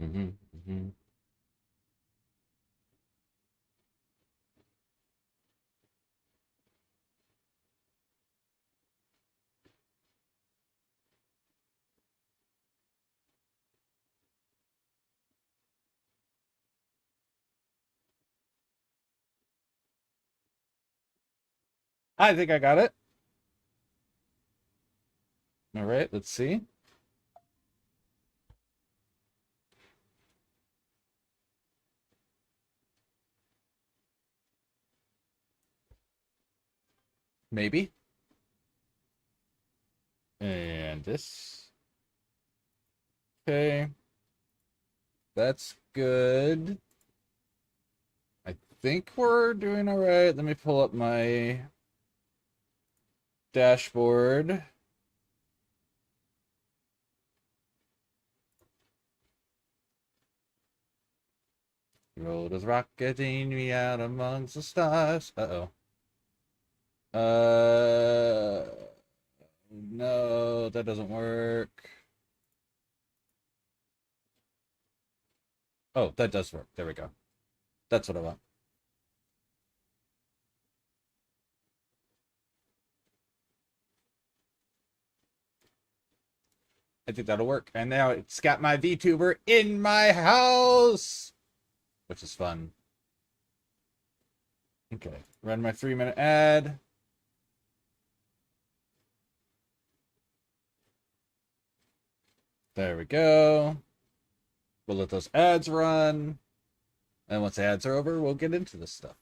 Mhm, mhm. I think I got it. All right, let's see. Maybe. And this. Okay, that's good. I think we're doing all right. Let me pull up my dashboard. Road is rocketing me out amongst the stars. Uh-oh. Uh, no, that doesn't work. Oh, that does work. There we go. That's what I want. I think that'll work. And now it's got my VTuber in my house, which is fun. Okay, run my 3-minute ad. There we go. We'll let those ads run. And once the ads are over, we'll get into this stuff.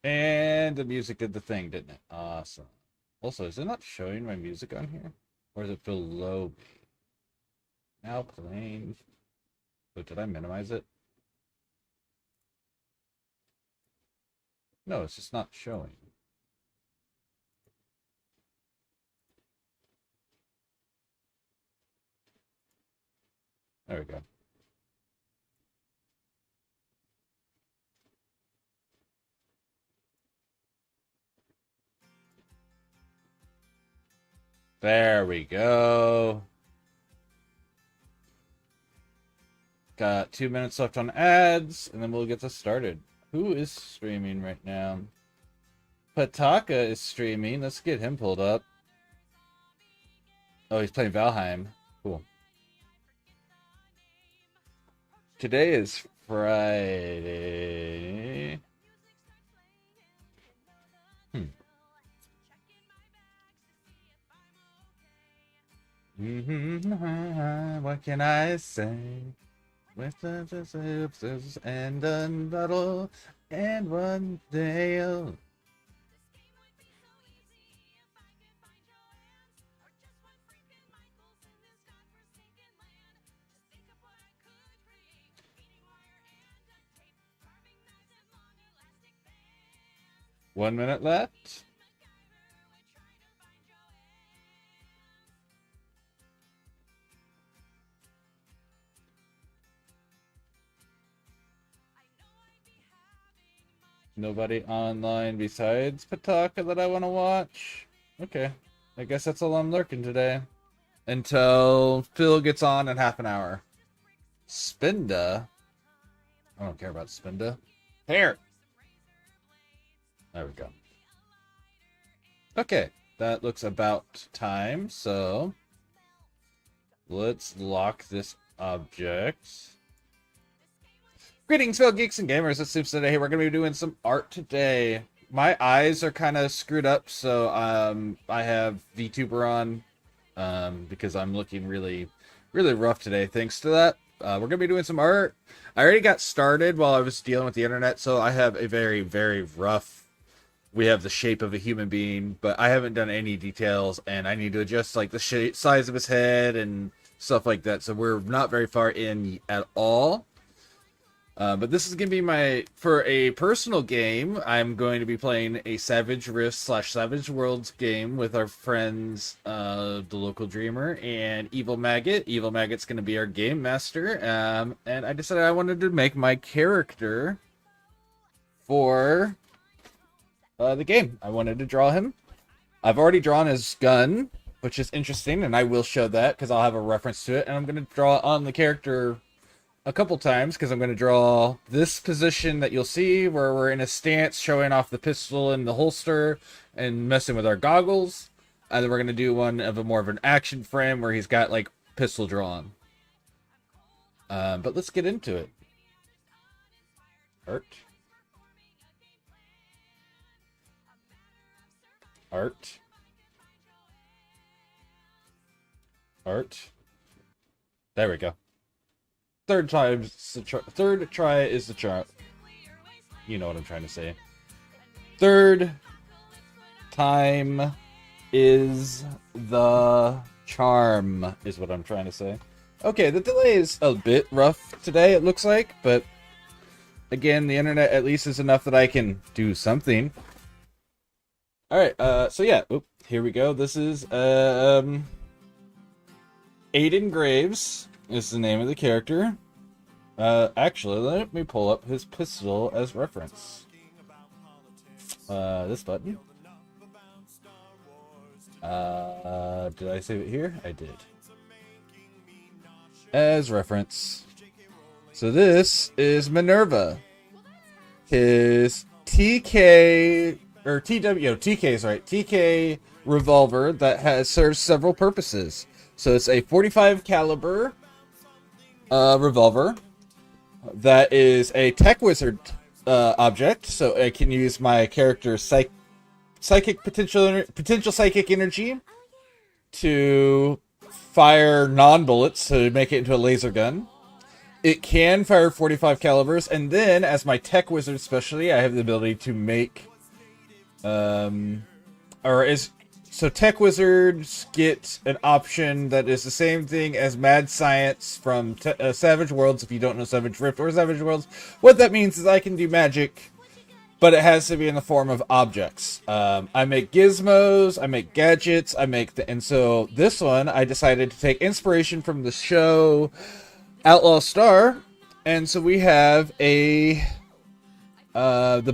And the music did the thing, didn't it? Awesome. Also, is it not showing my music on here? Or is it below me? Now playing. Oh, did I minimize it? No, it's just not showing. There we go. There we go. Got 2 minutes left on ads, and then we'll get this started. Who is streaming right now? Pataka is streaming. Let's get him pulled up. Oh, he's playing Valheim. Cool. Today is Friday. What can I say? With the and a battle and one day. Oh. One minute left. Nobody online besides Pataka that I want to watch. Okay. I guess that's all I'm lurking today. Until Phil gets on in half an hour. Spinda? I don't care about Spinda. Here! There we go. Okay. That looks about time, so let's lock this object. Greetings, fellow geeks and gamers. It's Soups today. We're going to be doing some art today. My eyes are kind of screwed up, so I have VTuber on because I'm looking really, really rough today. Thanks to that, we're going to be doing some art. I already got started while I was dealing with the internet, so I have a very, very rough. We have the shape of a human being, but I haven't done any details, and I need to adjust like the size of his head and stuff like that. So we're not very far in at all. But this is going to be for a personal game, I'm going to be playing a Savage Rift / Savage Worlds game with our friends, the local dreamer and Evil Maggot. Evil Maggot's going to be our game master. And I decided I wanted to make my character for the game. I wanted to draw him. I've already drawn his gun, which is interesting, and I will show that because I'll have a reference to it. And I'm going to draw on the character a couple times because I'm going to draw this position that you'll see where we're in a stance showing off the pistol in the holster and messing with our goggles. And then we're going to do one of a more of an action frame where he's got like pistol drawn. But let's get into it. Art. Art. Art. There we go. Third try is the charm. You know what I'm trying to say. Third time is the charm, is what I'm trying to say. Okay, the delay is a bit rough today, it looks like, but again, the internet at least is enough that I can do something. Alright, so yeah, here we go. This is, Aiden Graves is the name of the character. Actually, let me pull up his pistol as reference. This button. Did I save it here? I did. As reference. So this is Minerva. His TK, or TW, TK's right. TK revolver that serves several purposes. So it's a 45 caliber revolver that is a tech wizard object. So I can use my character's psychic potential psychic energy to fire non-bullets to make it into a laser gun. It can fire 45 calibers, and then as my tech wizard specialty, I have the ability to make so tech wizards get an option that is the same thing as mad science from Savage Worlds. If you don't know Savage Rift or Savage Worlds, what that means is I can do magic, but it has to be in the form of objects. I make gizmos, I make gadgets, and so this one, I decided to take inspiration from the show Outlaw Star, and so we have the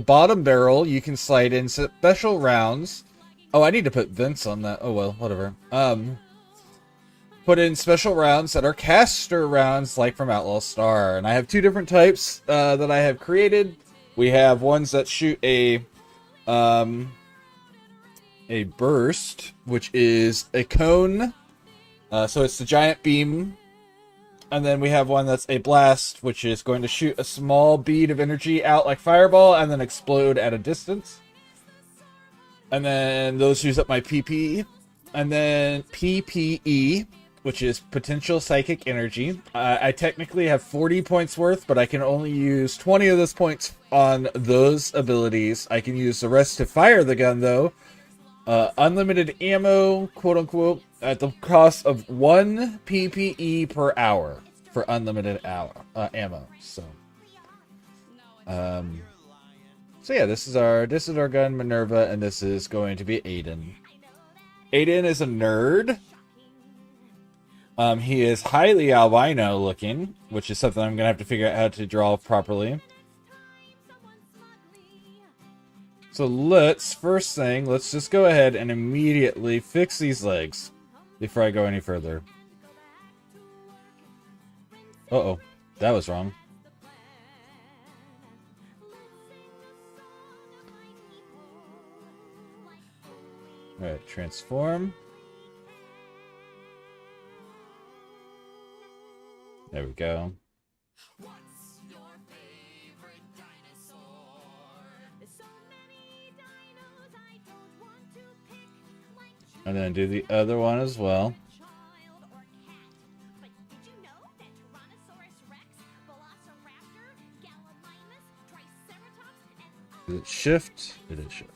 bottom barrel, you can slide in special rounds. Oh, I need to put Vince on that. Oh, well, whatever. Put in special rounds that are caster rounds like from Outlaw Star, and I have two different types that I have created. We have ones that shoot a burst, which is a cone. So it's the giant beam. And then we have one that's a blast, which is going to shoot a small bead of energy out like fireball and then explode at a distance. And then those use up my PP. And then PPE, which is potential psychic energy. I technically have 40 points worth, but I can only use 20 of those points on those abilities. I can use the rest to fire the gun, though. Unlimited ammo, quote-unquote, at the cost of 1 PPE per hour for unlimited ammo. So yeah, this is our gun, Minerva, and this is going to be Aiden. Aiden is a nerd. He is highly albino looking, which is something I'm gonna have to figure out how to draw properly. So let's just go ahead and immediately fix these legs before I go any further. Uh-oh, that was wrong. Alright, transform. There we go. And then do the other one as well. Is it shift? It is shift.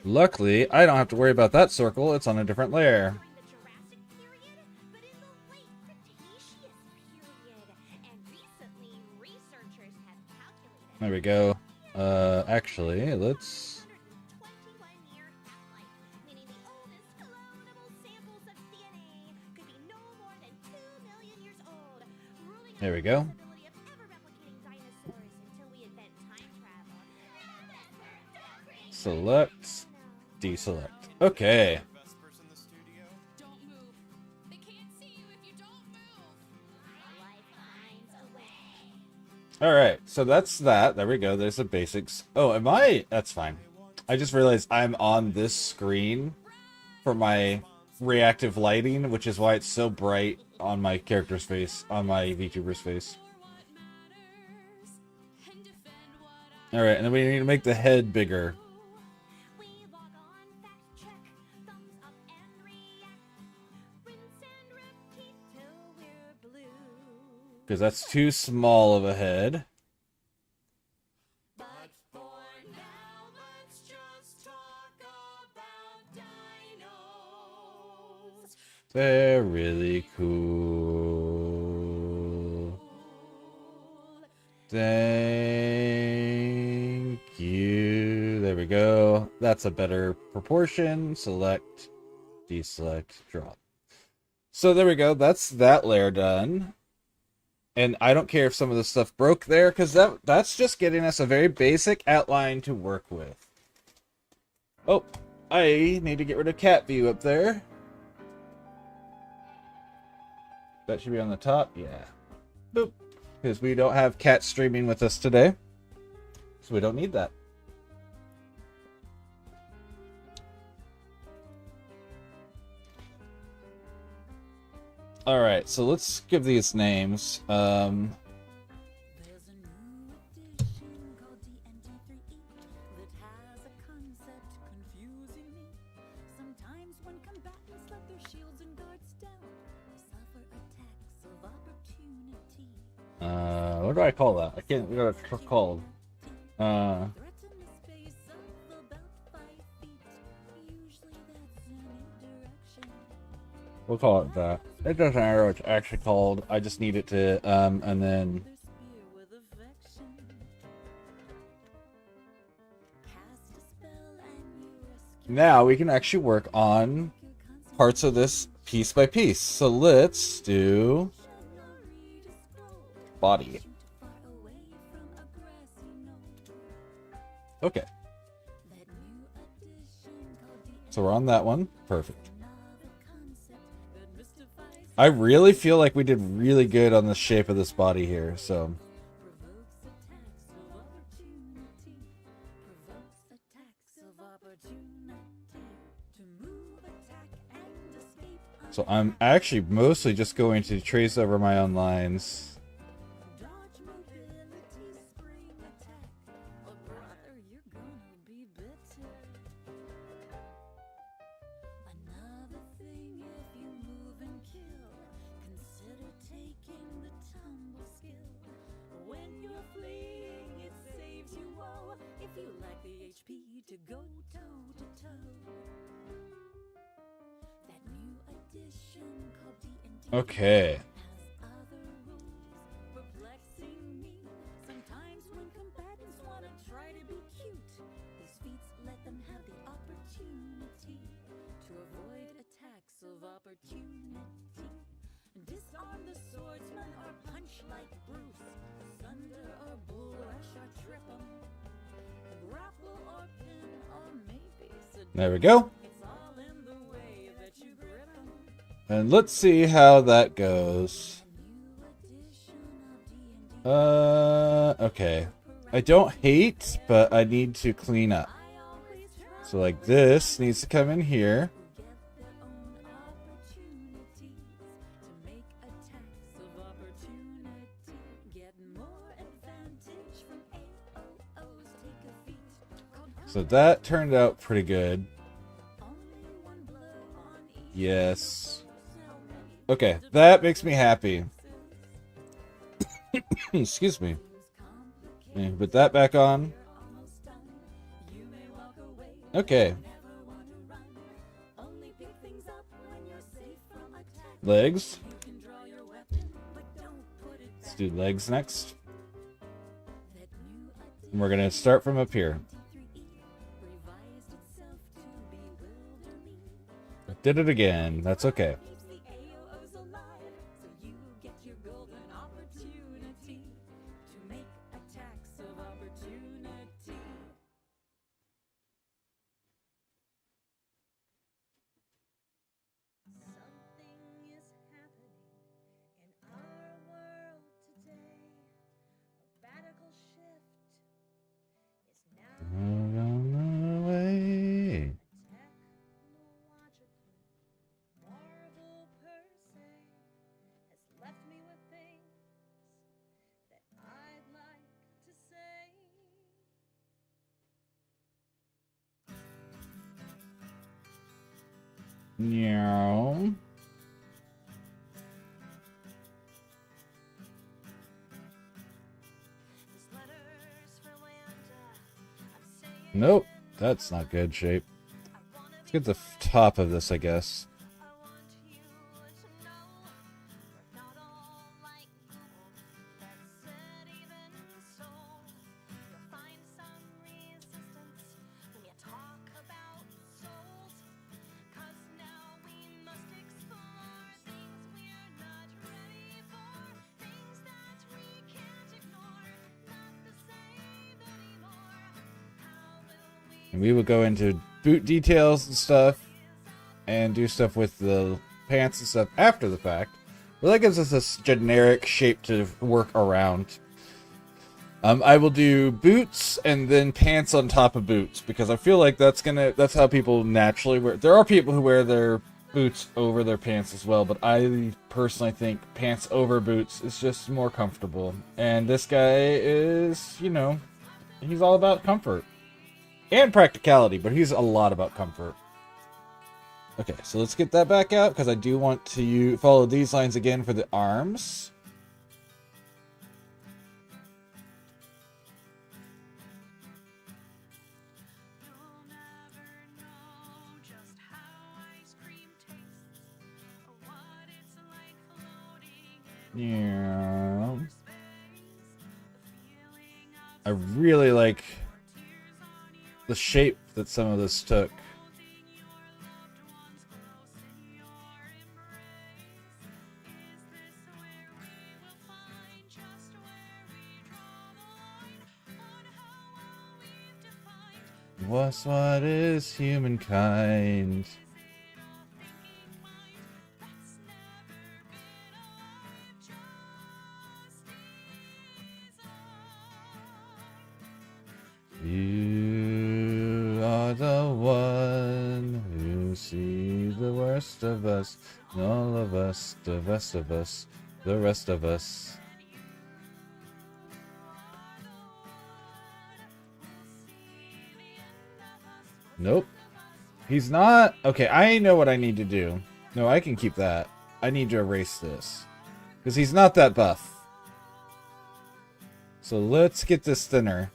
Luckily, I don't have to worry about that circle. It's on a different layer. There we go. Actually, let's... There we go. Select, deselect. Okay. All right, so that's that. There we go. There's the basics. Oh, am I? That's fine. I just realized I'm on this screen for my reactive lighting, which is why it's so bright on my character's face, on my VTuber's face. All right, and then we need to make the head bigger. Because that's too small of a head. They're really cool. Thank you. There we go. That's a better proportion. Select, deselect, drop. So there we go. That's that layer done. And I don't care if some of the stuff broke there, because that's just getting us a very basic outline to work with. Oh, I need to get rid of cat view up there. That should be on the top. Yeah. Boop. Because we don't have cat streaming with us today. So we don't need that. Alright, so let's give these names. What do I call that? I can't remember what it's called. We'll call it that. It doesn't matter what it's actually called. I just need it to, and then... Now we can actually work on parts of this piece by piece. So let's do... body. Okay. So we're on that one. Perfect. I really feel like we did really good on the shape of this body here, so... So I'm actually mostly just going to trace over my own lines. Okay. There we go. And let's see how that goes. Okay. I don't hate, but I need to clean up. So like this needs to come in here. So that turned out pretty good. Yes. Okay, that makes me happy. Excuse me. Put that back on. Okay. Legs. Let's do legs next. And we're gonna start from up here. Did it again. That's okay. Yeah. Nope, that's not good shape. Let's get the top of this, I guess. And we would go into boot details and stuff and do stuff with the pants and stuff after the fact. But that gives us this generic shape to work around. I will do boots and then pants on top of boots because I feel like that's how people naturally wear. There are people who wear their boots over their pants as well, but I personally think pants over boots is just more comfortable. And this guy is, you know, he's all about comfort. And practicality, but he's a lot about comfort. Okay, so let's get that back out, because I do want to follow these lines again for the arms. Yeah. I really like the shape that some of this took. What is humankind? You are the one who sees the worst of us, all of us, the rest of us, the rest of us. Nope. He's not. Okay, I know what I need to do. No, I can keep that. I need to erase this. Because he's not that buff. So let's get this thinner.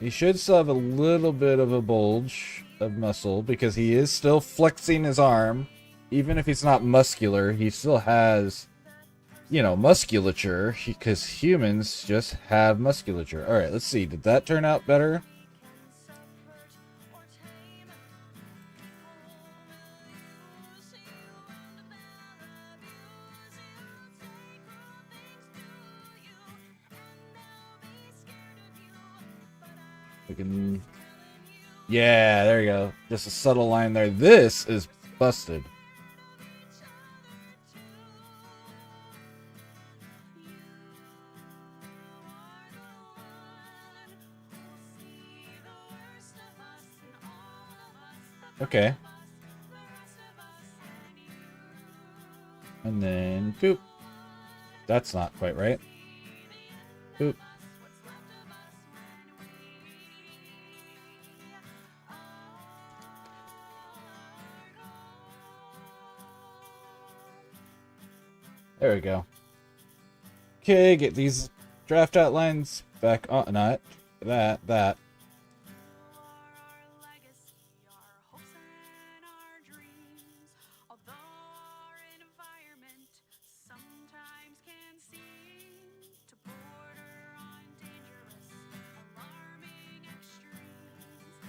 He should still have a little bit of a bulge of muscle because he is still flexing his arm. Even if he's not muscular, he still has, you know, musculature, because humans just have musculature. Alright, let's see. Did that turn out better? We can... Yeah, there you go. Just a subtle line there. This is busted. Okay. And then, boop. That's not quite right. Boop. There we go. Okay, get these draft outlines back on. Not that.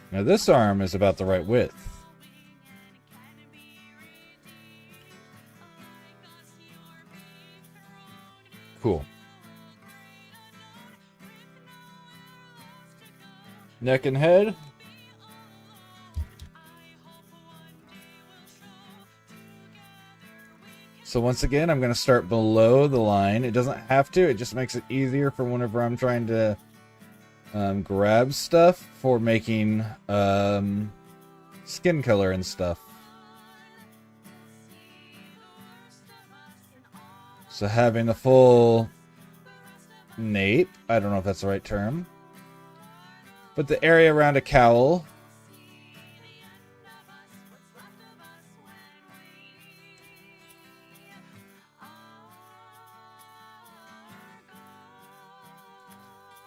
Now this arm is about the right width. Cool. Neck and head. So once again, I'm going to start below the line. It doesn't have to. It just makes it easier for whenever I'm trying to grab stuff for making skin color and stuff. So having the full nape. I don't know if that's the right term. But the area around a cowl.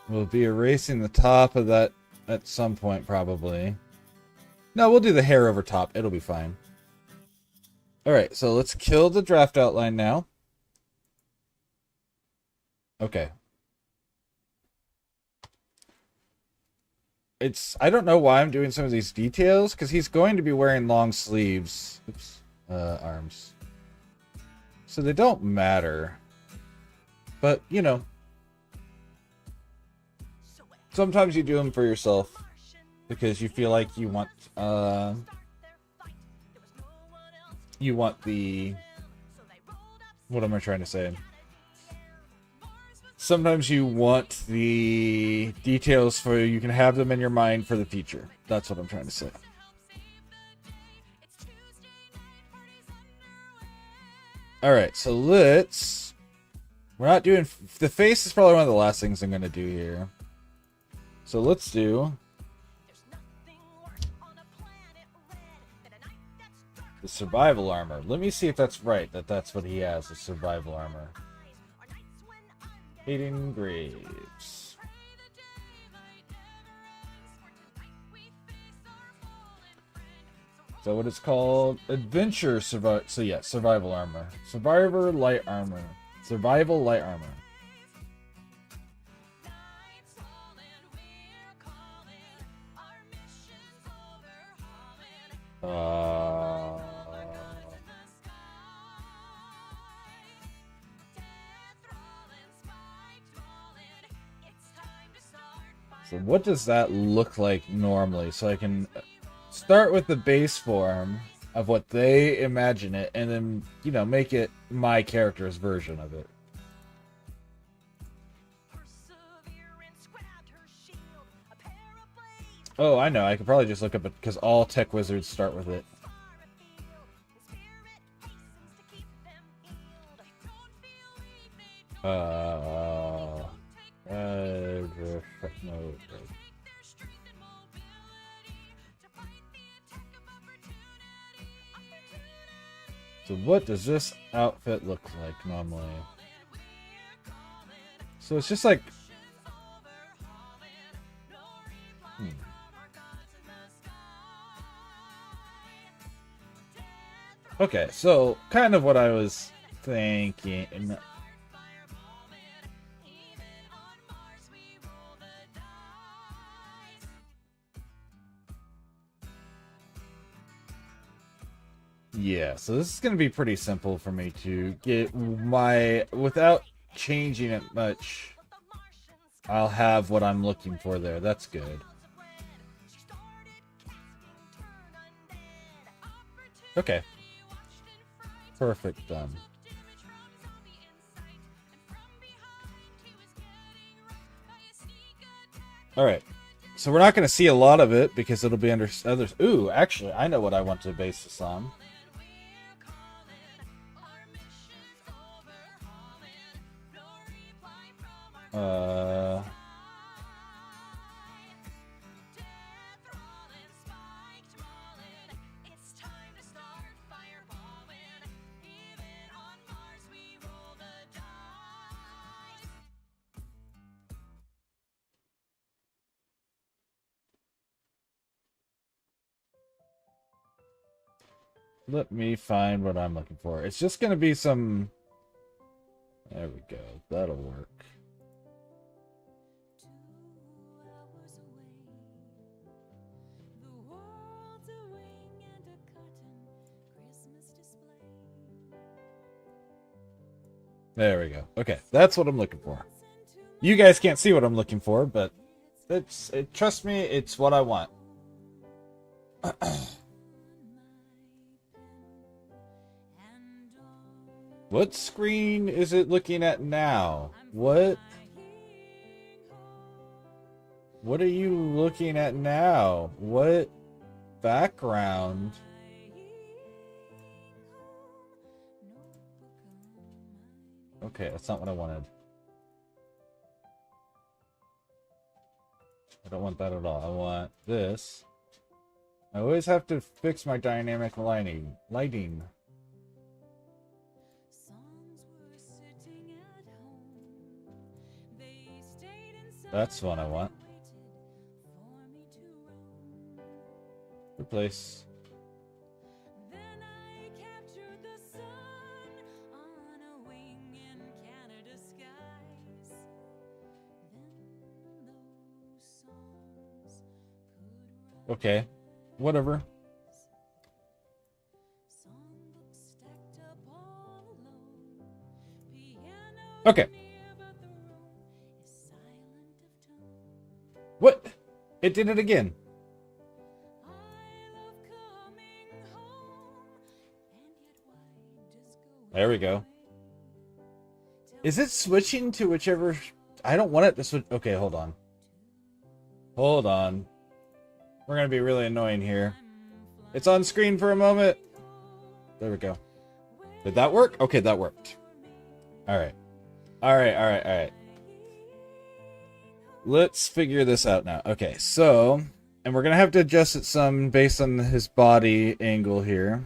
We'll be erasing the top of that at some point, probably. No, we'll do the hair over top. It'll be fine. Alright, so let's kill the draft outline now. Okay. I don't know why I'm doing some of these details, because he's going to be wearing long sleeves. Oops. Arms. So they don't matter. But, you know. Sometimes you do them for yourself. Because you feel like you want, the... What am I trying to say? Sometimes you want the details for you can have them in your mind for the future. That's what I'm trying to say. Alright, so let's... We're not doing... The face is probably one of the last things I'm going to do here. So let's do... the survival armor. Let me see if that's right, that's what he has, the survival armor. Hayden Graves. So what it's called? Adventure survival. So yeah, survival armor. Survivor light armor. Survival light armor. So what does that look like normally? So I can start with the base form of what they imagine it, and then, you know, make it my character's version of it. Oh, I know. I could probably just look up it, because all tech wizards start with it. No. So what does this outfit look like normally? So it's just like... Okay, so kind of what I was thinking... Yeah, so this is going to be pretty simple for me to get my... Without changing it much, I'll have what I'm looking for there. That's good. Okay. Perfect, done. Alright. So we're not going to see a lot of it because it'll be under others. Ooh, actually, I know what I want to base this on. Let me find what I'm looking for. It's just going to be some... There we go. That'll work. There we go. Okay, that's what I'm looking for. You guys can't see what I'm looking for, but trust me, it's what I want. What screen is it looking at now? What are you looking at now? What background? Okay, that's not what I wanted. don't want that at all. I want this. I always have to fix my dynamic lighting. That's what I want. Replace. Okay, whatever. Okay. What? It did it again. There we go. Is it switching to whichever... I don't want it to switch... Okay, hold on. Hold on. We're going to be really annoying here. It's on screen for a moment. There we go. Did that work? Okay, that worked. Alright. Alright. Let's figure this out now. Okay, so... And we're going to have to adjust it some based on his body angle here.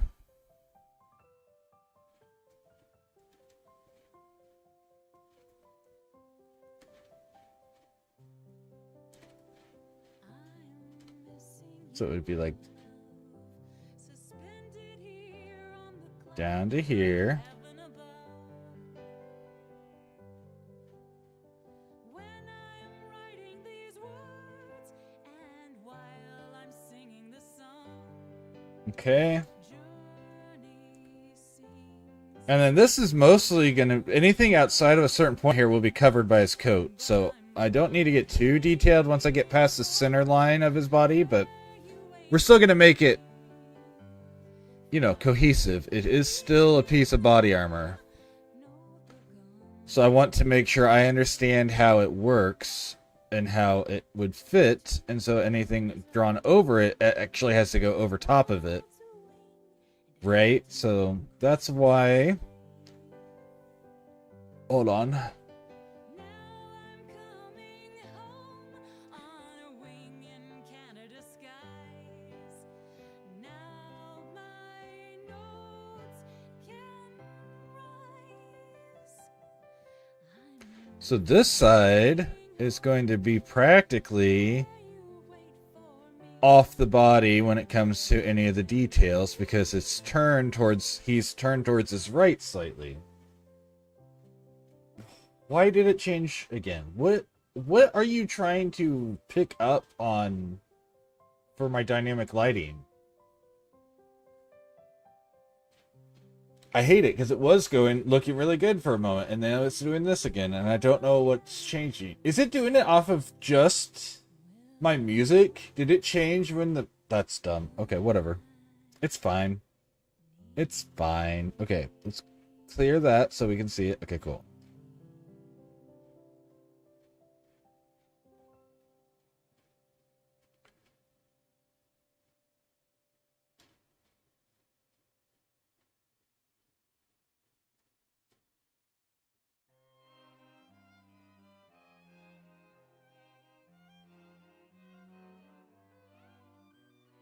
So it would be like down to here. Okay. And then this is mostly gonna... Anything outside of a certain point here will be covered by his coat. So I don't need to get too detailed once I get past the center line of his body, but we're still going to make it, you know, cohesive. It is still a piece of body armor. So I want to make sure I understand how it works and how it would fit. And so anything drawn over it actually has to go over top of it. Right? So that's why... Hold on. So this side is going to be practically off the body when it comes to any of the details because it's turned towards... He's turned towards his right slightly. Why did it change again? What are you trying to pick up on for my dynamic lighting? I hate it because it was looking really good for a moment, and now it's doing this again, and I don't know what's changing. Is it doing it off of just my music? Did it change when the... That's dumb. Okay, whatever. It's fine. It's fine. Okay, let's clear that so we can see it. Okay, cool.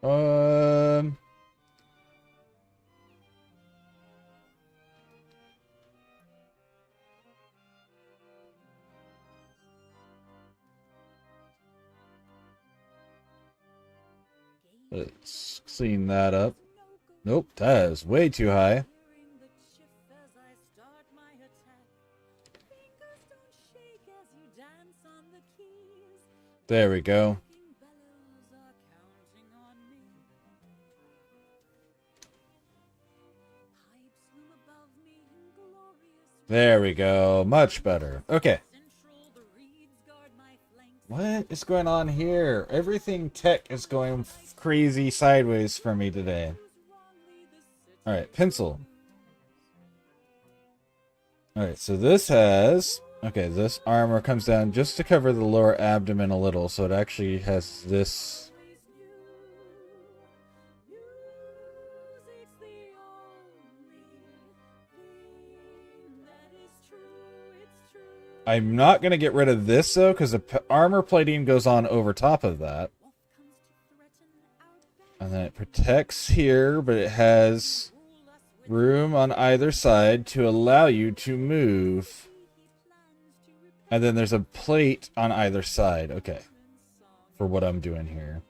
Um... Let's clean that up. Nope, that is way too high. There we go. There we go. Much better. Okay. What is going on here? Everything tech is going crazy sideways for me today. Alright, pencil. Alright, so this has... Okay, this armor comes down just to cover the lower abdomen a little, so it actually has this... I'm not going to get rid of this, though, because the armor plating goes on over top of that. And then it protects here, but it has room on either side to allow you to move. And then there's a plate on either side. Okay. For what I'm doing here.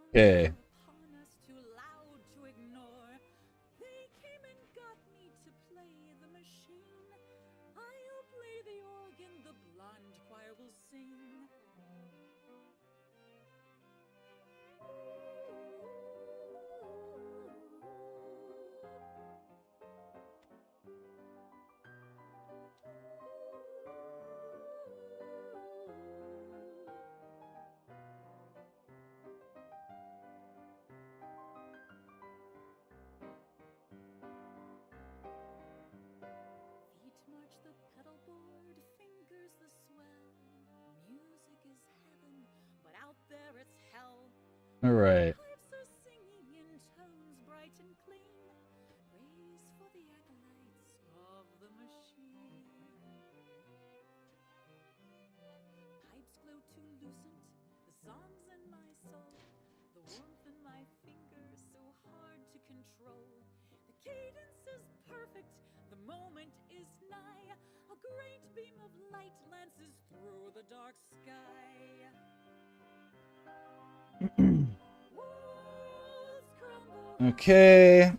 Okay. All right. Okay.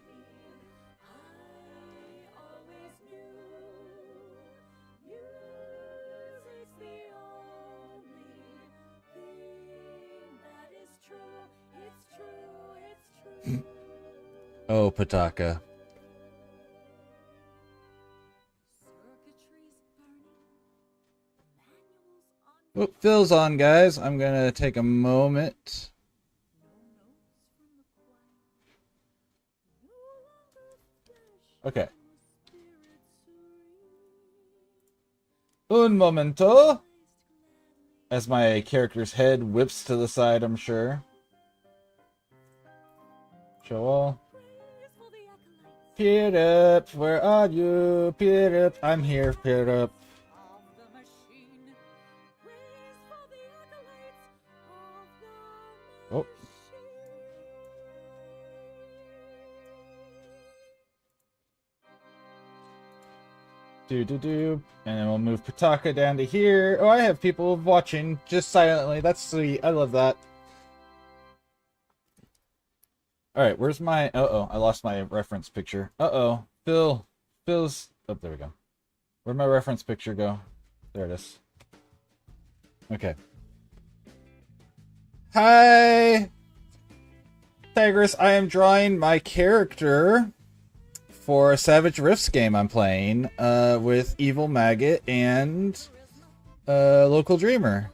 Oh, Pataka. Oh, Phil's on, guys. I'm gonna take a moment. Okay. Un momento. As my character's head whips to the side, I'm sure. Show all. Pirip, where are you? Pirip, I'm here, Pirip. Oh. And then we'll move Pataka down to here. Oh, I have people watching just silently. That's sweet. I love that. Alright, where's my... Uh-oh, I lost my reference picture. Uh-oh. Phil's... Oh, there we go. Where'd my reference picture go? There it is. Okay. Hi! Tigress, I am drawing my character for a Savage Rifts game I'm playing with Evil Maggot and Local Dreamer.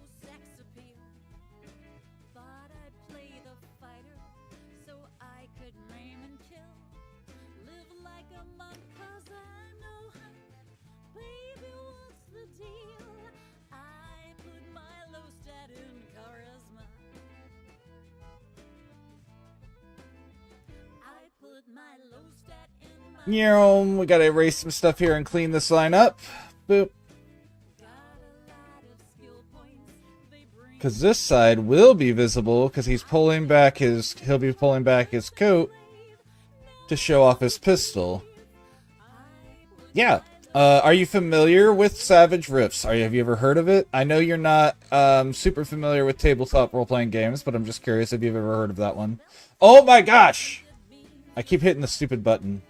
We gotta erase some stuff here and clean this line up. Boop. Because this side will be visible because he's pulling back he'll be pulling back his coat to show off his pistol. Yeah. Are you familiar with Savage Rifts? Have you ever heard of it? I know you're not super familiar with tabletop role-playing games, but I'm just curious if you've ever heard of that one. Oh my gosh! I keep hitting the stupid button.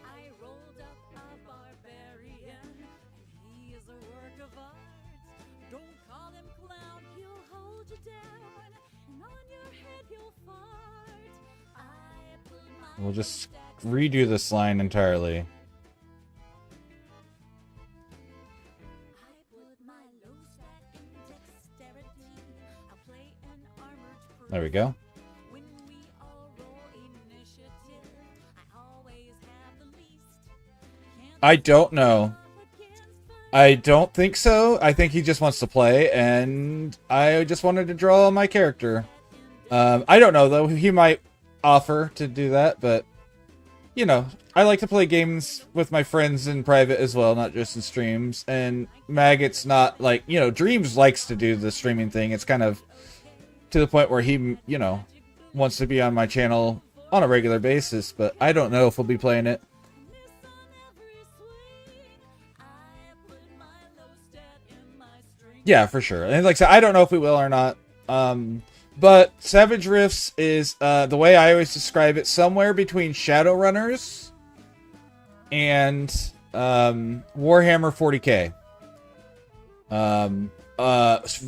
We'll just redo this line entirely. There we go. I don't know. I don't think so. I think he just wants to play, and I just wanted to draw my character. I don't know, though. He might offer to do that, but, you know, I like to play games with my friends in private as well, not just in streams. And Maggot's not, like, you know, Dreams likes to do the streaming thing. It's kind of to the point where he, you know, wants to be on my channel on a regular basis, but I don't know if we'll be playing it. Yeah, for sure. And like I said, I don't know if we will or not. But Savage Rifts is, the way I always describe it, somewhere between Shadowrunners and Warhammer 40k.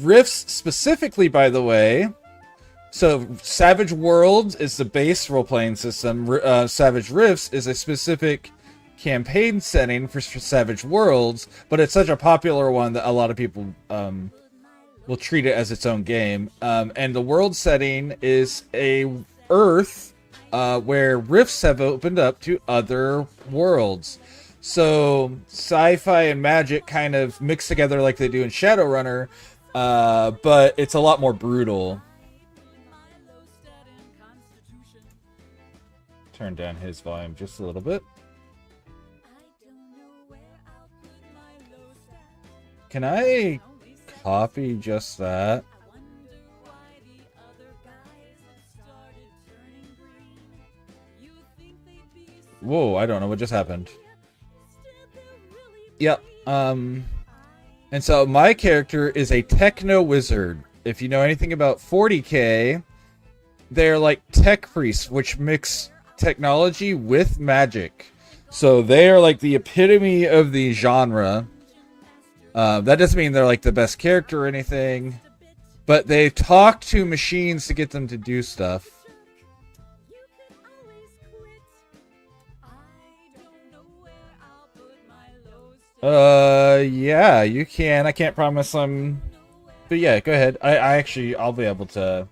Rifts specifically, by the way. So Savage Worlds is the base role-playing system. Savage Rifts is a specific campaign setting for Savage Worlds, but it's such a popular one that a lot of people will treat it as its own game. And the world setting is a Earth where rifts have opened up to other worlds. So sci-fi and magic kind of mix together like they do in Shadowrunner, but it's a lot more brutal. Turn down his volume just a little bit. Can I copy just that? Whoa, I don't know what just happened. Yep. And so my character is a techno wizard. If you know anything about 40k, they're like tech priests, which mix technology with magic. So they are like the epitome of the genre. That doesn't mean they're like the best character or anything, but they talk to machines to get them to do stuff. Yeah, you can. I can't promise I'm... But yeah, go ahead. I'll be able to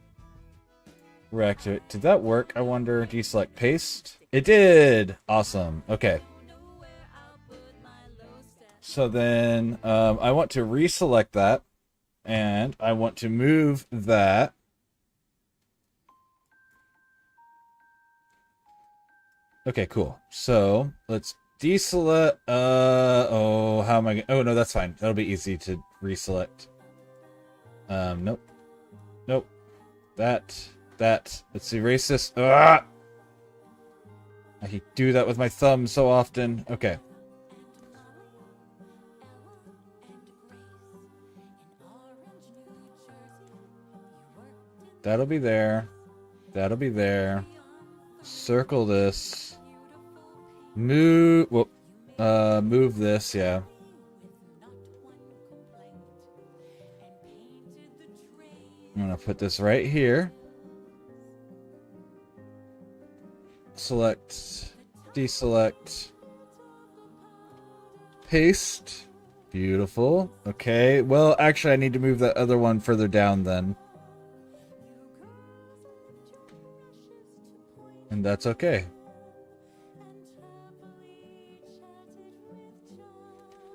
react to it. Did that work? I wonder. Deselect paste? It did! Awesome. Okay. So then, I want to reselect that, and I want to move that. Okay, cool. So, let's deselect, oh, how am I gonna, oh, no, that's fine. That'll be easy to reselect. Nope. Nope. Let's erase this. Ah! I can do that with my thumb so often. Okay. That'll be there. That'll be there. Circle this. Move. Whoop. Move this. Yeah. I'm gonna put this right here. Select. Deselect. Paste. Beautiful. Okay. Well, actually, I need to move that other one further down then. And that's okay.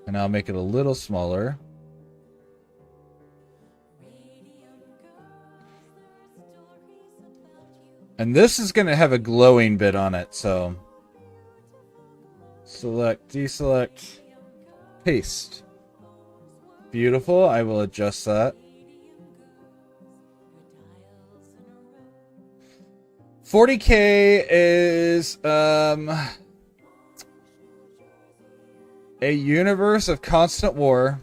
And I'll make it a little smaller. And this is going to have a glowing bit on it, so... Select, deselect, paste. Beautiful, I will adjust that. 40k is a universe of constant war,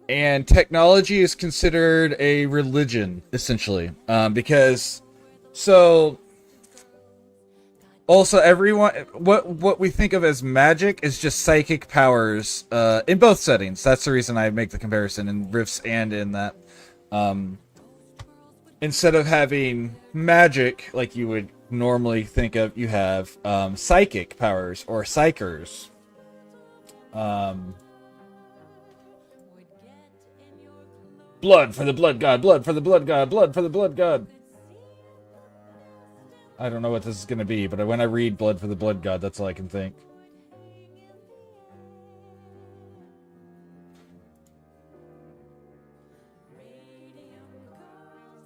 and technology is considered a religion, essentially, because so also everyone what we think of as magic is just psychic powers in both settings. That's the reason I make the comparison in Rifts and in that. Instead of having magic like you would normally think of, you have psychic powers or psychers. Blood for the blood god, blood for the blood god, blood for the blood god. I don't know what this is going to be, but when I read blood for the blood god, that's all I can think.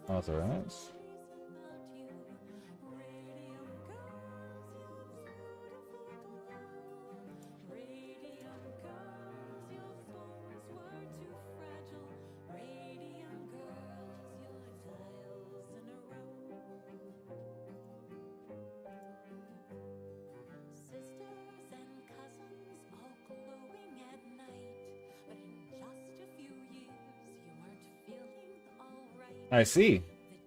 Authorize. I see.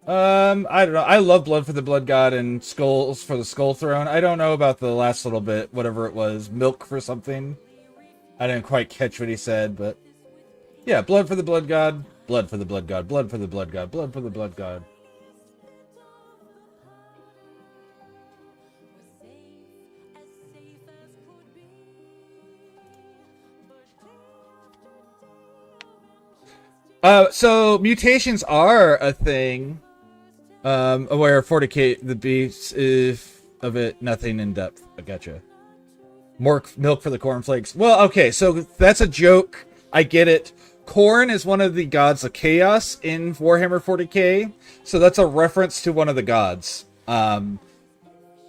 I don't know. I love Blood for the Blood God and Skulls for the Skull Throne. I don't know about the last little bit, whatever it was. Milk for something. I didn't quite catch what he said, but... yeah, Blood for the Blood God. Blood for the Blood God. Blood for the Blood God. Blood for the Blood God. So mutations are a thing. Aware 40k the beast if of it, nothing in depth. I gotcha. More milk for the cornflakes. Well, okay, so that's a joke. I get it. Corn is one of the gods of chaos in Warhammer 40k, so that's a reference to one of the gods.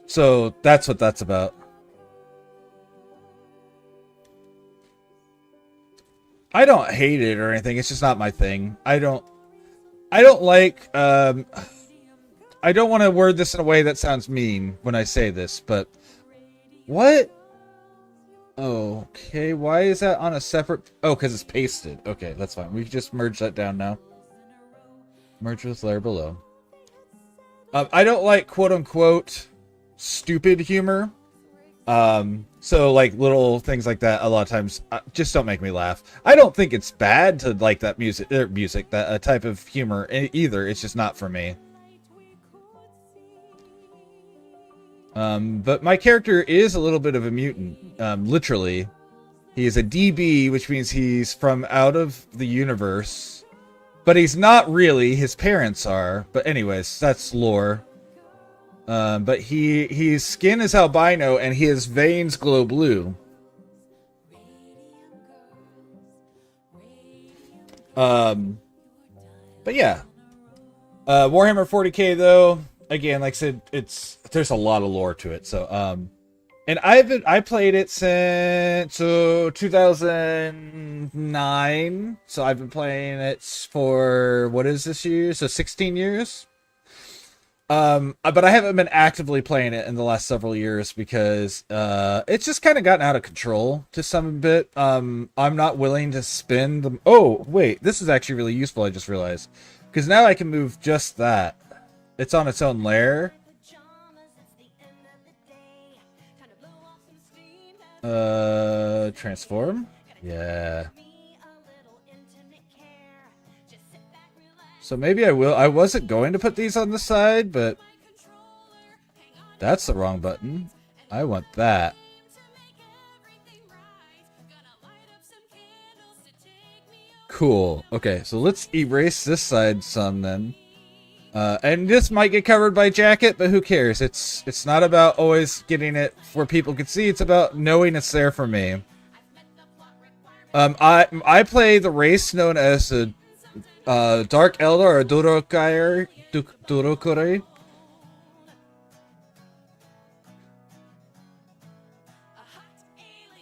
So that's what that's about. I don't hate it or anything. It's just not my thing. I don't like, I don't want to word this in a way that sounds mean when I say this, but what? Okay, why is that on a separate... oh, because it's pasted. Okay, that's fine. We can just merge that down now. Merge with layer below. I don't like quote-unquote stupid humor. So like little things like that a lot of times just don't make me laugh. I don't think it's bad to like that music, that type of humor either. It's just not for me. But my character is a little bit of a mutant. Literally, he is a DB, which means he's from out of the universe, but he's not really. His parents are. But anyways, that's lore. But his skin is albino and his veins glow blue. But yeah. Warhammer 40k though, again, like I said, there's a lot of lore to it. So and I played it since 2009. So I've been playing it for, what is this year? So 16 years. But I haven't been actively playing it in the last several years because it's just kind of gotten out of control to some bit. I'm not willing to spend them. Oh, wait, this is actually really useful, I just realized. Because now I can move just that. It's on its own layer. Transform? Yeah. So maybe I will. I wasn't going to put these on the side, but that's the wrong button. I want that. Cool. Okay, so let's erase this side some then. And this might get covered by jacket, but who cares? It's not about always getting it where people can see. It's about knowing it's there for me. I play the race known as the Dark Eldar or Durokure.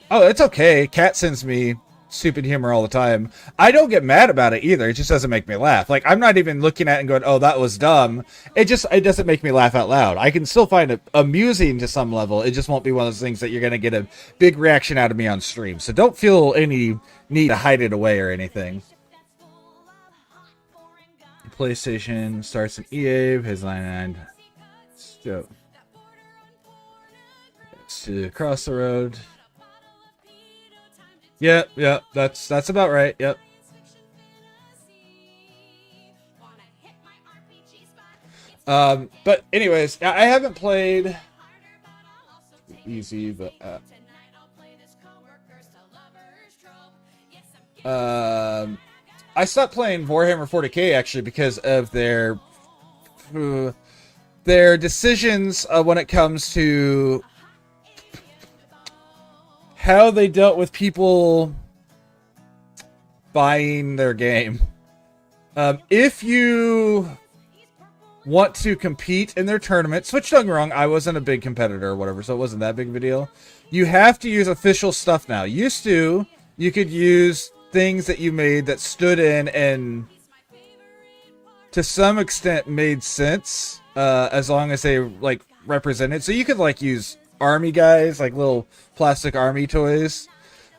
Oh, it's okay. Cat sends me stupid humor all the time. I don't get mad about it either. It just doesn't make me laugh. Like, I'm not even looking at it and going, oh, that was dumb. It doesn't make me laugh out loud. I can still find it amusing to some level. It just won't be one of those things that you're going to get a big reaction out of me on stream. So don't feel any need to hide it away or anything. PlayStation starts in EA, his 99. Let's go. To cross the road. Yeah, that's about right. Yep. But anyways, I haven't played easy, but I stopped playing Warhammer 40k actually because of their decisions when it comes to how they dealt with people buying their game. If you want to compete in their tournaments, which don't get me wrong, I wasn't a big competitor or whatever, so it wasn't that big of a deal. You have to use official stuff now. Used to, you could use things that you made that stood in and to some extent made sense, as long as they like represented. So you could like use army guys, like little plastic army toys,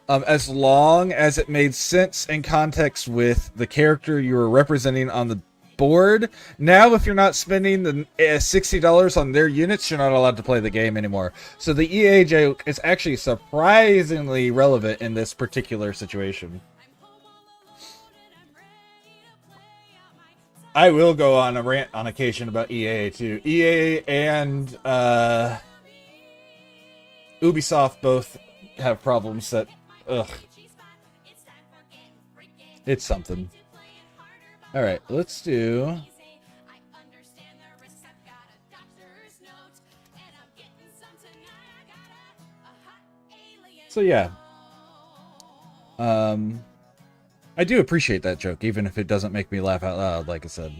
as long as it made sense in context with the character you were representing on the board. Now, if you're not spending the $60 on their units, you're not allowed to play the game anymore. So the EA joke is actually surprisingly relevant in this particular situation. I will go on a rant on occasion about EA too. EA and Ubisoft both have problems that, ugh, it's something. All right, let's do. So yeah, I do appreciate that joke, even if it doesn't make me laugh out loud. Like I said.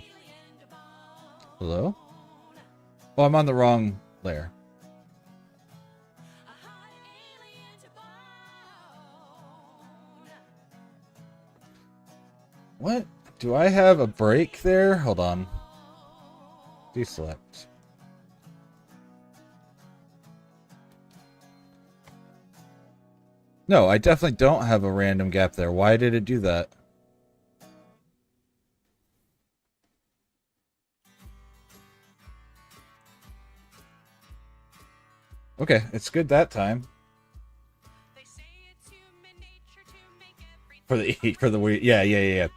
Hello? Oh, I'm on the wrong layer. What? Do I have a break there? Hold on. Deselect. No, I definitely don't have a random gap there. Why did it do that? Okay, it's good that time. For the yeah.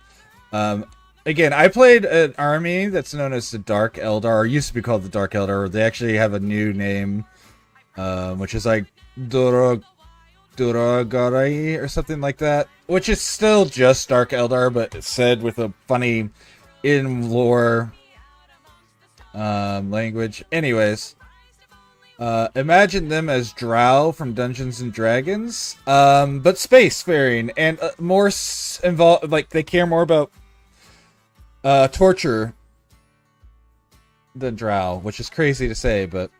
Again, I played an army that's known as the Dark Eldar, or used to be called the Dark Eldar. They actually have a new name, which is like Duragarai or something like that, which is still just Dark Eldar, but it's said with a funny in-lore language. Anyways, imagine them as Drow from Dungeons and Dragons, but spacefaring and more involved. Like they care more about torture than Drow, which is crazy to say, but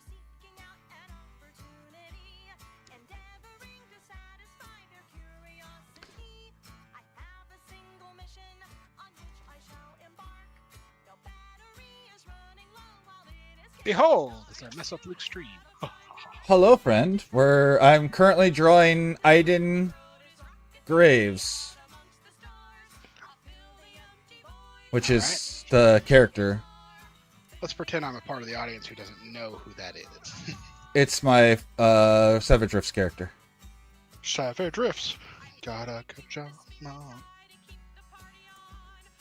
behold, it's our mess up Livestream. hello, friend. I'm currently drawing Aiden Graves, which is the character. Let's pretend I'm a part of the audience who doesn't know who that is. It's my Savage Rifts character. Savage Rifts. Gotta catch up, mom.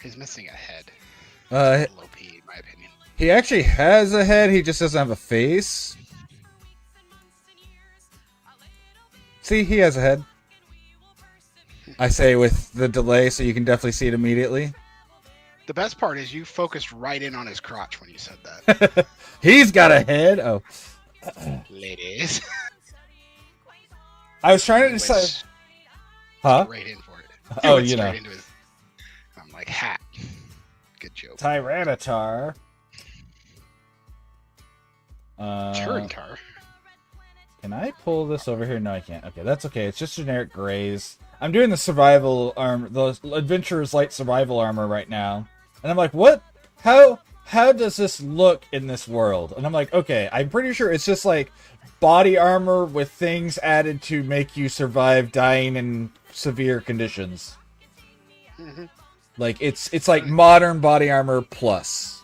He's missing a head. Low P, in my opinion. He actually has a head, he just doesn't have a face. See, he has a head. I say with the delay, so you can definitely see it immediately. The best part is you focused right in on his crotch when you said that. He's got a head. Oh. Ladies. I was trying to decide. Huh? Right in for it. Oh, you know. I'm like, hat. Good joke. Tyranitar. Turintar. Can I pull this over here? No, I can't. Okay, that's okay. It's just generic grays. I'm doing the survival armor, the Adventurer's Light survival armor right now. And I'm like, what? How does this look in this world? And I'm like, okay, I'm pretty sure it's just like body armor with things added to make you survive dying in severe conditions. Mm-hmm. Like it's like modern body armor plus.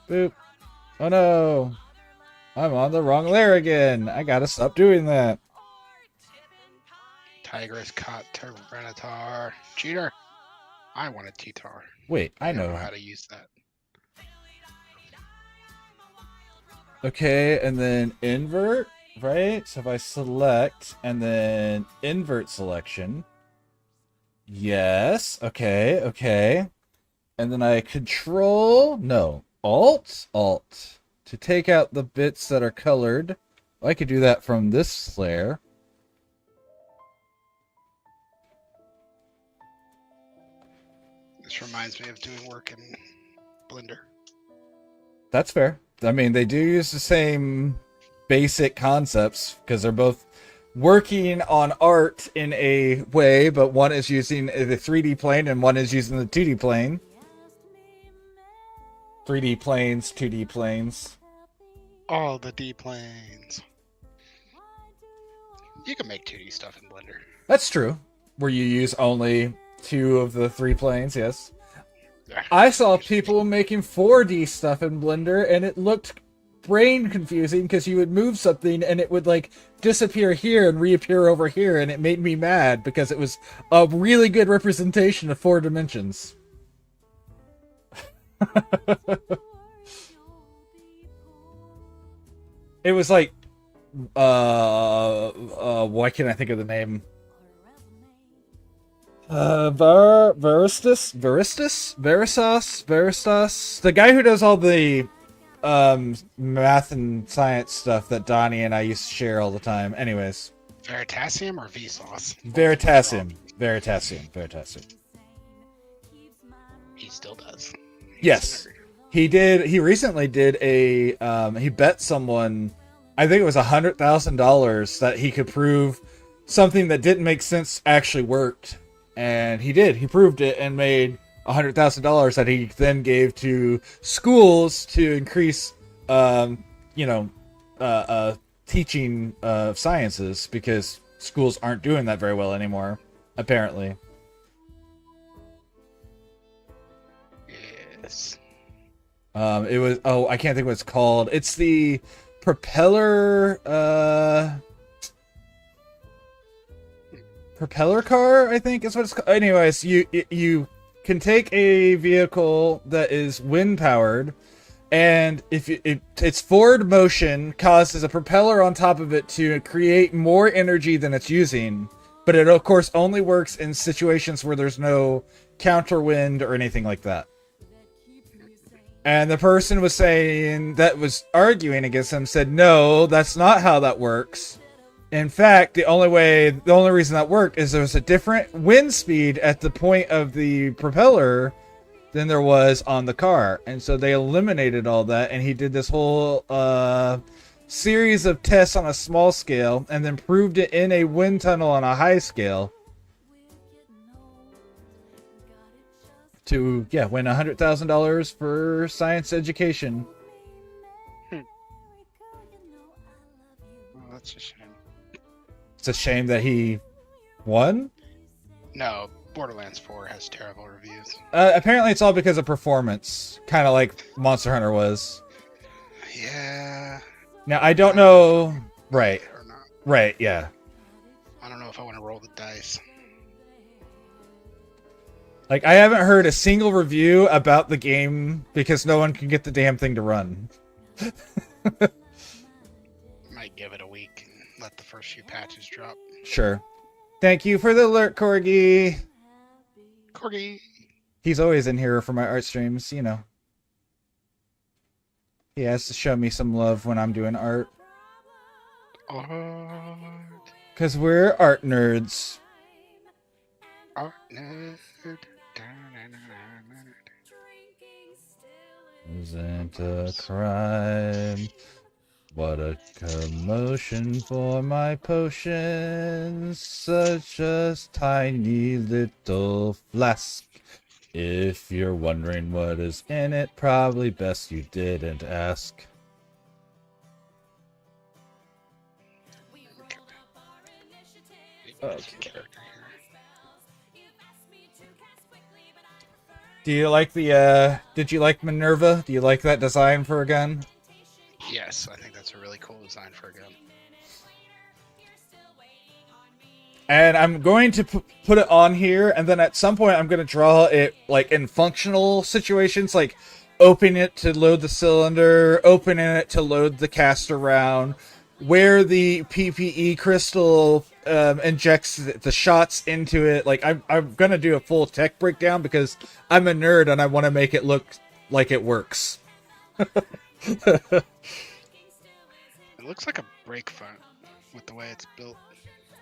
Boop. Oh no. I'm on the wrong layer again. I gotta stop doing that. Tigress, Cot, Tyranitar. Cheater. I wanted T-Tar. Wait, I don't know. how to use that. Okay, and then invert, right? So if I select and then invert selection. Yes. Okay, okay. And then I control, no, alt, to take out the bits that are colored. I could do that from this layer. This reminds me of doing work in Blender. That's fair. I mean, they do use the same basic concepts because they're both working on art in a way, but one is using the 3D plane and one is using the 2D plane. 3D planes, 2D planes. All the D planes. You can make 2D stuff in Blender. That's true. Where you use only 2 of the 3 planes, yes. I saw people making 4D stuff in Blender, and it looked brain confusing because you would move something and it would like disappear here and reappear over here, and it made me mad because it was a really good representation of 4 dimensions. It was like why can't I think of the name? Veristas, the guy who does all the math and science stuff that Donnie and I used to share all the time. Anyways, Veritasium or Vsauce? Veritasium. He still does. Yes, he did. He recently did a he bet someone, I think it was $100,000, that he could prove something that didn't make sense actually worked. And he did. He proved it and made $100,000 that he then gave to schools to increase, teaching of sciences, because schools aren't doing that very well anymore, apparently. Yes. It was, I can't think what it's called. It's the propeller car, I think is what it's called. Anyways, you can take a vehicle that is wind powered, and if its forward motion causes a propeller on top of it to create more energy than it's using, but it of course only works in situations where there's no counter wind or anything like that. And the person was saying, that was arguing against him, said, no, that's not how that works. In fact, the only reason that worked is there was a different wind speed at the point of the propeller than there was on the car. And so they eliminated all that, and he did this whole series of tests on a small scale and then proved it in a wind tunnel on a high scale to, win $100,000 for science education. Oh, that's a shame. It's a shame that he won? No, Borderlands 4 has terrible reviews. Apparently it's all because of performance, kind of like Monster Hunter was. Yeah. Now, I don't know... Right. Or not. Right, yeah. I don't know if I want to roll the dice. Like, I haven't heard a single review about the game because no one can get the damn thing to run. Might give it a week and let the first few patches drop. Sure. Thank you for the alert, Corgi. Corgi. He's always in here for my art streams, you know. He has to show me some love when I'm doing art. Art. Because we're art nerds. Art nerd. Isn't a crime. What a commotion for my potion. Such a tiny little flask. If you're wondering what is in it, probably best you didn't ask. Okay. Do you like the, did you like Minerva? Do you like that design for a gun? Yes, I think that's a really cool design for a gun. And I'm going to put it on here, and then at some point I'm going to draw it like in functional situations, like opening it to load the cylinder, opening it to load the caster round, where the PPE crystal injects the shots into it. Like I'm going to do a full tech breakdown because I'm a nerd and I want to make it look like it works. It looks like a brake front with the way it's built.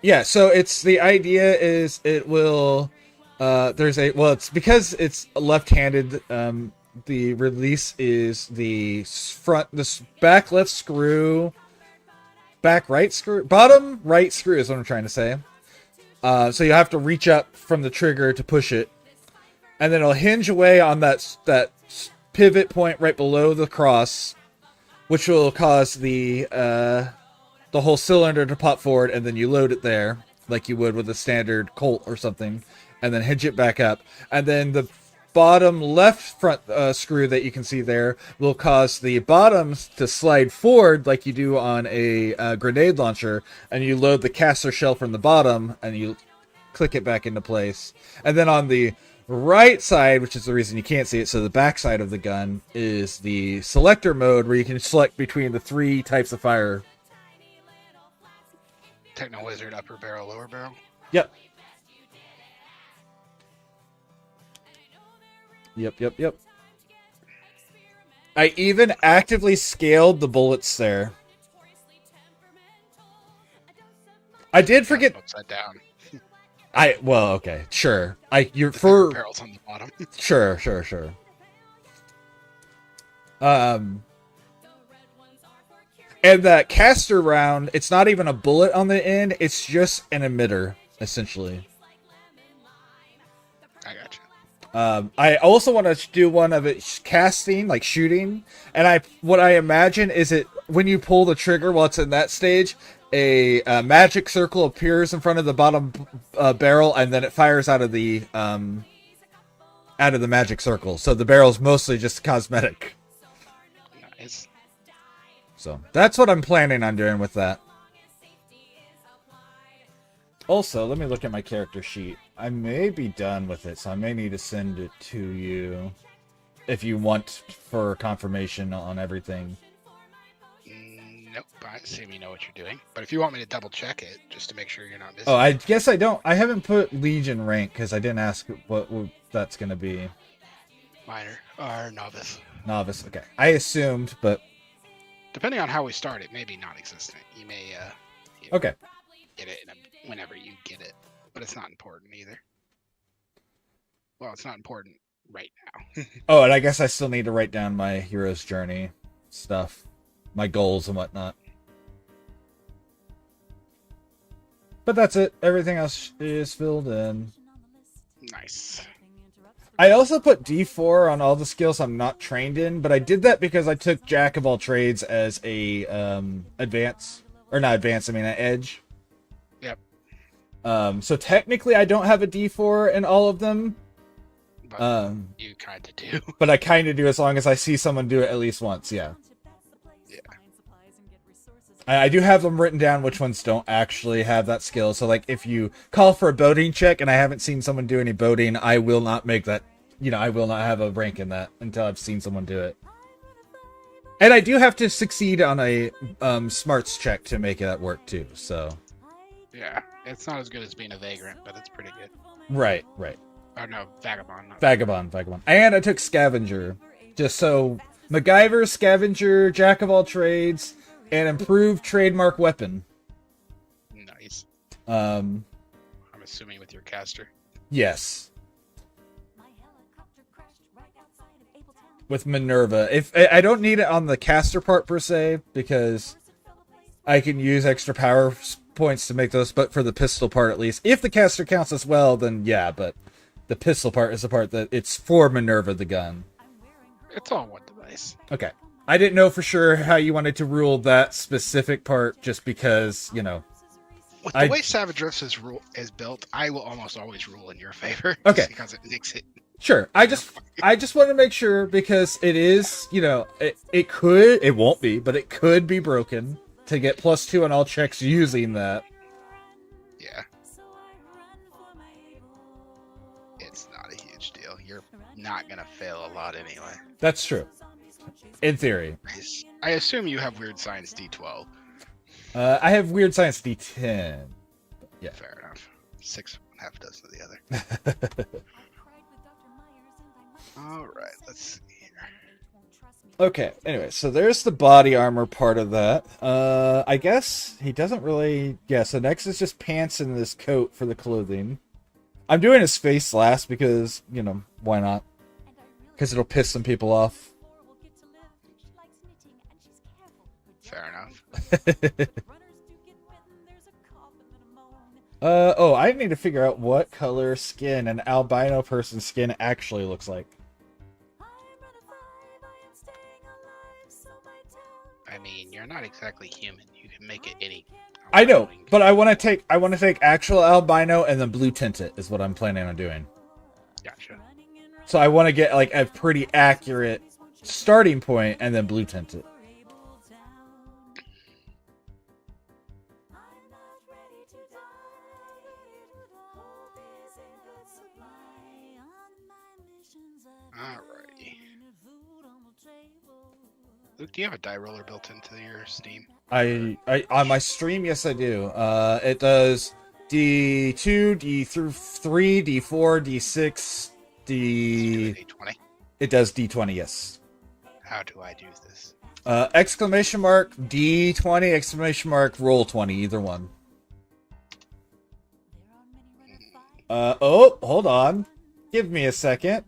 Yeah, so it's the idea is it will it's because it's left-handed. The release is the back left screw, back right screw, bottom right screw is what I'm trying to say. So you have to reach up from the trigger to push it, and then it'll hinge away on that pivot point right below the cross, which will cause the whole cylinder to pop forward, and then you load it there like you would with a standard Colt or something, and then hinge it back up. And then the bottom left front screw that you can see there will cause the bottoms to slide forward like you do on a grenade launcher, and you load the caster shell from the bottom, and you click it back into place. And then on the right side, which is the reason you can't see it, so the back side of the gun is the selector mode, where you can select between the 3 types of fire. Techno Wizard, upper barrel, lower barrel. Yep. Yep. I even actively scaled the bullets there. I did forget. Upside down. Okay, sure. You're for barrels on the bottom. Sure. And that caster round, it's not even a bullet on the end, it's just an emitter, essentially. I gotcha. I also want to do one of it casting, like shooting, and what I imagine is it when you pull the trigger while it's in that stage, a magic circle appears in front of the bottom barrel, and then it fires out of the magic circle. So the barrel's mostly just cosmetic. Nice. So that's what I'm planning on doing with that. Also, let me look at my character sheet. I may be done with it, so I may need to send it to you if you want for confirmation on everything. Nope, I assume you know what you're doing. But if you want me to double check it, just to make sure you're not missing. Oh, I guess I don't. I haven't put Legion rank because I didn't ask what that's going to be. Minor or novice. Novice, okay. I assumed, but... Depending on how we start, it may be non-existent. You may okay. Get it whenever you get it. But it's not important either. Well, it's not important right now. Oh, and I guess I still need to write down my hero's journey stuff. My goals and whatnot. But that's it. Everything else is filled in. Nice. I also put D4 on all the skills I'm not trained in, but I did that because I took Jack of all trades as a advance. Or not advance, I mean an edge. Yep. So technically I don't have a D4 in all of them. But you kind of do. But I kind of do as long as I see someone do it at least once, yeah. Yeah. I do have them written down which ones don't actually have that skill. So, like, if you call for a boating check and I haven't seen someone do any boating, I will not make that, I will not have a rank in that until I've seen someone do it. And I do have to succeed on a smarts check to make that work, too, so... Yeah, it's not as good as being a vagrant, but it's pretty good. Right. Oh, no, vagabond. Vagabond. And I took scavenger. Just so, MacGyver, scavenger, jack of all trades... and improved trademark weapon. Nice. I'm assuming with your caster. Yes. With Minerva. If I don't need it on the caster part per se, because I can use extra power points to make those, but for the pistol part at least. If the caster counts as well, then yeah, but the pistol part is the part that it's for Minerva the gun. It's all one device. Okay. I didn't know for sure how you wanted to rule that specific part, just because, With the way Savage Rifts is built, I will almost always rule in your favor. Okay. Because it makes it... Sure. I just want to make sure, because it is, it won't be, but it could be broken to get +2 on all checks using that. Yeah. not gonna fail a lot anyway. That's true. In theory. I assume you have weird science D12. I have weird science D10. Yeah. Fair enough. 6 half dozen of the other. All right, let's see here. Okay, anyway, so there's the body armor part of that. I guess he doesn't really... Yeah, so next is just pants and this coat for the clothing. I'm doing his face last because, you know, why not? Because it'll piss some people off. Fair enough. Oh, I need to figure out what color skin an albino person's skin actually looks like. I mean, you're not exactly human. You can make it any. I know, but I want to take actual albino and then blue tint it is what I'm planning on doing. Gotcha. So I want to get like a pretty accurate starting point and then blue tint it. Alrighty. Luke, do you have a die roller built into your Steam? I on my stream, yes I do. It does D2, D3, D4, D6, D20. It does D20, yes. How do I do this? Exclamation mark D20, exclamation mark roll 20, either one. Oh, hold on. Give me a second.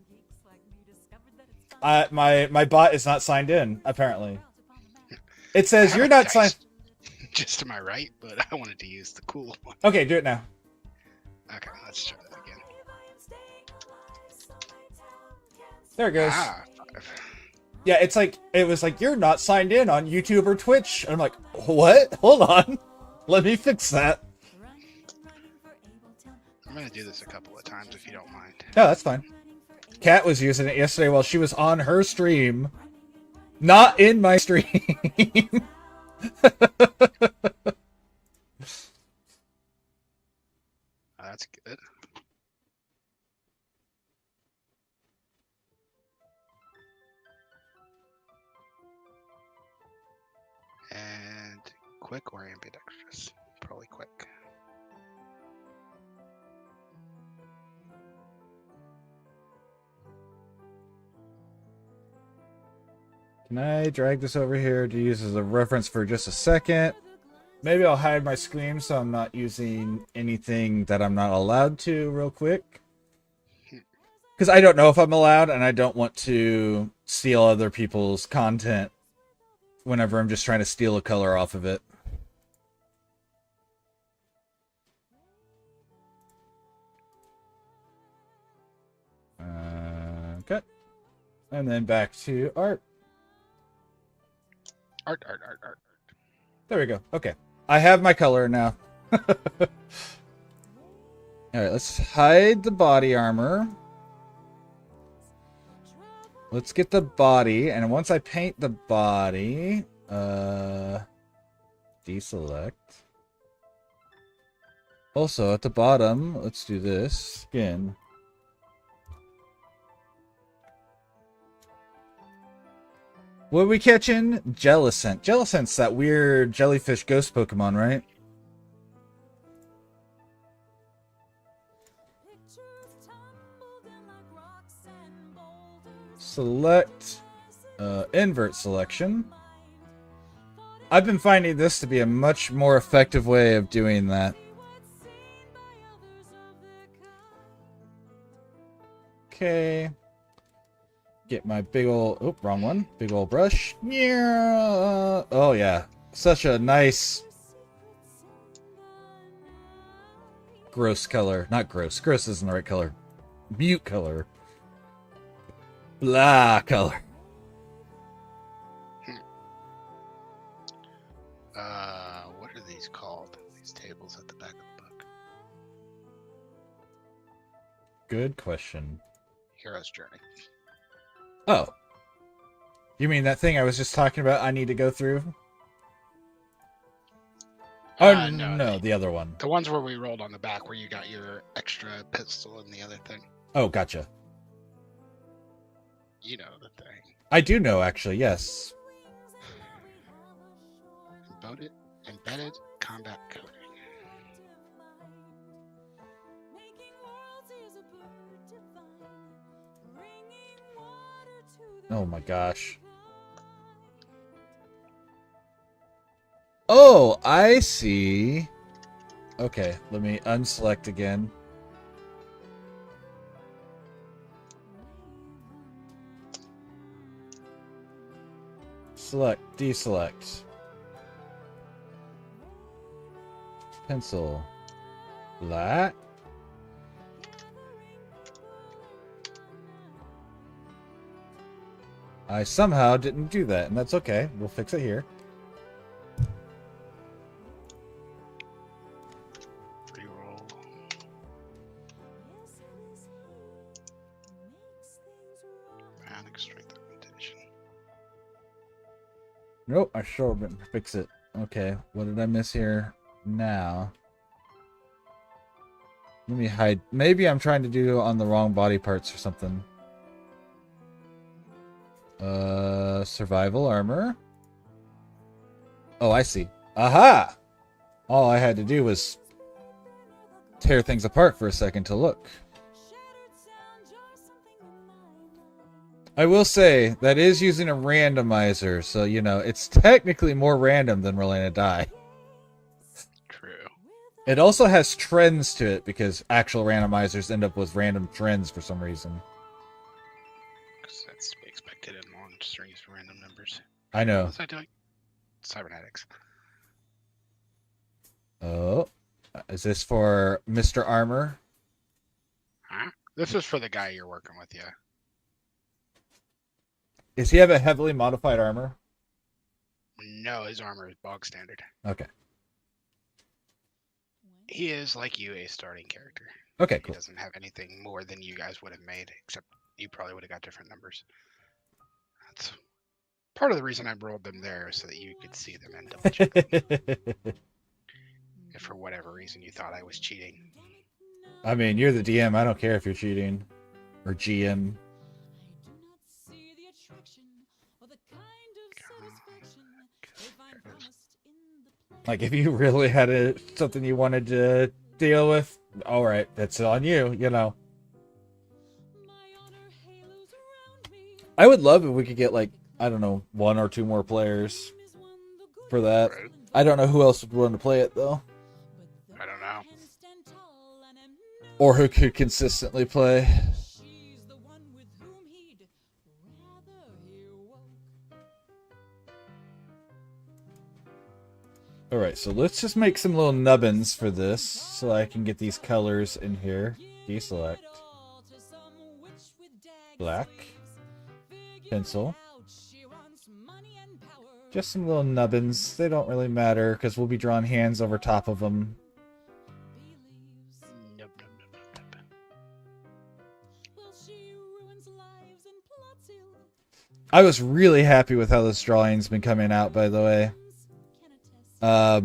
My bot is not signed in, apparently. It says you're not signed. Just to my right, but I wanted to use the cool one. Okay, do it now. Okay, let's try that again. There it goes. 5. Yeah, it's like it was like you're not signed in on YouTube or Twitch. And I'm like, what? Hold on, let me fix that. I'm gonna do this a couple of times if you don't mind. No, that's fine. Kat was using it yesterday while she was on her stream, not in my stream. That's good. And quick or ambidextrous? Probably quick. Can I drag this over here to use as a reference for just a second? Maybe I'll hide my screen so I'm not using anything that I'm not allowed to real quick. Because I don't know if I'm allowed, and I don't want to steal other people's content whenever I'm just trying to steal a color off of it. Okay. And then back to art. Art. There we go. Okay. I have my color now. Alright, let's hide the body armor. Let's get the body, and once I paint the body, deselect. Also, at the bottom, let's do this. Skin. What are we catching? Jellicent. Jellicent's that weird jellyfish ghost Pokemon, right? Select. Invert selection. I've been finding this to be a much more effective way of doing that. Okay. Get my big ol'... Oh, wrong one. Big ol' brush. Yeah. Oh, yeah. Such a nice... gross color. Not gross. Gross isn't the right color. Mute color. Blah color. What are these called? These tables at the back of the book. Good question. Hero's Journey. Oh. You mean that thing I was just talking about I need to go through? Oh, no, the other one. The ones where we rolled on the back where you got your extra pistol and the other thing. Oh, gotcha. You know the thing. I do know, actually, yes. Embedded combat coding. Oh my gosh. Oh, I see. Okay, let me unselect again. Select, deselect. Pencil. Black. I somehow didn't do that, and that's okay. We'll fix it here. Reroll. Panic strength augmentation. Nope, I sure didn't fix it. Okay, what did I miss here now? Let me hide. Maybe I'm trying to do on the wrong body parts or something. Survival armor. Oh, I see. Aha! All I had to do was tear things apart for a second to look. I will say, that is using a randomizer, so, you know, it's technically more random than rolling a die. True. It also has trends to it, because actual randomizers end up with random trends for some reason. Because that's to be expected in long strings of random numbers. I know. What was I doing? Cybernetics. Oh, is this for Mr. Armor? Huh? This is for the guy you're working with, yeah. Does he have a heavily modified armor? No, his armor is bog standard. Okay. He is, like you, a starting character. Okay, He cool. doesn't have anything more than you guys would have made, except you probably would have got different numbers. That's part of the reason I rolled them there, so that you could see them and double check them. If for whatever reason you thought I was cheating. I mean, you're the DM. I don't care if you're cheating. Or GM. Like, if you really had something you wanted to deal with, alright, that's on you, you know. I would love if we could get, like, I don't know, 1 or 2 more players for that. Right? I don't know who else would want to play it, though. I don't know. Or who could consistently play. Alright, so let's just make some little nubbins for this, so I can get these colors in here. Deselect. Black. Pencil. Just some little nubbins. They don't really matter, because we'll be drawing hands over top of them. Nope, nope, nope, nope, nope. I was really happy with how this drawing's been coming out, by the way.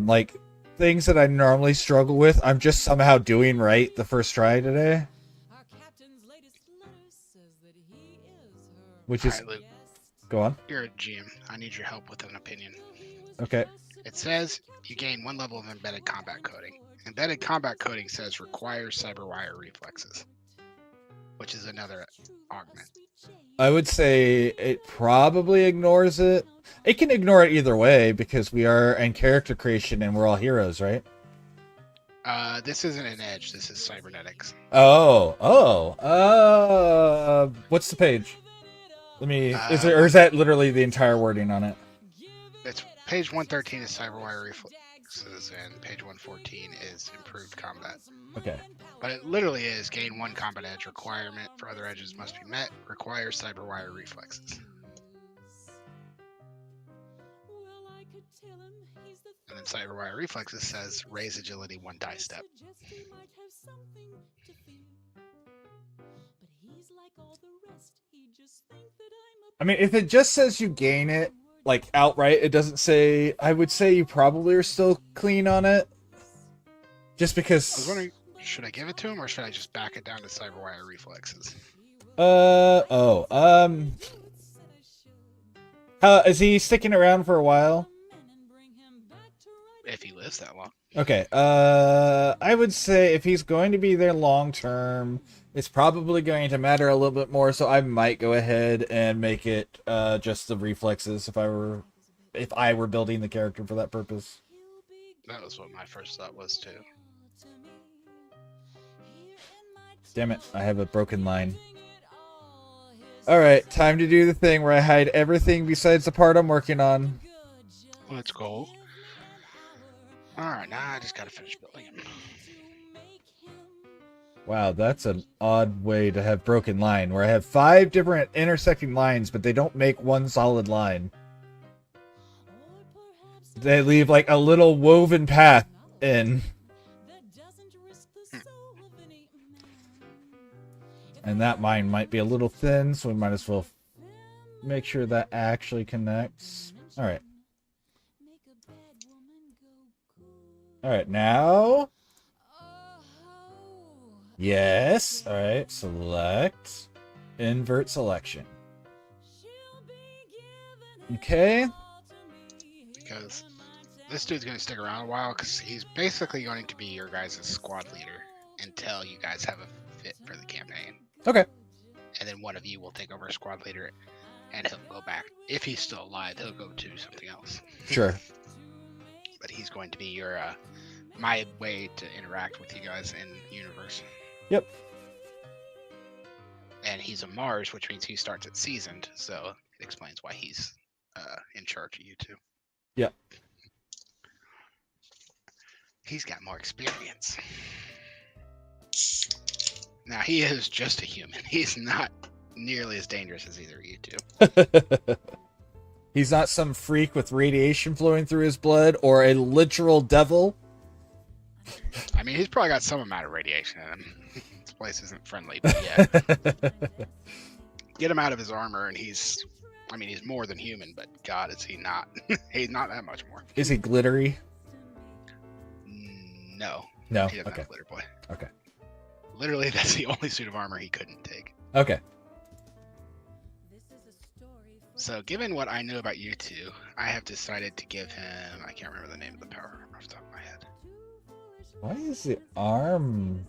Like, things that I normally struggle with, I'm just somehow doing right the first try today. Which is... Alright, Luke, Go on. you're a GM. I need your help with an opinion. Okay. It says you gain 1 level of embedded combat coding. Embedded combat coding says requires cyberwire reflexes, which is another augment. I would say it probably ignores it. It can ignore it either way, because we are in character creation and we're all heroes, right? This isn't an edge. This is cybernetics. What's the page? Let me... Is or is that literally the entire wording on it? It's page 113 is cyberwire reflexes, and page 114 is improved combat. Okay. But it literally is gain 1 combat edge. Requirement for other edges must be met. Requires cyberwire reflexes. And then cyberwire reflexes says raise agility 1 die step. I mean, if it just says you gain it, like, outright, it doesn't say... I would say you probably are still clean on it. Just because... I was wondering, should I give it to him or should I just back it down to cyberwire reflexes? Oh. Is he sticking around for a while? If he lives that long. Okay. I would say if he's going to be there long term, it's probably going to matter a little bit more. So I might go ahead and make it just the reflexes if I were building the character for that purpose. That was what my first thought was too. Damn it! I have a broken line. All right, time to do the thing where I hide everything besides the part I'm working on. Let's go. Alright, now I just gotta finish building him. Wow, that's an odd way to have broken line, where I have 5 different intersecting lines, but they don't make one solid line. They leave like a little woven path in. And that mine might be a little thin, so we might as well make sure that actually connects. Alright. Alright, now... Yes. Alright, select. Invert selection. Okay. Because this dude's going to stick around a while, because he's basically going to be your guys' squad leader until you guys have a fit for the campaign. Okay. And then one of you will take over as squad leader, and he'll go back. If he's still alive, he'll go to something else. Sure. But he's going to be your my way to interact with you guys in the universe. Yep. And he's a Mars, which means he starts at seasoned, so it explains why he's in charge of you two. Yep. He's got more experience. Now, he is just a human. He's not nearly as dangerous as either of you two. He's not some freak with radiation flowing through his blood or a literal devil. I mean, he's probably got some amount of radiation in him. This place isn't friendly, but yeah. Get him out of his armor, and he's more than human, but God, is he not? He's not that much more. Is he glittery? No. No. He doesn't Okay. have glitter boy. Okay. Literally, that's the only suit of armor he couldn't take. Okay. So, given what I know about you two, I have decided to give him... I can't remember the name of the power armor off the top of my head. Why is the arm...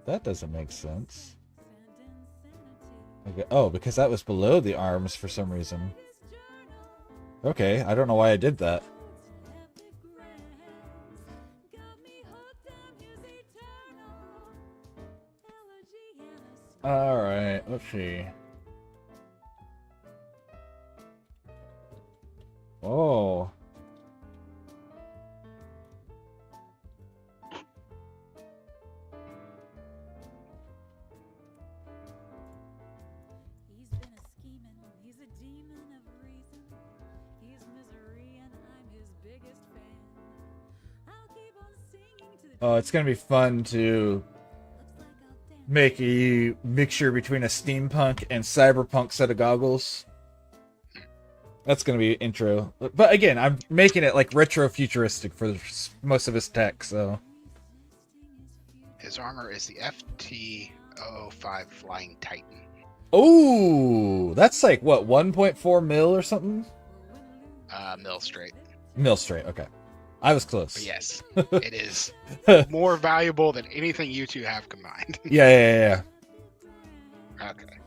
That doesn't make sense. Okay. Oh, because that was below the arms for some reason. Okay, I don't know why I did that. Alright, let's see. Oh. He's been a scheming, he's a demon of reason. He's misery and I'm his biggest fan. I'll keep on singing to the Oh, it's gonna be fun to make a mixture between a steampunk and cyberpunk set of goggles. That's gonna be intro. But again, I'm making it like retro futuristic for most of his tech, so. His armor is the FT-005 Flying Titan. Oh, that's like what, 1.4 mil or something? Mill straight. Mil straight, okay. I was close. But yes, it is more valuable than anything you two have combined. Yeah. Okay.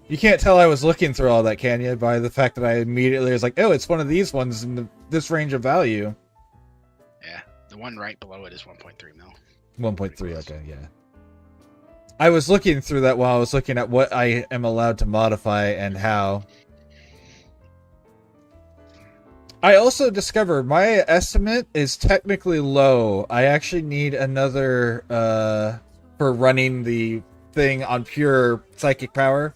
You can't tell I was looking through all that, can you? By the fact that I immediately was like, oh, it's one of these ones in this range of value. Yeah, the one right below it is 1.3 mil. 1.3, okay, yeah. I was looking through that while I was looking at what I am allowed to modify and how. I also discovered my estimate is technically low. I actually need another for running the thing on pure psychic power.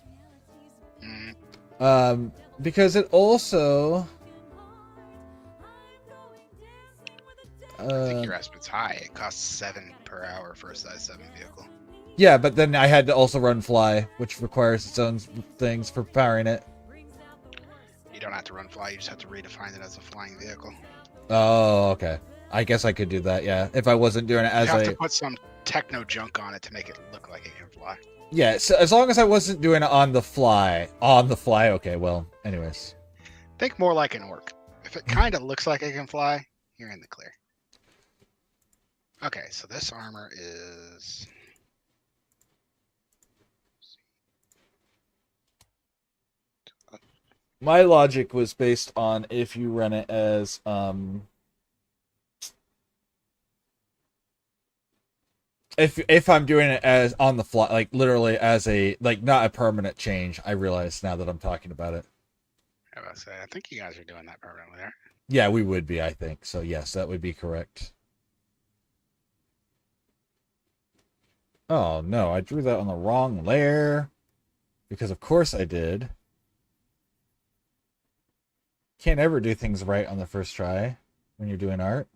Because it also I think your estimate's high. It costs 7 per hour for a size 7 vehicle. Yeah, but then I had to also run fly, which requires its own things for powering it. You don't have to run fly, you just have to redefine it as a flying vehicle. Oh, okay. I guess I could do that, yeah. If I wasn't doing it as you have to put some techno junk on it to make it look like it can fly. Yeah, so as long as I wasn't doing it on the fly. On the fly, okay, well, anyways. Think more like an orc. If it kind of looks like it can fly, you're in the clear. Okay, so this armor is... My logic was based on if you run it as, if I'm doing it as on the fly, like literally as a, like not a permanent change, I realize now that I'm talking about it. I was about to say, I think you guys are doing that permanently there. Yeah, we would be, I think. So yes, that would be correct. Oh no, I drew that on the wrong layer. Because of course I did. Can't ever do things right on the first try when you're doing art.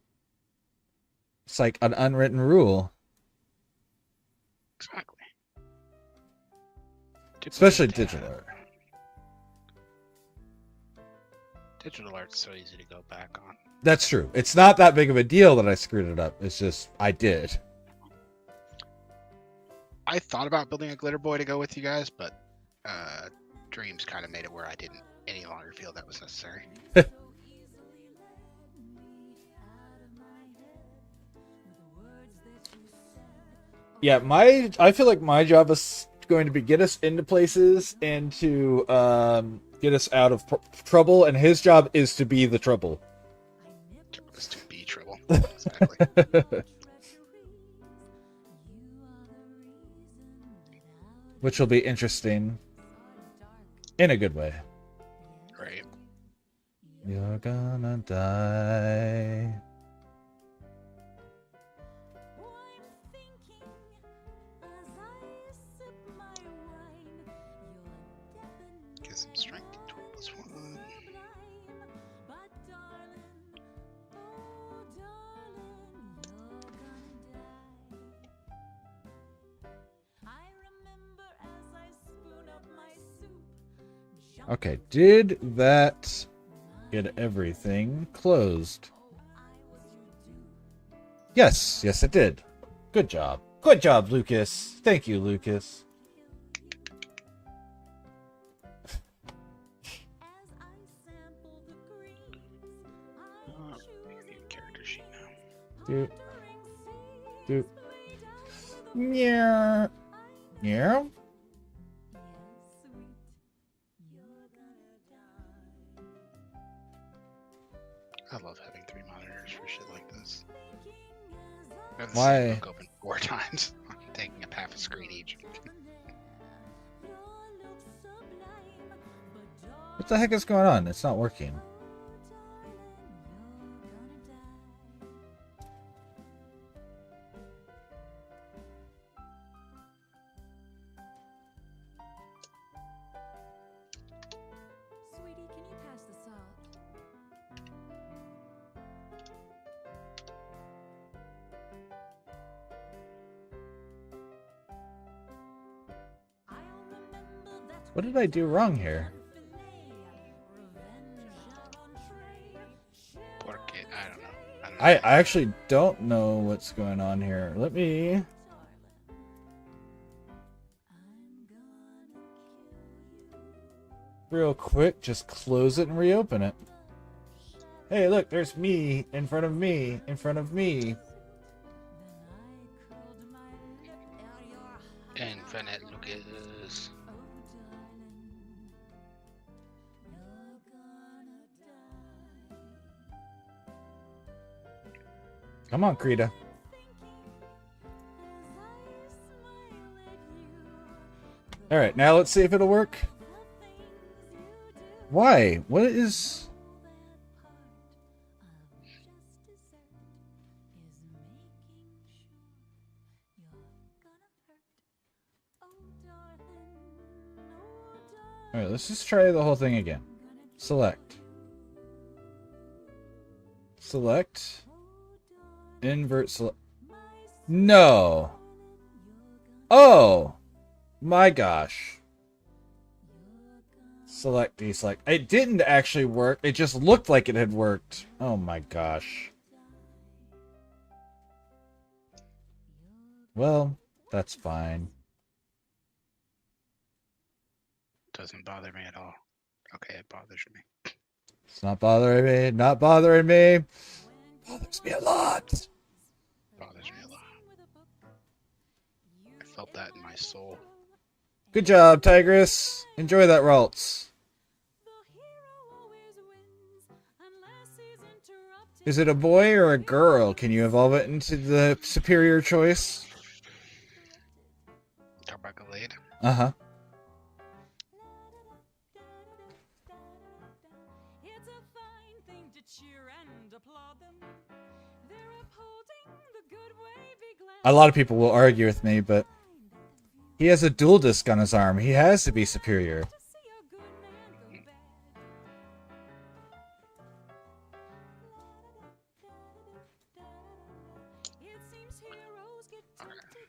It's like an unwritten rule. Exactly. Especially digital art. Digital art's so easy to go back on. That's true. It's not that big of a deal that I screwed it up. It's just, I did. I thought about building a glitter boy to go with you guys, but Dreams kind of made it where I didn't any longer feel that was necessary. Yeah, I feel like my job is going to be get us into places and to get us out of trouble, and his job is to be the trouble. Just to be trouble. Exactly. Which will be interesting in a good way. Right. You're gonna die. Get some strength to +1. Okay, did that get everything closed? Yes, yes it did. Good job. Good job, Lucas. Thank you, Lucas. I need a character sheet now. Doop. Doop. Yeah. Yeah. I love having 3 monitors for shit like this. I have the Why? same book open 4 times. I'm taking up half a screen each. What the heck is going on? It's not working. Sweetie, can you pass the salt? What did I do wrong here? Porque, I don't know. I actually don't know what's going on here. Let me... real quick, just close it and reopen it. Hey, look, there's me in front of me in front of me. Infinite Lucas. Come on, Krita. Alright, now let's see if it'll work. Why? What is... Alright, let's just try the whole thing again. Select. Select. Invert select. No! Oh! My gosh. Select, deselect. It didn't actually work. It just looked like it had worked. Oh my gosh. Well, that's fine. Doesn't bother me at all. Okay, it bothers me. It's not bothering me. Not bothering me. Bothers me a lot. Bothers me a lot. I felt that in my soul. Good job, Tigress. Enjoy that Ralts. Is it a boy or a girl? Can you evolve it into the superior choice? Talk about Gallade. Uh-huh. It's a fine thing to cheer and applaud them. They're upholding the good way, be glad. A lot of people will argue with me, but he has a dual disc on his arm. He has to be superior. To see a good man go bad. It seems heroes get tempted, but rarely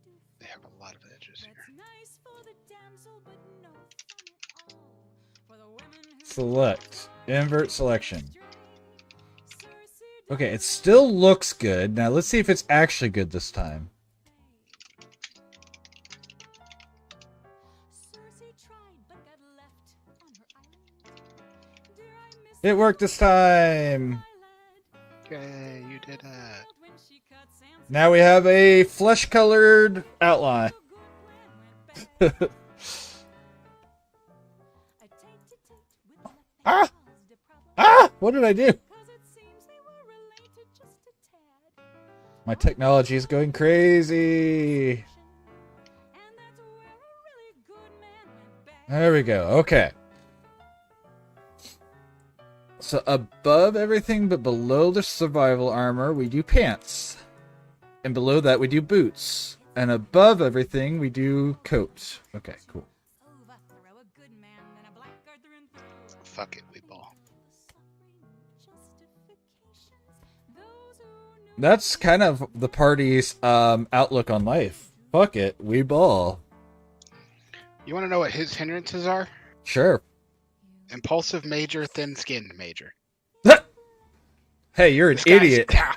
do. They have a lot of edges here. That's nice for the damsel, but no fun at all for the women who Select. Invert selection. stray. Cersei Okay, it still looks good. Now let's see if it's actually good this time. Cersei tried but got left on her island. Dear, I miss It worked this time. my lad. Okay, you did it. When she cut Sansa, Now we have a flesh-colored outline. the good plan went bad. I take to take with luck Ah! caused a problem. Ah! What did I do? 'Cause it seems they were related just a tad. My technology is going crazy. And that's where a really good man went bad. There we go. Okay. So above everything but below the survival armor, we do pants. And below that, we do boots. And above everything, we do coat. Okay, cool. Overthrow a good man than a blackguard through and through. Fuck it, we ball. That's kind of the party's outlook on life. Fuck it, we ball. You want to know what his hindrances are? Sure. Impulsive major, thin-skinned major. Hey, you're an This guy's idiot. down.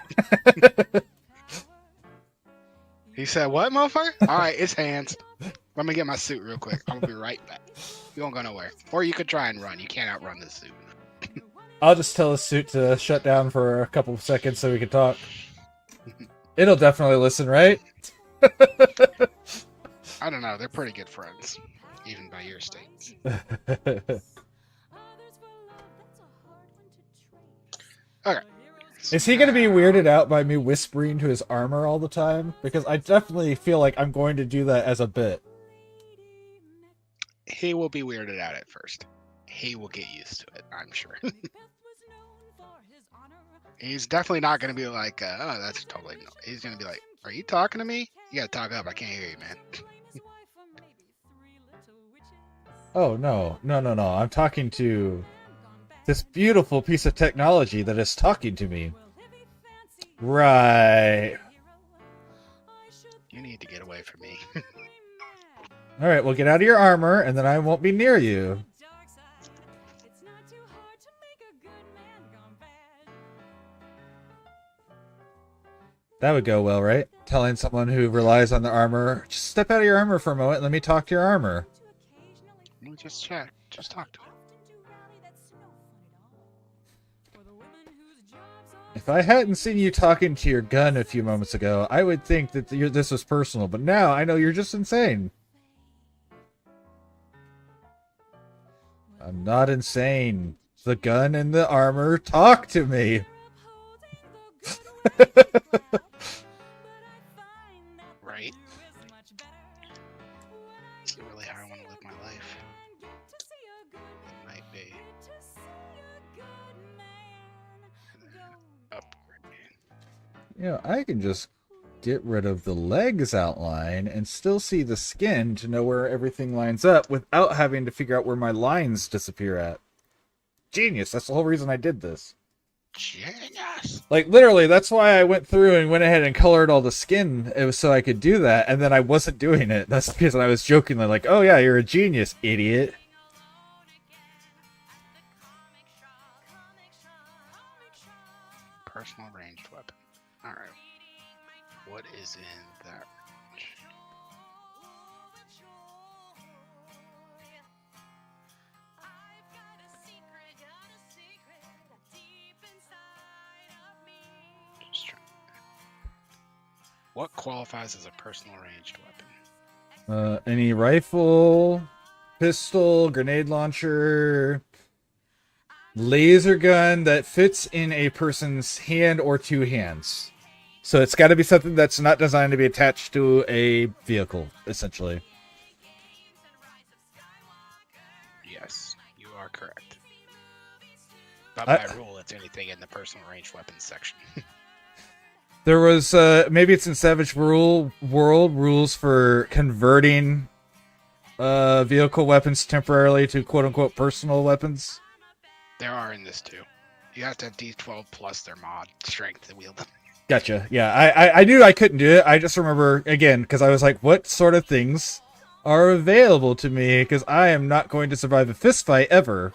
He said, what, motherfucker? All right, it's hands. Let me get my suit real quick. I'm going to be right back. You won't go nowhere. Or you could try and run. You can't outrun this suit. I'll just tell the suit to shut down for a couple of seconds so we can talk. It'll definitely listen, right? I don't know. They're pretty good friends. Even by your standards. Okay. Is he going to be weirded out by me whispering to his armor all the time? Because I definitely feel like I'm going to do that as a bit. He will be weirded out at first. He will get used to it, I'm sure. He's definitely not going to be like, oh, that's totally no. He's going to be like, are you talking to me? You got to talk up. I can't hear you, man. Oh, no. No, no, no. I'm talking to this beautiful piece of technology that is talking to me. Right. You need to get away from me. Alright, well, get out of your armor, and then I won't be near you. That would go well, right? Telling someone who relies on the armor, just step out of your armor for a moment and let me talk to your armor. Let me just check. Just talk to him. If I hadn't seen you talking to your gun a few moments ago, I would think that this was personal, but now I know you're just insane. I'm not insane. The gun and the armor talk to me. Right? Is it really how I want to live my life? It might be. And then upward. You know, I can just get rid of the legs outline and still see the skin to know where everything lines up without having to figure out where my lines disappear at. Genius. That's the whole reason I did this. Genius! Like, literally, that's why I went through and went ahead and colored all the skin. It was so I could do that, and then I wasn't doing it. That's because I was jokingly like, oh yeah, you're a genius, idiot. Personal ranged weapon. Alright. What is in that range? What qualifies as a personal ranged weapon? Any rifle, pistol, grenade launcher, laser gun that fits in a person's hand or two hands. So it's got to be something that's not designed to be attached to a vehicle, essentially. Yes, you are correct. But by rule, it's anything in the personal ranged weapons section. There was, maybe it's in Savage World rules for converting vehicle weapons temporarily to quote-unquote personal weapons. There are in this too. You have to have D12 plus their mod strength to wield them. Gotcha. Yeah, I knew I couldn't do it. I just remember, again, because I was like, what sort of things are available to me? Because I am not going to survive a fist fight ever.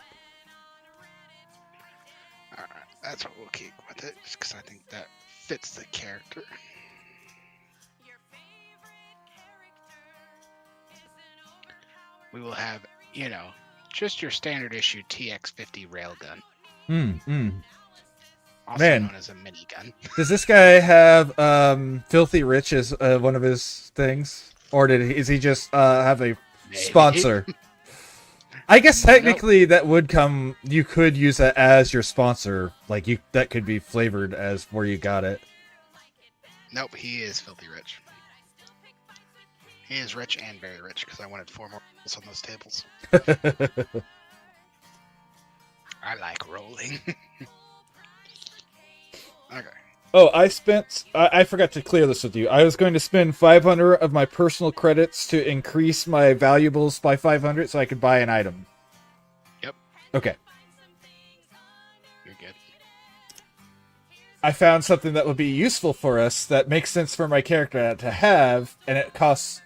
Alright, that's what we'll keep with it, just because I think that fits the character. We will have, just your standard issue TX50 railgun. Also Man. known as a minigun. Does this guy have Filthy Rich as one of his things? Or is he just have a Maybe. sponsor? I guess technically that would come, you could use that as your sponsor. Like, that could be flavored as where you got it. Nope, he is filthy rich. He is rich and very rich, because I wanted 4 more rolls on those tables. I like rolling. Okay. Oh, I forgot to clear this with you. I was going to spend 500 of my personal credits to increase my valuables by 500 so I could buy an item. Yep. Okay. You're good. I found something that would be useful for us that makes sense for my character to have, and it costs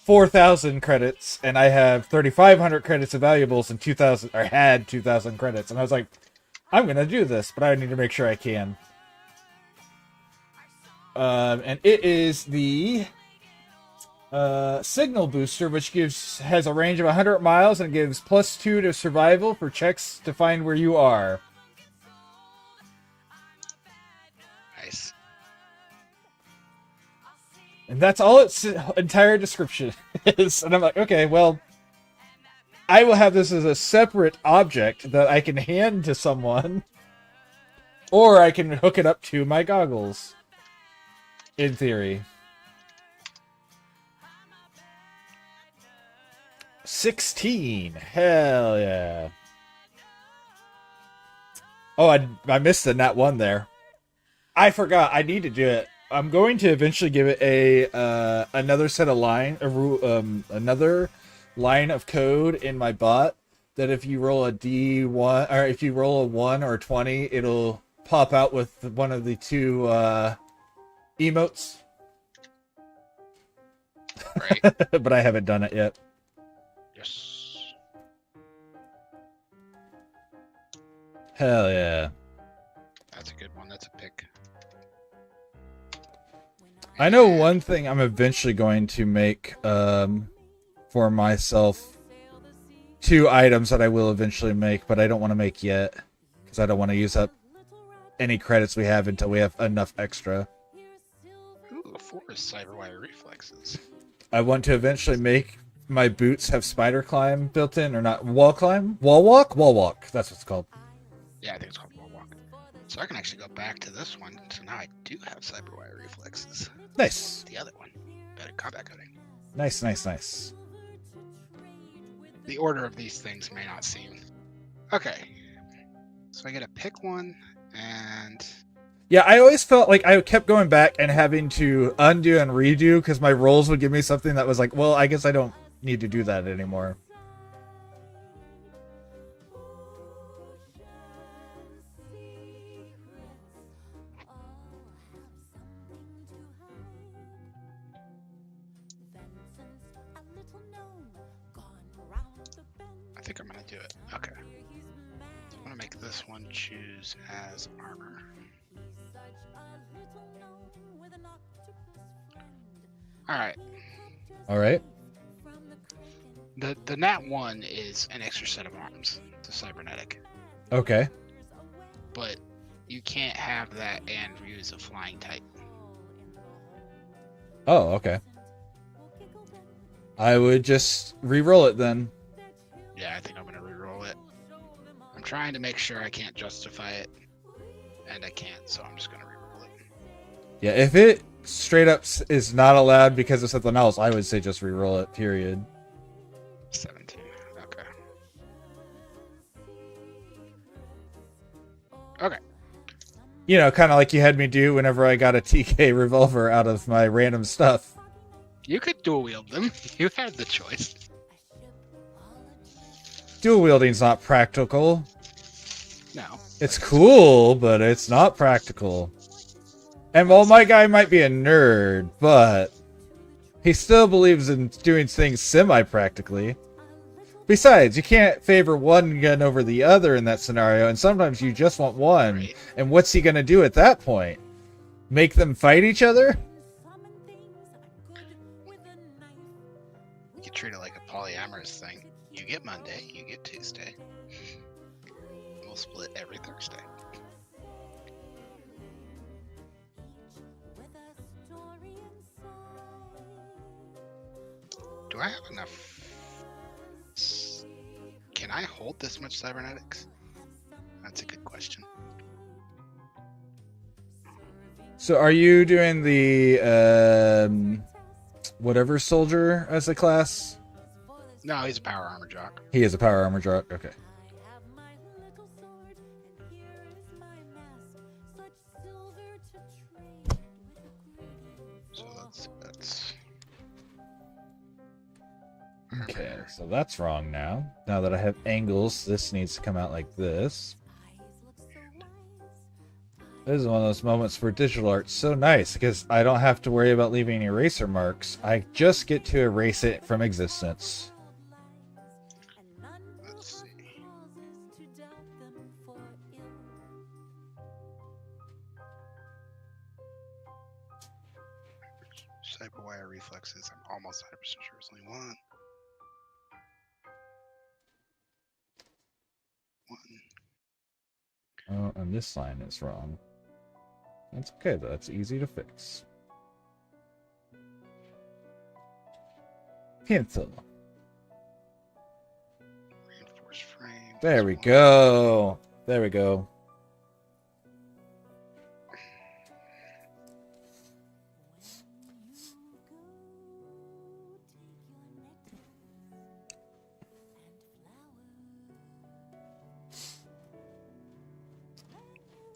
4,000 credits, and I have 3,500 credits of valuables and 2,000, or had 2,000 credits, and I was like, I'm going to do this, but I need to make sure I can. And it is the Signal Booster, which has a range of 100 miles and gives +2 to survival for checks to find where you are. Nice. And that's all its entire description is. And I'm like, okay, well, I will have this as a separate object that I can hand to someone, or I can hook it up to my goggles, in theory. 16. Hell yeah. Oh, I missed the nat 1 there. I forgot. I need to do it. I'm going to eventually give it another set of another line of code in my bot that if you roll a D1, or if you roll a 1 or 20, it'll pop out with one of the 2 emotes. Right. But I haven't done it yet. Yes. Hell yeah. That's a good one. That's a pick. I know one thing I'm eventually going to make for myself. 2 items that I will eventually make, but I don't want to make yet. Because I don't want to use up any credits we have until we have enough extra. Ooh, 4 is cyberwire reflexes. I want to eventually make my boots have spider climb built in, or not, wall climb? Wall walk? Wall walk. That's what it's called. Yeah, I think it's called wall walk. So I can actually go back to this one. So now I do have cyberwire reflexes. Nice. The other one. Better combat coding. Nice, nice, nice. The order of these things may not seem... Okay. So I get to pick one, and... Yeah, I always felt like I kept going back and having to undo and redo because my rolls would give me something that was like, well, I guess I don't need to do that anymore. I think I'm going to do it. Okay. So I'm going to make this one choose as armor. Alright. Alright. The Nat 1 is an extra set of arms to cybernetic. Okay. But you can't have that and use a flying type. Oh, okay. I would just re-roll it then. Yeah, I think I'm gonna re-roll it. I'm trying to make sure I can't justify it, and I can't, so I'm just gonna re-roll it. Yeah, if it straight up is not allowed because of something else, I would say just re-roll it, period. 17. Okay. Okay. You know, kind of like you had me do whenever I got a TK revolver out of my random stuff. You could dual wield them. You had the choice. Dual wielding's not practical. No. It's cool, but it's not practical. And while my guy might be a nerd, but he still believes in doing things semi-practically. Besides, you can't favor one gun over the other in that scenario, and sometimes you just want one. Right. And what's he gonna do at that point? Make them fight each other? You could treat it like a polyamorous thing. You get Monday, you get Tuesday. We'll split every Thursday. Do I have enough? Can I hold this much cybernetics? That's a good question. So are you doing the whatever soldier as a class? No, he's a power armor jock. He is a power armor jock. Okay. So that's Okay, so that's wrong now. Now that I have angles, this needs to come out like this. This is one of those moments where digital art's so nice because I don't have to worry about leaving eraser marks. I just get to erase it from existence. Let's see. Cyberwire reflexes. I'm almost 100% sure it's only one. Oh, and this line is wrong. That's okay though, that's easy to fix. Pencil. Reinforced frame. There we go. There we go.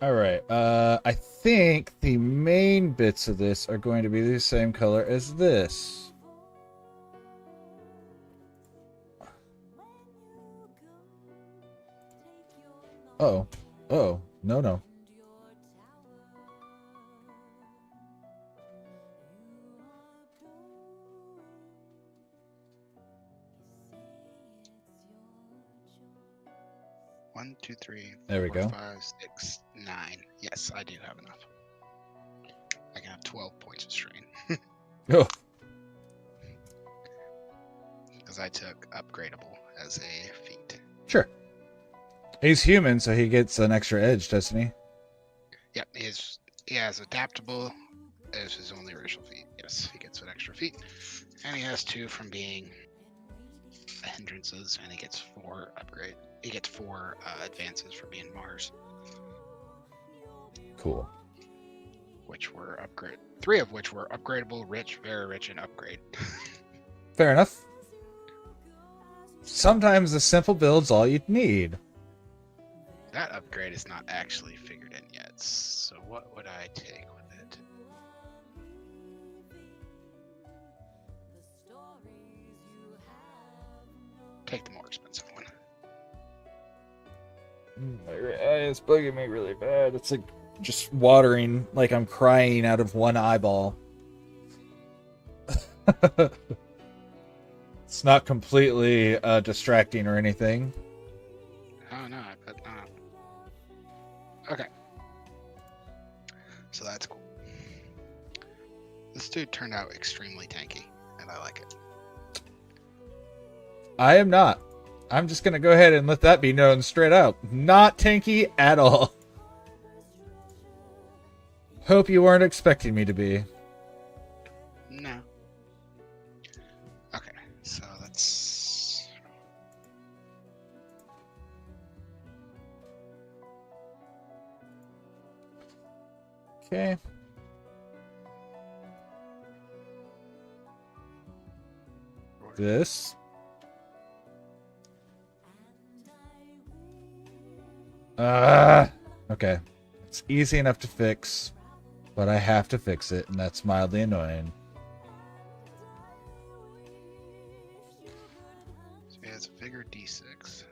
Alright, I think the main bits of this are going to be the same color as this. Uh-oh. Uh-oh. No, no. One, two, three, There we four, go. 5, 6, 9. Yes, I do have enough. I can have 12 points of strain. Oh, Because I took upgradable as a feat. sure. He's human, so he gets an extra edge, doesn't he? Yep, he has adaptable as his only racial feat. Yes, he gets an extra feat. And he has 2 from being hindrances, and he gets 4 upgrade. He gets 4 advances for being Mars, Cool. which were upgrade. 3 of which were upgradable, rich, very rich, and upgrade. Fair enough. Sometimes a simple build's all you'd need. That upgrade is not actually figured in yet, so what would I take with it? Take the more expensive one. My eye is bugging me really bad. It's like just watering, like I'm crying out of one eyeball. It's not completely distracting or anything. Oh no, I bet not. Okay. So that's cool. This dude turned out extremely tanky, and I like it. I am not. I'm just going to go ahead and let that be known straight out. Not tanky at all. Hope you weren't expecting me to be. No, Okay. This. Okay. It's easy enough to fix, but I have to fix it, and that's mildly annoying. So yeah, it's a figure D6.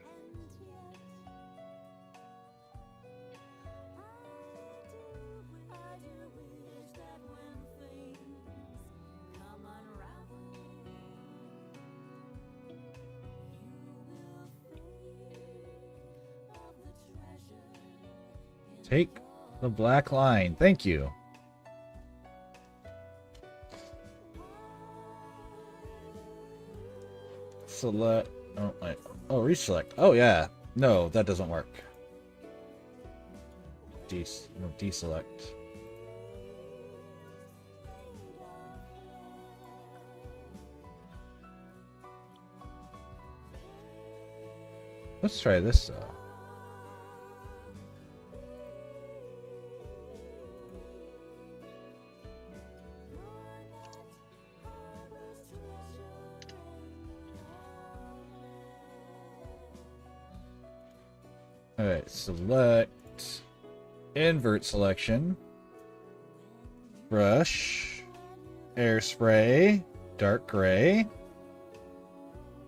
Take the black line. Thank you. Select. Oh, wait. Oh, reselect. Oh, yeah. No, that doesn't work. Deselect. Let's try this though. Alright, select, invert selection, brush, airspray, dark gray.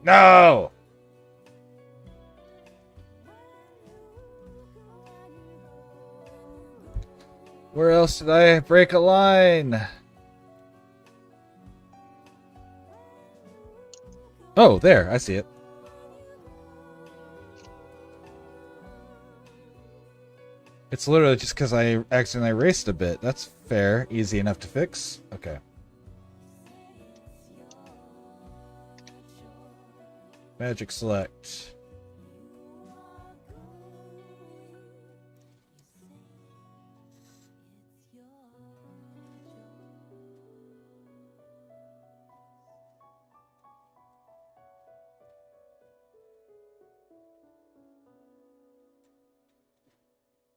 No! Where else did I break a line? Oh, there, I see it. It's literally just because I accidentally erased a bit. That's fair. Easy enough to fix. Okay. Magic select.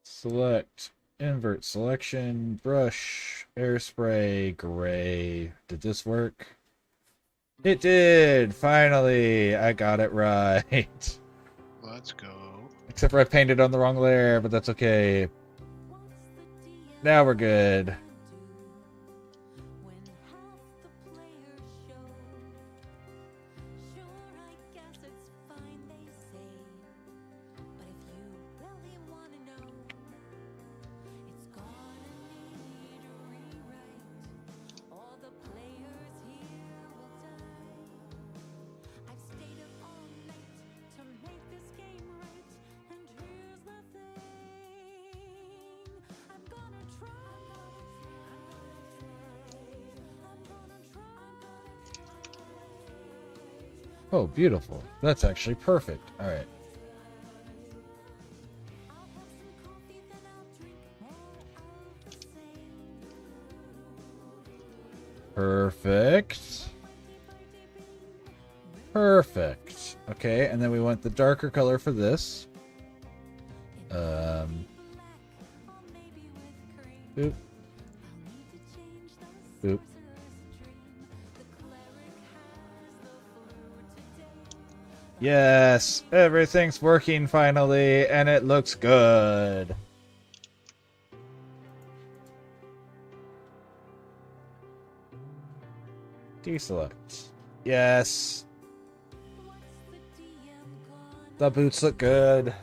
Select, invert selection, brush, airspray, gray. Did this work? It did! Finally! I got it right. Let's go. Except for I painted on the wrong layer, but that's okay. Now we're good. Oh, beautiful. That's actually perfect. All right. Perfect. Perfect. Okay, and then we want the darker color for this. Boop. Boop. Yes, everything's working finally, and it looks good. Deselect. Yes. The boots look good.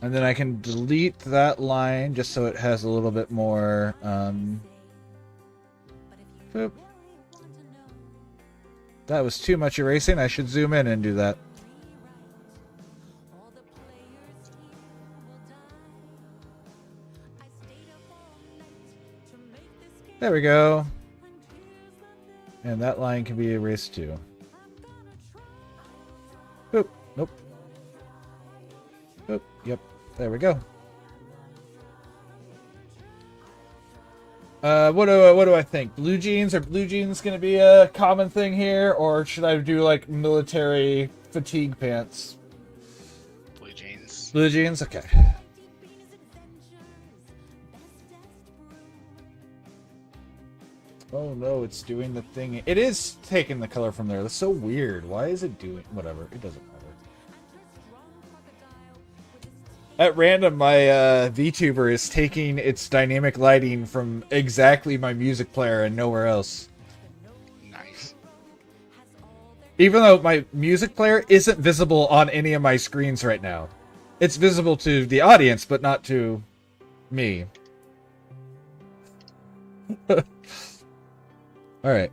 And then I can delete that line just so it has a little bit more, boop. That was too much erasing. I should zoom in and do that. There we go. And that line can be erased too. Boop. Nope. Boop. Yep. There we go. What do I think? Blue jeans? Are blue jeans going to be a common thing here, or should I do like military fatigue pants? Blue jeans. Blue jeans. Okay. Oh no, it's doing the thing. It is taking the color from there. That's so weird. Why is it doing... Whatever, it doesn't matter. At random, my VTuber is taking its dynamic lighting from exactly my music player and nowhere else. Nice. Even though my music player isn't visible on any of my screens right now. It's visible to the audience, but not to me. Alright.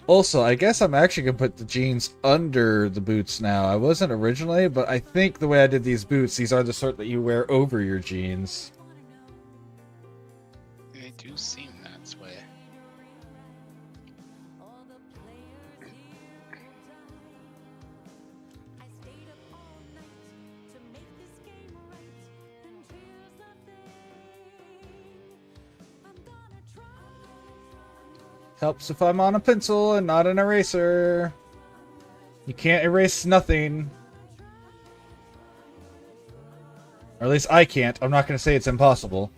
Also, I guess I'm actually going to put the jeans under the boots now. I wasn't originally, but I think the way I did these boots, these are the sort that you wear over your jeans. They do seem that way. Helps if I'm on a pencil and not an eraser. You can't erase nothing. Or at least I can't. I'm not going to say it's impossible.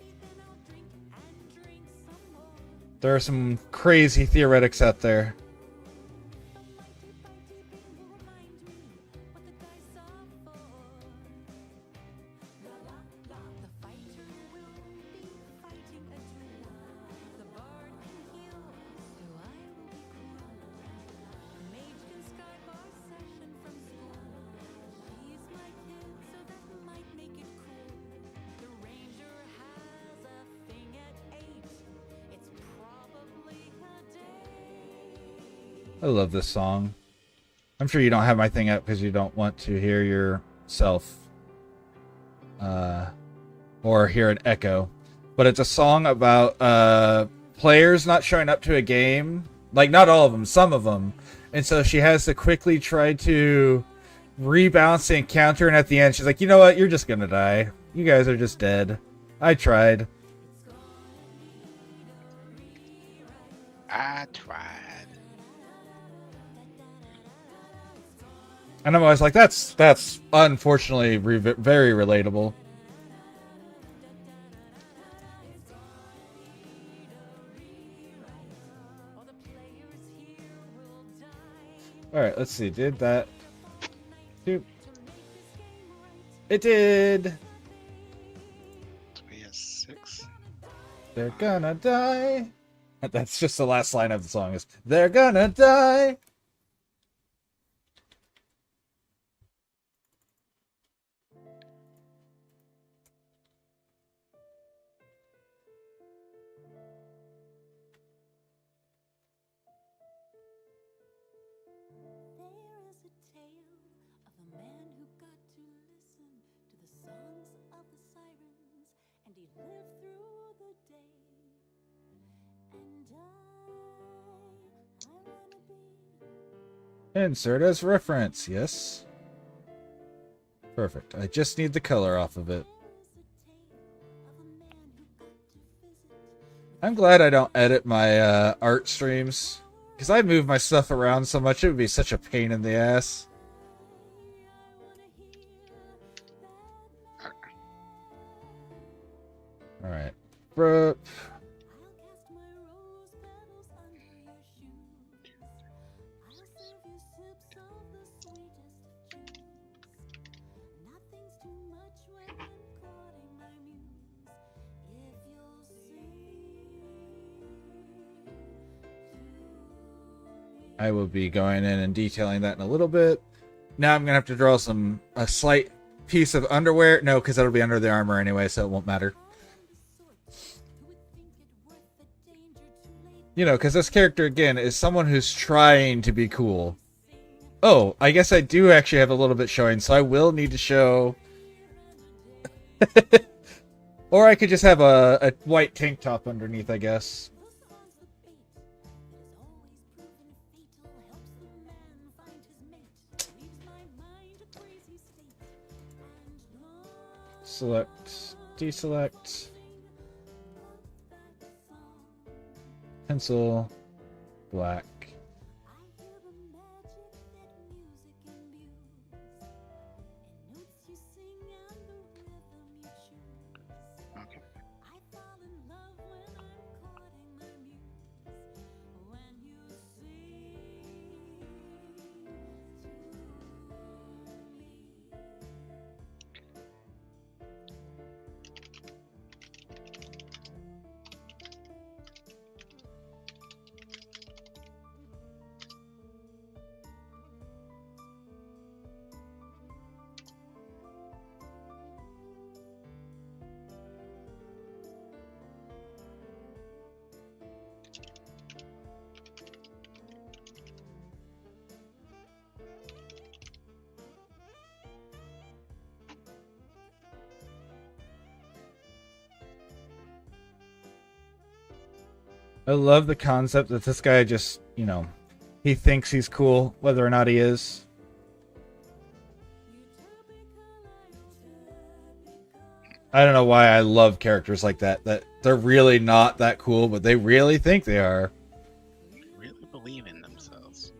There are some crazy theoretics out there. I love this song. I'm sure you don't have my thing up because you don't want to hear yourself or hear an echo. But it's a song about players not showing up to a game. Like, not all of them, some of them. And so she has to quickly try to rebalance the encounter, and at the end she's like, you know what, you're just gonna die. You guys are just dead. I tried. I tried. And I'm always like, that's unfortunately very relatable. Alright, let's see. Did that... Doop. It did! So we have 6. They're gonna die! That's just the last line of the song is, they're gonna die! Insert as reference, yes. Perfect. I just need the color off of it. I'm glad I don't edit my art streams, because I move my stuff around so much, it would be such a pain in the ass. Alright. Bro. I will be going in and detailing that in a little bit. Now I'm going to have to draw a slight piece of underwear. No, because that'll be under the armor anyway, so it won't matter. You know, because this character, again, is someone who's trying to be cool. Oh, I guess I do actually have a little bit showing, so I will need to show... Or I could just have a white tank top underneath, I guess. Select, deselect, pencil, black. I love the concept that this guy just, you know, he thinks he's cool, whether or not he is. I don't know why I love characters like that. That they're really not that cool, but they really think they are. Really believe in themselves.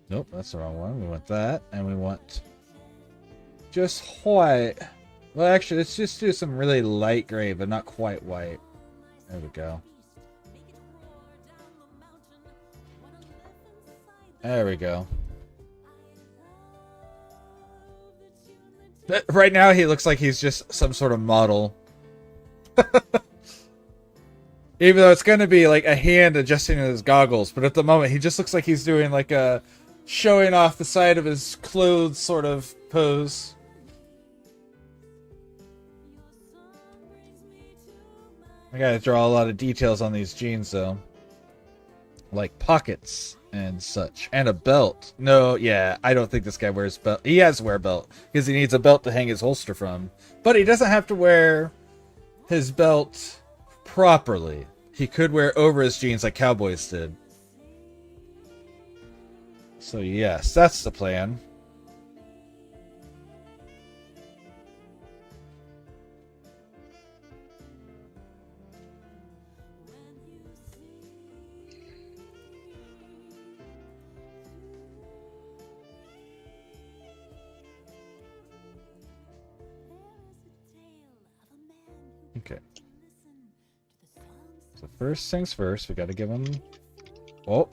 Nope, that's the wrong one. We want that, and we want just white. Well, actually, let's just do some really light gray, but not quite white. There we go. There we go. Right now, he looks like he's just some sort of model. Even though it's going to be like a hand adjusting his goggles. But at the moment, he just looks like he's doing like a showing off the side of his clothes sort of pose. I gotta draw a lot of details on these jeans, though. Like pockets and such. And a belt. No, yeah, I don't think this guy wears belt. He has to wear a belt because he needs a belt to hang his holster from. But he doesn't have to wear his belt properly. He could wear over his jeans like cowboys did. So yes, that's the plan. Okay. So first things first, we gotta give him... Oh.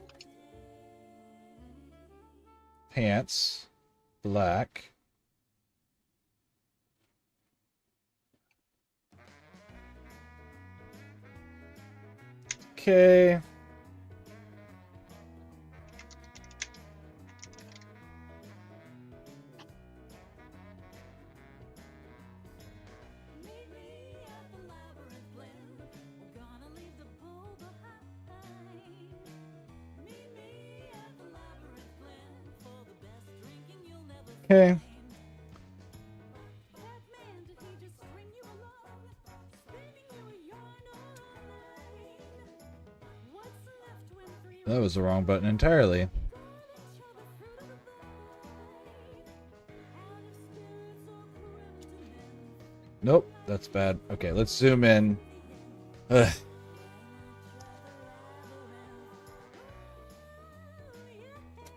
Pants. Black. Okay. Okay. That was the wrong button entirely. Nope, that's bad. Okay, let's zoom in. Ugh.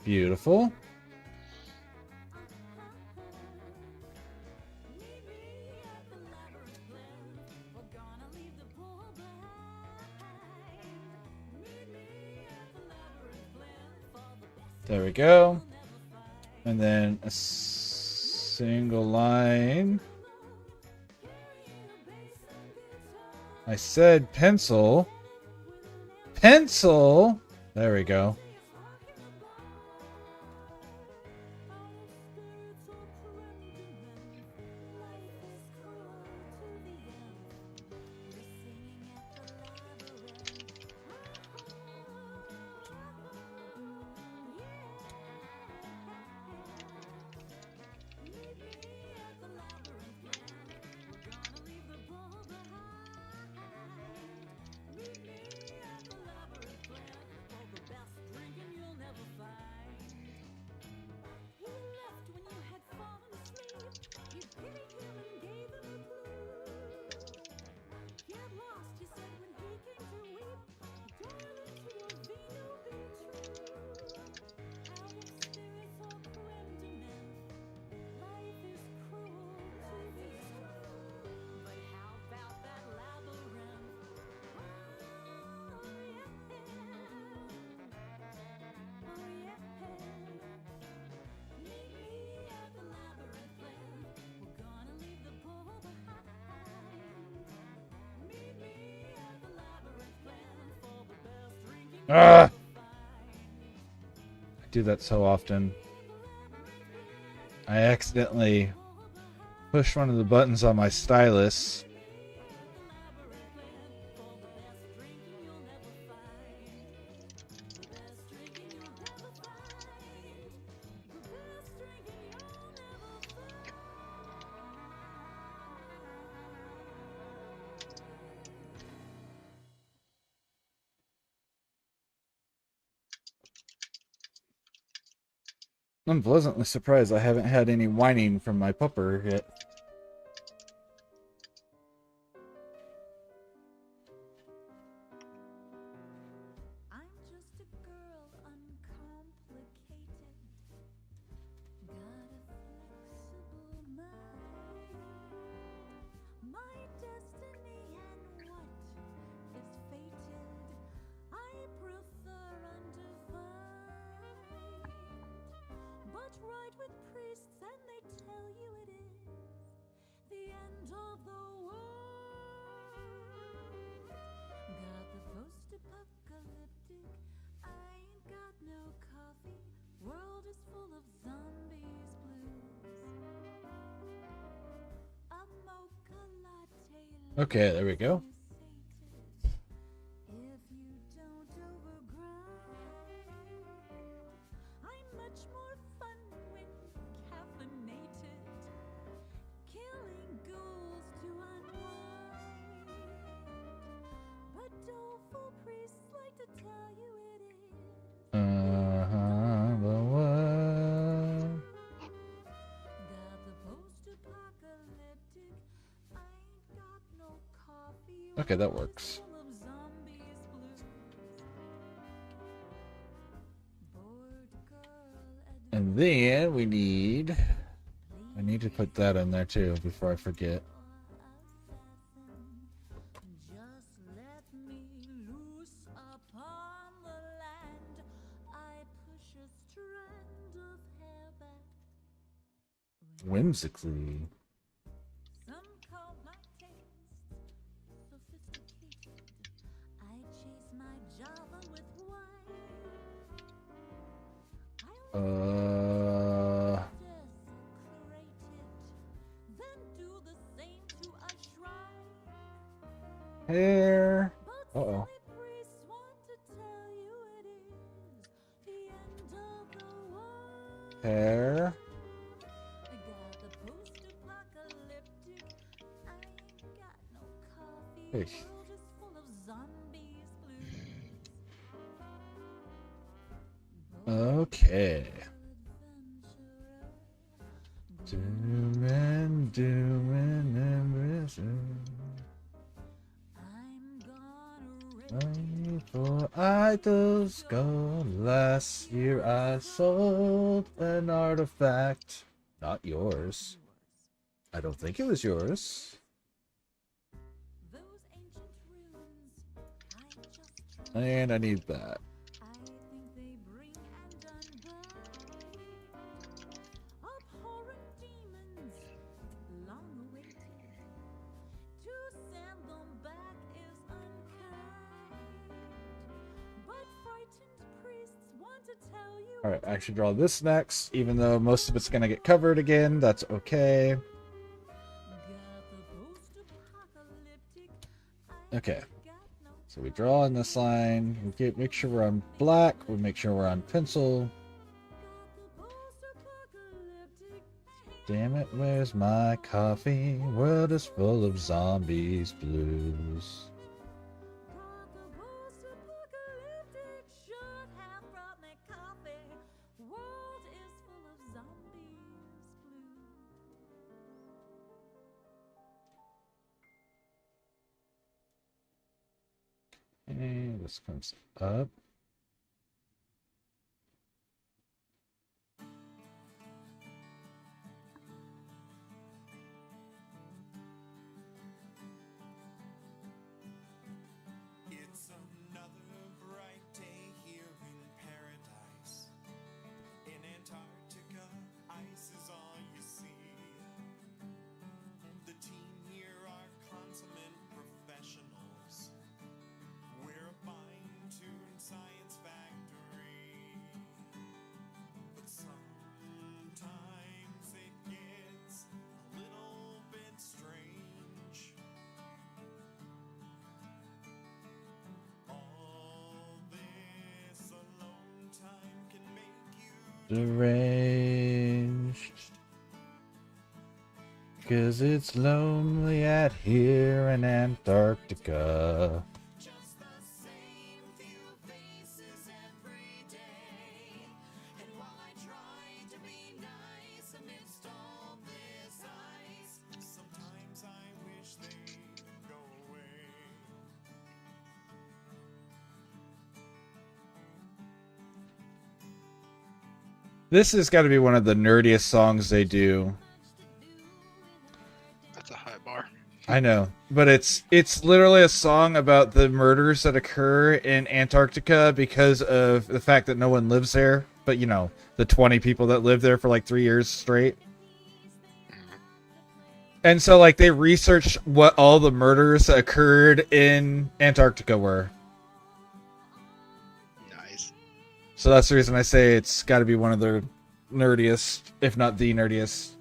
Beautiful. There we go. And then a single line. I said pencil. Pencil! There we go. Ah! I do that so often. I accidentally push one of the buttons on my stylus. I'm pleasantly surprised I haven't had any whining from my pupper yet. I'm just a girl, uncomplicated. Got a flexible mind. My destiny and what is fated, I prefer undefined. But ride with priests and they tell you it is the end of the world. Got the post-apocalyptic, I ain't got no coffee. World is full of zombies blues. A mocha latte. Okay, there we go. If you don't overgrind, I'm much more fun when caffeinated. Killing ghouls to unwind. But doleful priests like to tell you it is. The what? Got the post-apocalyptic. I ain't got no coffee. Okay, that works. Full of zombies blues. Bored girl And then we need... I need to put that in there too before I forget. just let me loose upon the land. I push a strand of hair back. Whimsically. Some call my taste sophisticated. I chase my Java with wine. I desecrated, then do the same to a shrine. Hair. But Uh-oh. silly priests want to tell you it is the end of the world. Hair. I got the post-apocalyptic. I ain't got no coffee. Hey. World is full of zombies blues. Okay. Adventurer. Doom and risen. I'm gonna rip For idols go. Last year I sold an artifact. Not yours. I don't think it was yours. those ancient ruins. I just And I need that. I think they bring and unbind abhorrent demons, long awaited. To send them back is unkind, but frightened priests want to tell you. Alright, I should draw this next, even though most of it's gonna get covered again. That's okay. Got the post-apocalyptic. I Okay. got no So we draw in this line. We make sure we're on black. We make sure we're on pencil. got the post-apocalyptic. Damn it, where's my coffee? World is full of zombies blues. Got the post-apocalyptic. Should have brought me coffee. World is full of zombies blues. And this comes up. It's another bright day here in paradise. In Antarctica, ice is all you see. The team here are consummate professionals. We're a fine-tuned science factory. But sometimes it gets a little bit strange. All this alone time can make you Deranged. 'Cause it's lonely out here in Antarctica. just the same few faces every day. And while I try to be This has got to be one of the nerdiest songs they do. That's a high bar. I know, but it's literally a song about the murders that occur in Antarctica because of the fact that no one lives there. But you know, the 20 people that live there for like 3 years straight. And so like they researched what all the murders that occurred in Antarctica were. Nice. So that's the reason I say it's got to be one of the nerdiest, if not the nerdiest.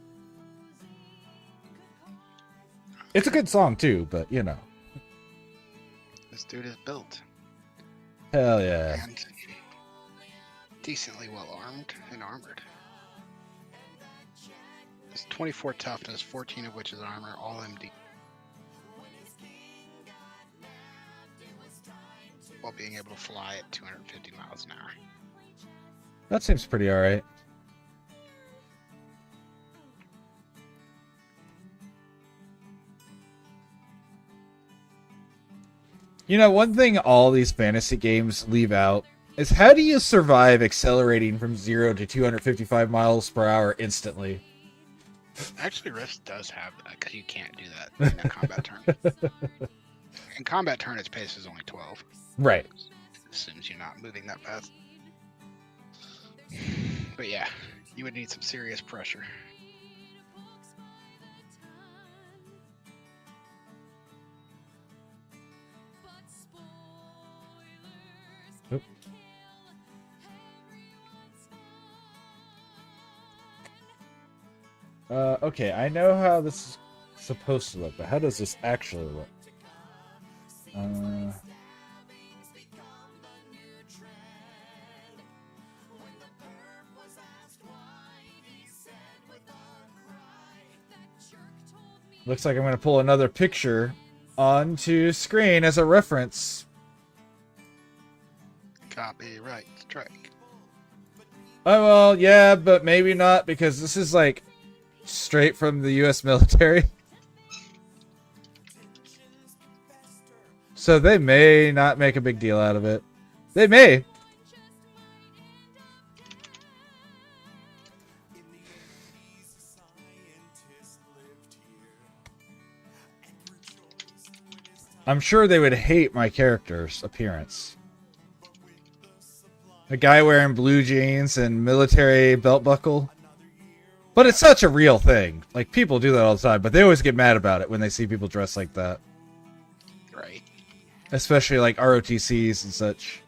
It's a good song too, but you know. This dude is built. Hell yeah. And decently well armed and armored. It's 24 toughness, 14 of which is armor, all MD. While being able to fly at 250 miles an hour. That seems pretty alright. You know, one thing all these fantasy games leave out is how do you survive accelerating from 0 to 255 miles per hour instantly? Actually, Rift does have that, because you can't do that in a combat turn. In combat turn, its pace is only 12. Right. Assumes you're not moving that fast. But yeah, you would need some serious pressure. Oop. Okay, I know how this is supposed to look, but how does this actually look? Looks like I'm going to pull another picture onto screen as a reference. Copyright strike. Oh, well, yeah, but maybe not, because this is, like, straight from the U.S. military. So they may not make a big deal out of it. They may. I'm sure they would hate my character's appearance. A guy wearing blue jeans and military belt buckle. But it's such a real thing. Like, people do that all the time, but they always get mad about it when they see people dressed like that. Right. Especially, like, ROTCs and such.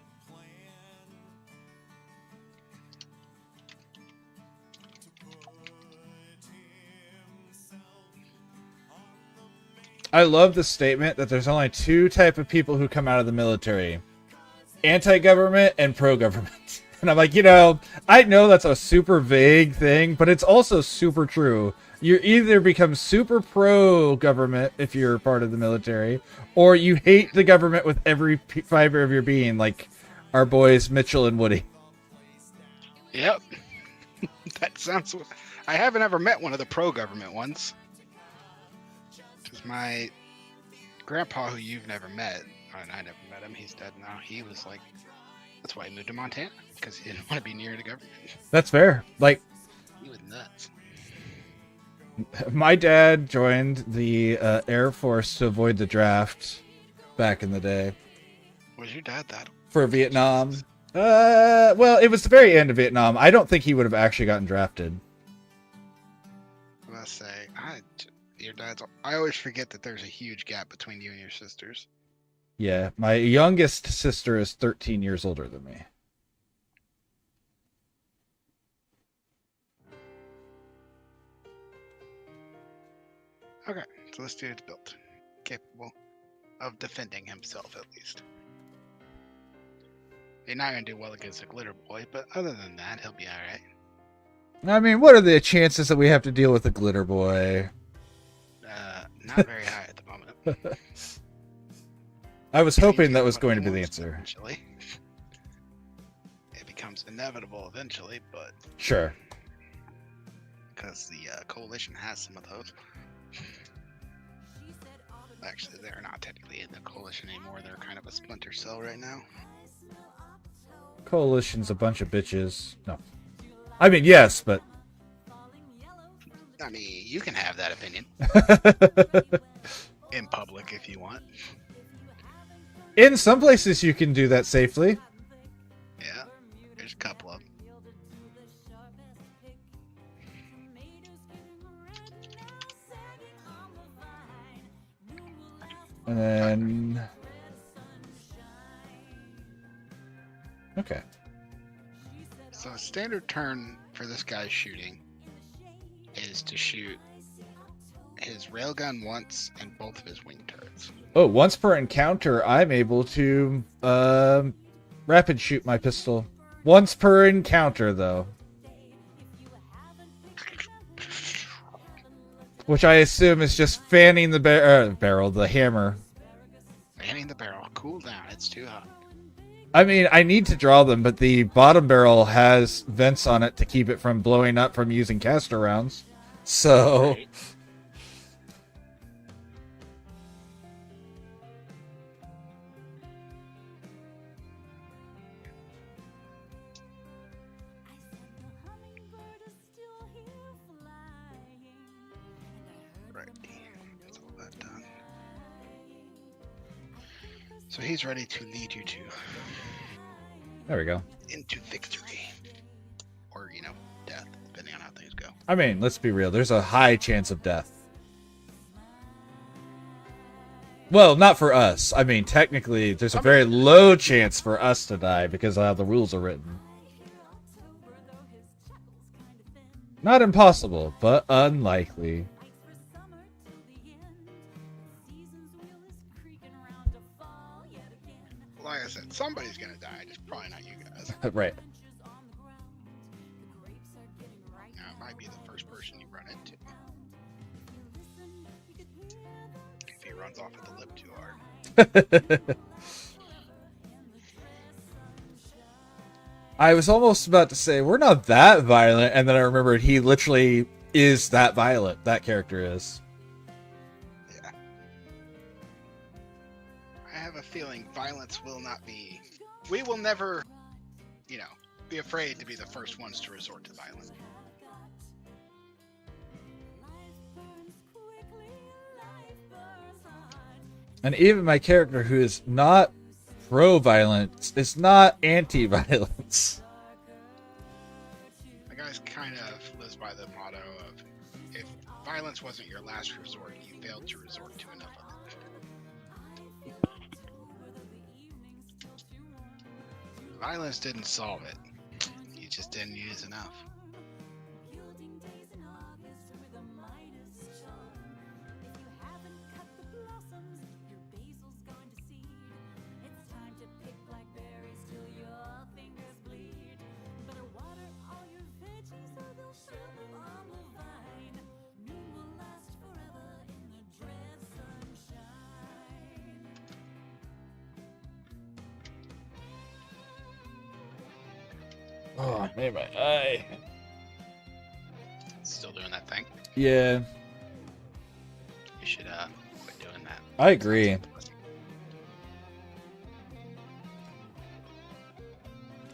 I love the statement that there's only two type of people who come out of the military. Anti-government and pro-government. And I'm like, you know, I know that's a super vague thing, but it's also super true. You either become super pro-government if you're part of the military, or you hate the government with every fiber of your being, like our boys Mitchell and Woody. Yep. That sounds... I haven't ever met one of the pro-government ones. Because my grandpa, who you've never met, and I never met him, he's dead now, he was like... That's why he moved to Montana, because he didn't want to be near the government. That's fair. Like, He was nuts. my dad joined the Air Force to avoid the draft back in the day. Was your dad that? For Vietnam. Well, it was the very end of Vietnam. I don't think he would have actually gotten drafted. I must say, your dad's... I always forget that there's a huge gap between you and your sisters. Yeah, my youngest sister is 13 years older than me. Okay, so this dude's built. Capable of defending himself, at least. You're not going to do well against a glitter boy, but other than that, he'll be alright. I mean, what are the chances that we have to deal with a glitter boy? Not very high at the moment. I was hoping Change that was what going to it be the wants answer. Eventually. It becomes inevitable eventually, but... Sure. Because the coalition has some of those. Actually, they're not technically in the coalition anymore. They're kind of a splinter cell right now. Coalition's a bunch of bitches. No. I mean, yes, but I mean, you can have that opinion in public if you want. in some places you can do that safely. Yeah, there's a couple of them. And then... Okay. So a standard turn for this guy's shooting is to shoot his railgun once and both of his wing turrets. Oh, once per encounter, I'm able to rapid shoot my pistol. Once per encounter, though. Which I assume is just fanning the barrel, the hammer. Fanning the barrel. Cool down. It's too hot. I mean, I need to draw them, but the bottom barrel has vents on it to keep it from blowing up from using caster rounds. So... Right. Right. That's all that done. So he's ready to lead you to There we go. into victory. Or, you know, death, depending on how things go. I mean, let's be real. There's a high chance of death. Well, not for us. I mean, technically, there's a very low chance for us to die because of how the rules are written. Not impossible, but unlikely. Like I said, somebody's gonna die, just probably not you guys. Right. Now, it might be the first person you run into. If he runs off at the lip too hard. I was almost about to say, we're not that violent, and then I remembered he literally is that violent. That character is. Yeah. I have a feeling violence will not be... We will never, you know, be afraid to be the first ones to resort to violence. And even my character, who is not pro-violence, is not anti-violence. The guy's kind of lives by the motto of, if violence wasn't your last resort, you failed to resort to enough of it. Violence didn't solve it. You just didn't use enough. Oh, I made my eye. Still doing that thing. Yeah, You should quit doing that. I agree.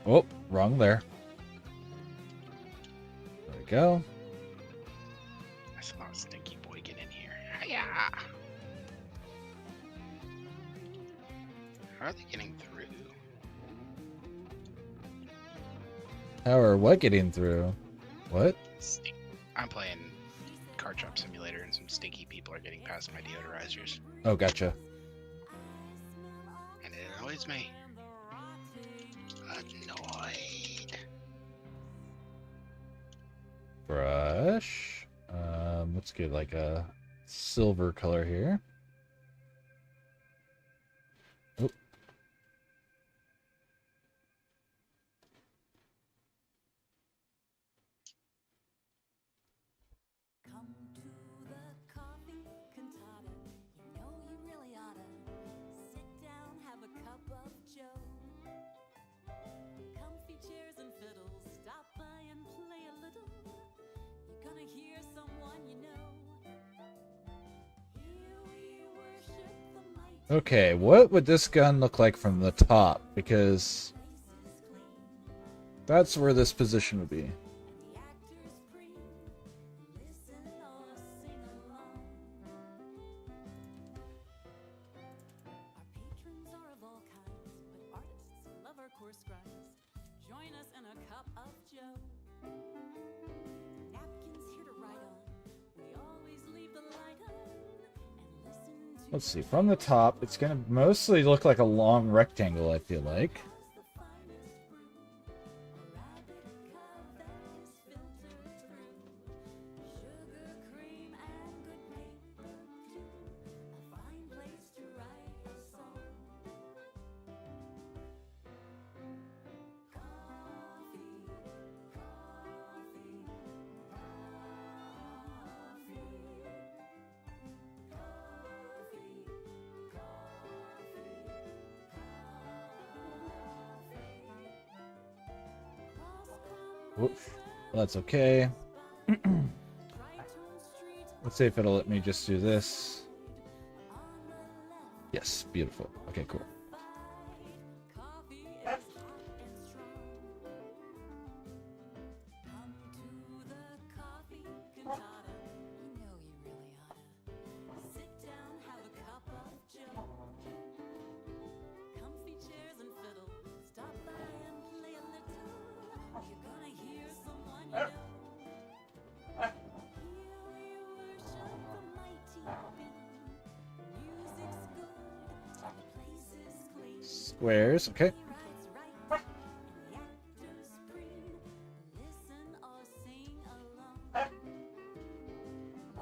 Oh, wrong there. There we go. I saw a stinky boy get in here. Hiya! How are they getting through? How are what getting through? What? I'm playing Car Chop Simulator, and some stinky people are getting past my deodorizers, Oh, gotcha. and it annoys me. Annoyed. Brush. Let's get like a silver color here. Oh. Come to the coffee cantata. You know you really oughta sit down, have a cup of joe. Comfy chairs and fiddles, stop by and play a little. You're gonna hear someone you know. Here we worship the mighty Okay, what would this gun look like from the top? Because places clean. that's where this position would be. for scribes. Join us in a cup of joe. Napkins here to write on. We always leave the light on and listen to Let's see. From the top, it's going to mostly look like a long rectangle, I feel like. the finest brew. A rabbit cup that is filtered through. Sugar, cream, and good paper too. A fine place to write a song. Coffee, coffee, Oops. Well, that's okay. Let's see if it'll let me just do this. Yes, beautiful. Okay, cool. Coffee is hot and strong. Come to the coffee cantata. You know you really oughta sit down, have a cup of joe. Comfy chairs and fiddle. Stop by and play a little. You're gonna hear someone you know. Here we worship the mighty beam. Music's good and the place is clean. Squares. Okay. Rides right and the actors preen. Listen or sing along.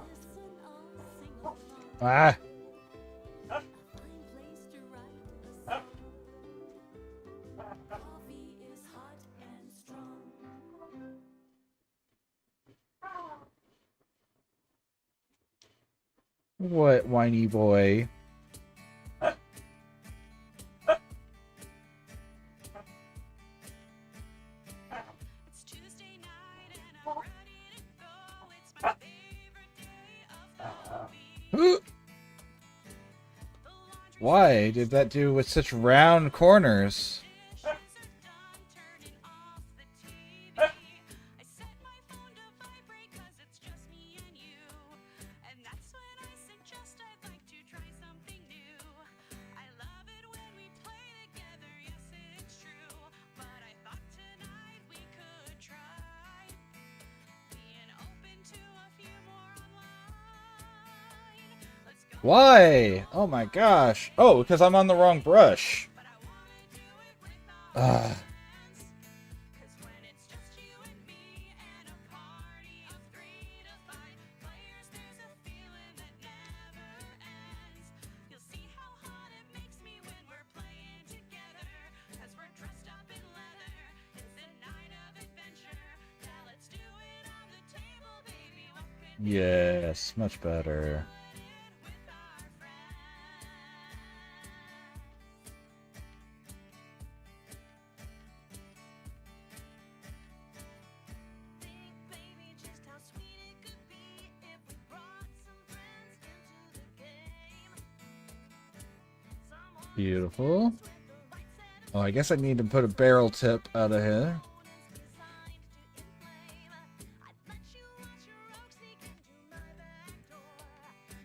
Listen or sing along. Ah. A fine place to write a song. Coffee is hot and strong. What, whiny boy? It's Tuesday night and I'm ready to go. It's my favorite day of the week. The laundry Why did that do with such round corners? dishes are done, turning off the TV. I set my phone to vibrate 'cause it's just me and you. And that's when I suggest I'd like to try something new. I love it when we play together, yes it's true. But I thought tonight we could try being open to a few more online. Let's go. Why? Oh my gosh. Oh, because I'm on the wrong brush. But I wanna do it with our Ah. friends. 'Cause when it's just you and me and a party of 3 to 5 players, there's a feeling that never ends. You'll see how hot it makes me when we're playing together. 'Cause we're dressed up in leather. It's a night of adventure. Now let's do it on the table, baby. What could be Yes, much better. it with our friends? Think, baby, just how sweet it could be if we brought some friends into the game. Someone Beautiful. with the right set of Oh, I guess I need to put a barrel tip out of here. components designed to inflame. I'd let you watch your rogue sneak into my back door.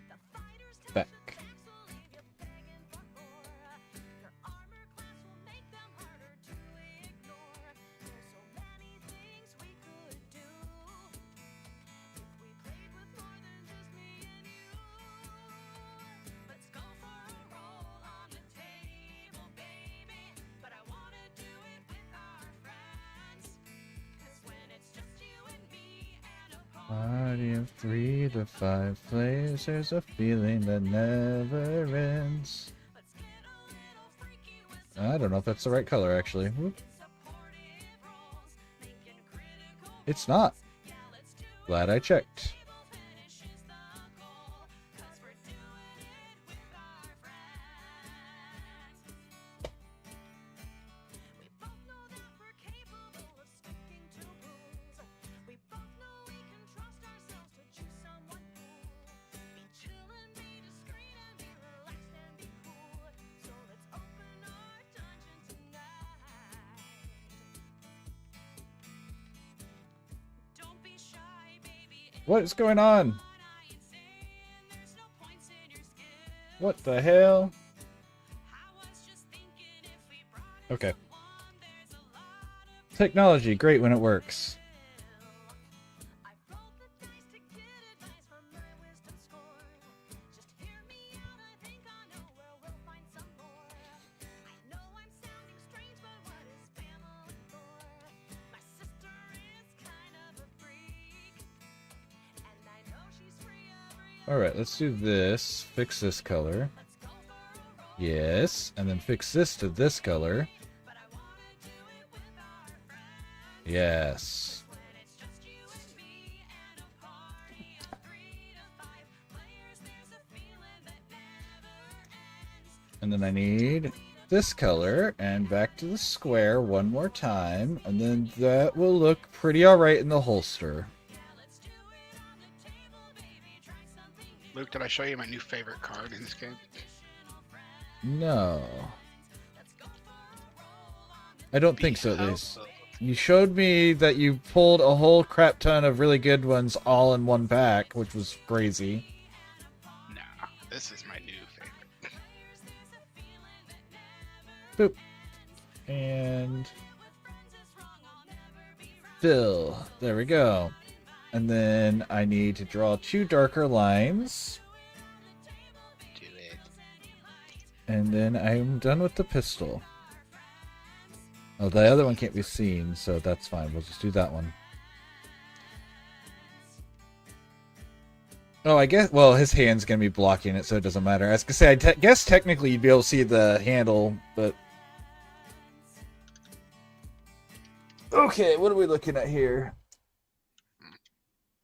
The fighters touch Back. the tax will leave you begging for more. Your armor class will make them harder to ignore. There's so many things we could do if we played with more than just me and you. Let's go for a roll on the table, baby. But I wanna do it with our friends. 'Cause when it's just you and me and a Party of 3 to 5 players, there's a feeling that never ends. let's get a little freaky with I don't know if that's the right color, actually. Whoop. supportive roles, making critical. It's not. Yeah, let's do it. Glad I checked. Table finishes the goal. 'Cause we're doing it with our friends. We both know that we're capable of sticking to rules. We both know we can trust ourselves to choose someone cool. Be chill and be discreet and be relaxed and be cool. So let's open our dungeon tonight. Don't be shy, baby. What is going on? I ain't saying there's no points in your skill. What the hell? I was just thinking if we brought Okay. someone, Technology, great when it works. I rolled the dice to get advice from my wisdom score. Just hear me out, I think I know where we'll find some more. I know I'm sounding strange, but what is family for? My sister is kind of a freak, and I know she's free every Alright, let's do this. Fix this color. Let's go for a roll, Yes. And then fix this to this color. but I wanna do it with our friends. Yes. When it's just you and me and a party of 3 to 5 players, there's a feeling that never ends. And then I need this color and back to the square one more time. And then that will look pretty alright in the holster. Yeah, let's do it on the table, baby. Try something new. Luke, did I show you my new favorite card in this game? No. Let's go for a roll on the I don't think so, at least. Behold. You showed me that you pulled a whole crap ton of really good ones all in one pack, which was crazy. Nah, this is my new favorite. Boop. And fill. There we go. And then I need to draw 2 darker lines. Do it. And then I'm done with the pistol. Oh, the other one can't be seen, so that's fine. We'll just do that one. Oh, I guess, well, his hand's going to be blocking it, so it doesn't matter. I was going to say, guess technically you'd be able to see the handle, but... Okay, what are we looking at here?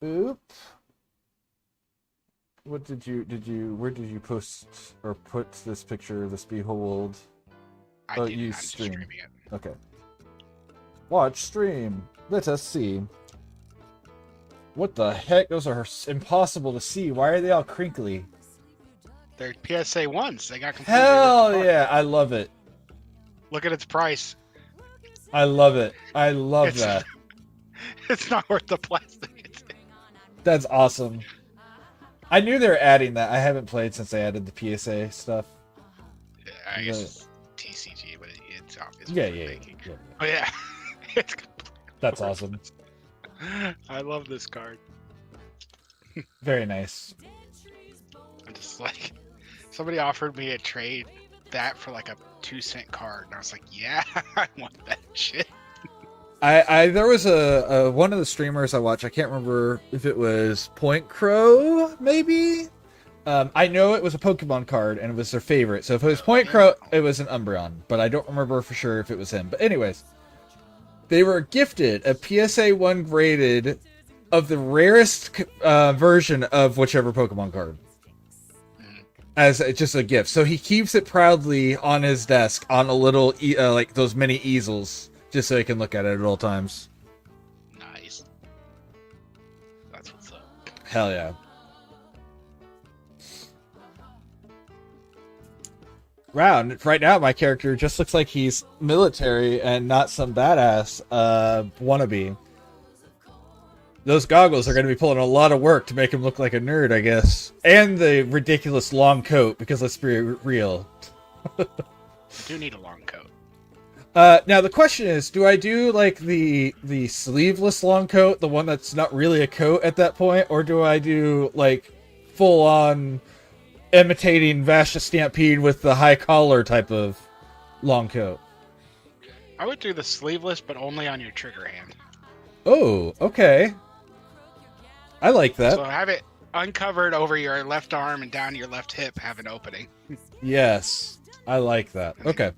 Oop. What where did you post or put this picture, this behold? I Oh, did you not stream. streaming it. Okay. Watch stream. Let us see. What the heck? Those are impossible to see. Why are they all crinkly? They're PSA 1s. They got completely Hell ripped apart. yeah. I love it. Look at its price. I love it. I love It's- that. It's not worth the plastic. That's awesome. I knew they were adding that. I haven't played since they added the PSA stuff. I guess Yeah. it's TCG, but it's obvious. Yeah, for yeah, making. yeah. Oh yeah, it's, That's awesome. I love this card. Very nice. I'm just like, somebody offered me a trade that for like a 2-cent card, and I was like, yeah, I want that shit. There was a one of the streamers I watched. I can't remember if it was Point Crow, maybe. I know it was a Pokemon card and it was their favorite. So if it was Point Crow, it was an Umbreon, but I don't remember for sure if it was him. But anyways, they were gifted a PSA 1 graded of the rarest version of whichever Pokemon card as just a gift. So he keeps it proudly on his desk on a little like those mini easels. Just so he can look at it at all times. Nice. That's what's up. Hell yeah. Wow, and right now my character just looks like he's military and not some badass wannabe. Those goggles are going to be pulling a lot of work to make him look like a nerd, I guess. And the ridiculous long coat, because let's be real. I do need a long coat. Now the question is, do I do like the sleeveless long coat, the one that's not really a coat at that point, or do I do like full on imitating Vashta Stampede with the high collar type of long coat? I would do the sleeveless, but only on your trigger hand. Oh, okay. I like that. So have it uncovered over your left arm and down your left hip, have an opening. Yes, I like that. Okay.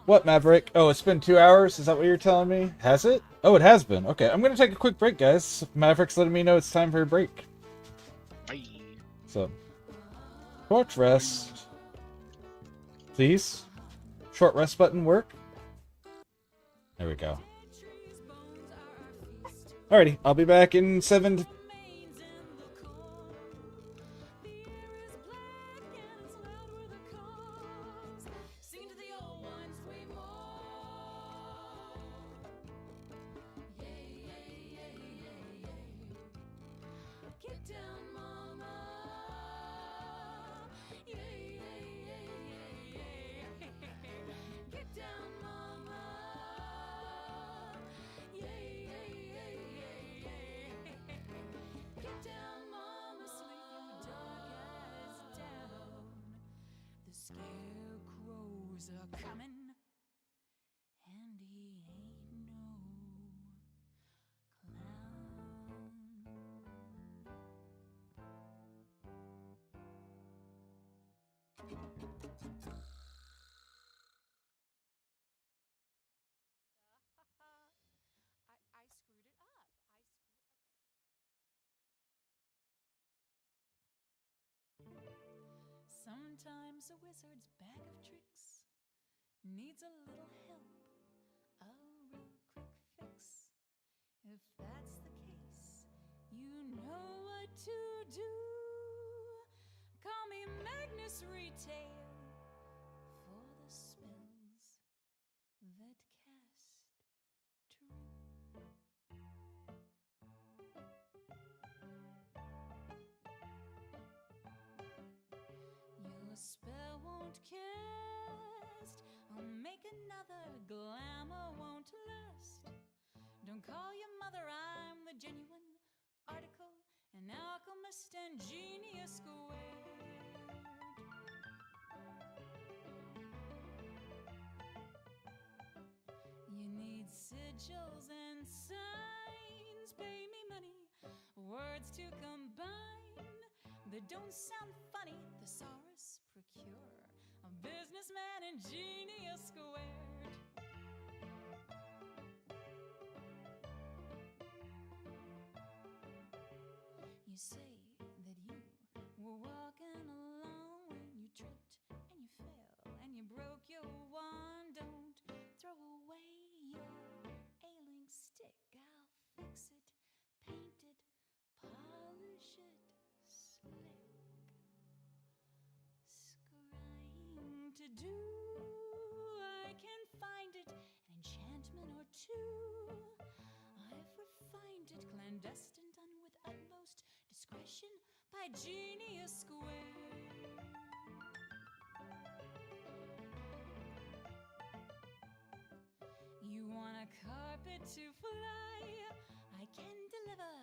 What, Maverick? Oh, it's been 2 hours? Is that what you're telling me? Has it? Oh, it has been. Okay, I'm going to take a quick break, guys. Maverick's letting me know it's time for a break. Bye. So, short rest. Please? Short rest button work? There we go. Alrighty, I'll be back in 7 to... He's a comin', and he ain't no clown. I screwed it up. Okay. Sometimes a wizard's bag of tricks needs a little help, a real quick fix. If that's the case, you know what to do. Call me Magnus Retail for the spells that cast true. Your spell won't cast, I'll make another, glamour won't last. Don't call your mother, I'm the genuine article, an alchemist and genius squared. You need sigils and signs, pay me money, words to combine that don't sound funny, thesaurus procure, a businessman and genius squared. You say that you were walking along when you tripped and you fell and you broke your wand. Don't throw away your ailing stick. I'll fix it, paint it, polish it slick. Scrying to do, I can find it, an enchantment or two. I've refined it, clandestine, done with utmost discretion by genius squared. You want a carpet to fly, I can deliver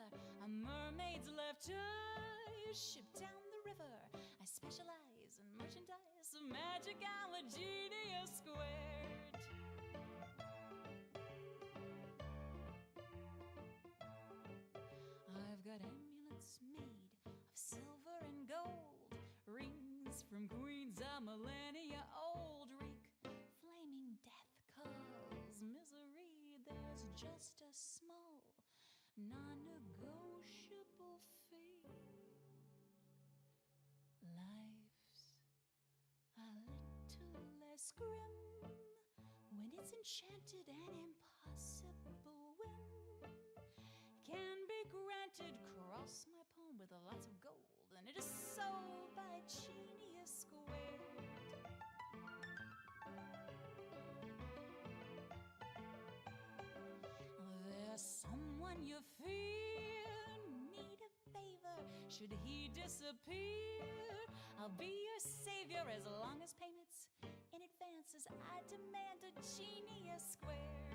a mermaid's left eye, shipped down the river. I specialize in merchandise of magic, I'm a genius squared. I've got amulets made of silver and gold, rings from queens a millennia old, reek flaming death calls misery. There's just a small, non-negotiable fee. Life's a little less grim when it's enchanted and impossible whim can be granted. Cross my palm with lots of gold, and it is sold by genius squared. There's someone you fear, need a favor, should he disappear. I'll be your savior as long as payments in advances. I demand a genius squared.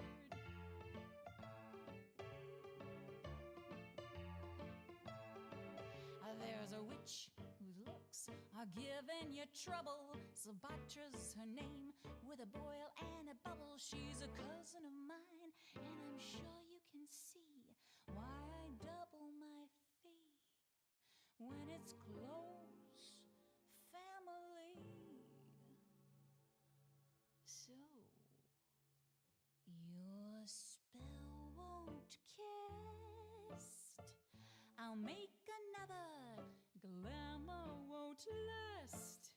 There's a witch whose looks are giving you trouble. Sabatra's her name, with a boil and a bubble. She's a cousin of mine, and I'm sure you can see why I double my fee when it's close family. So your spell won't cast, I'll make another, glamour won't last.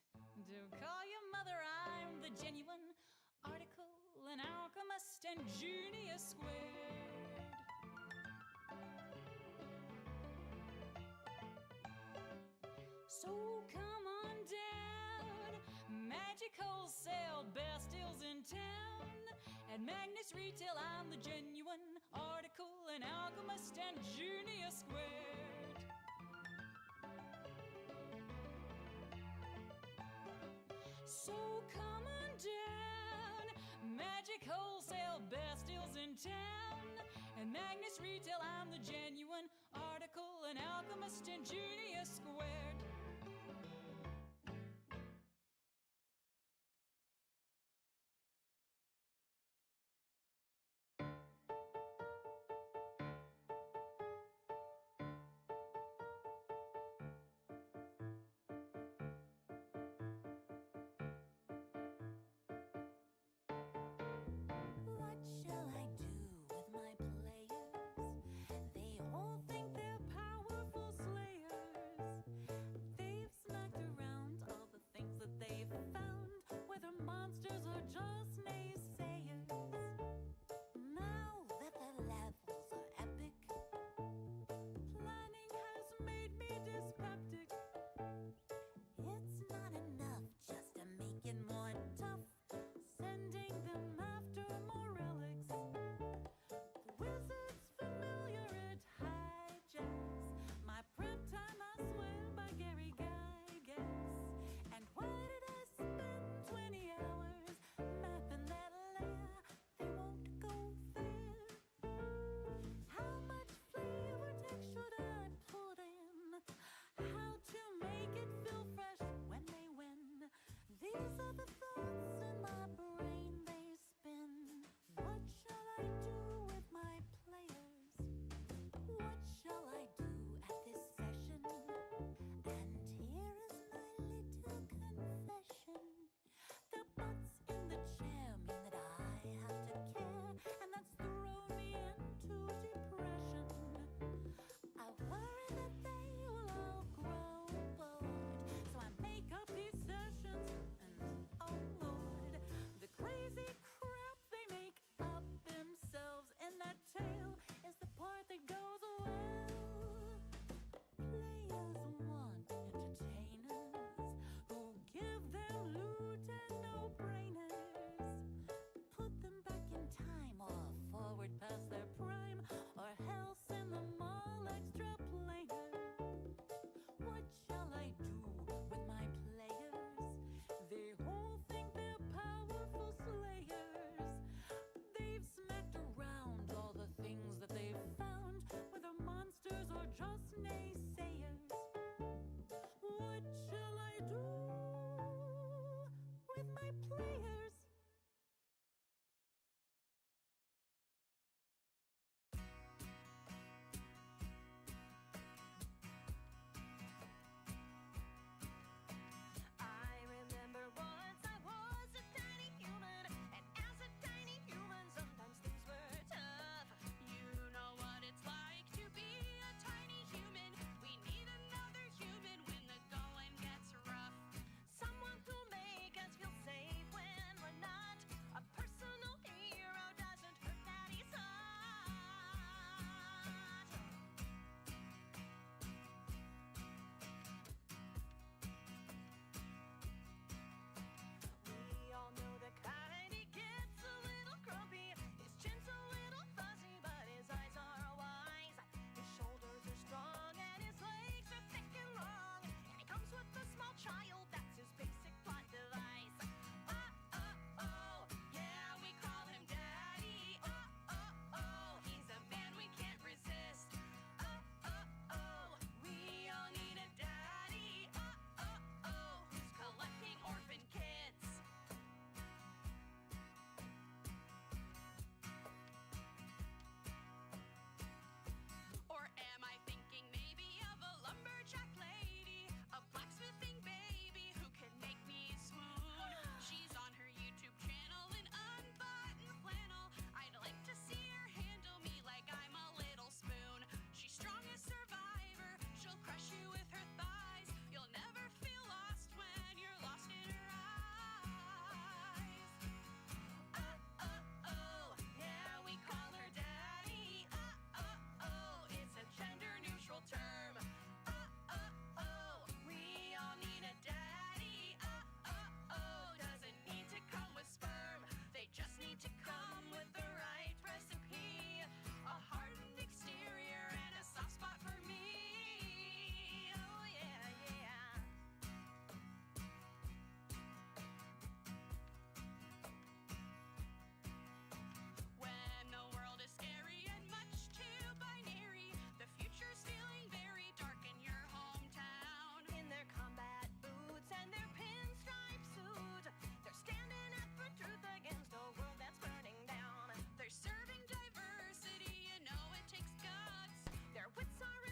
Don't call your mother, I'm the genuine article, an alchemist and genius squared. So come on down, magic wholesale, best deals in town. At Magnus Retail, I'm the genuine article, an alchemist and genius squared. So come on down, magic wholesale, best deals in town. At Magnus Retail, I'm the genuine article, an alchemist and genius squared.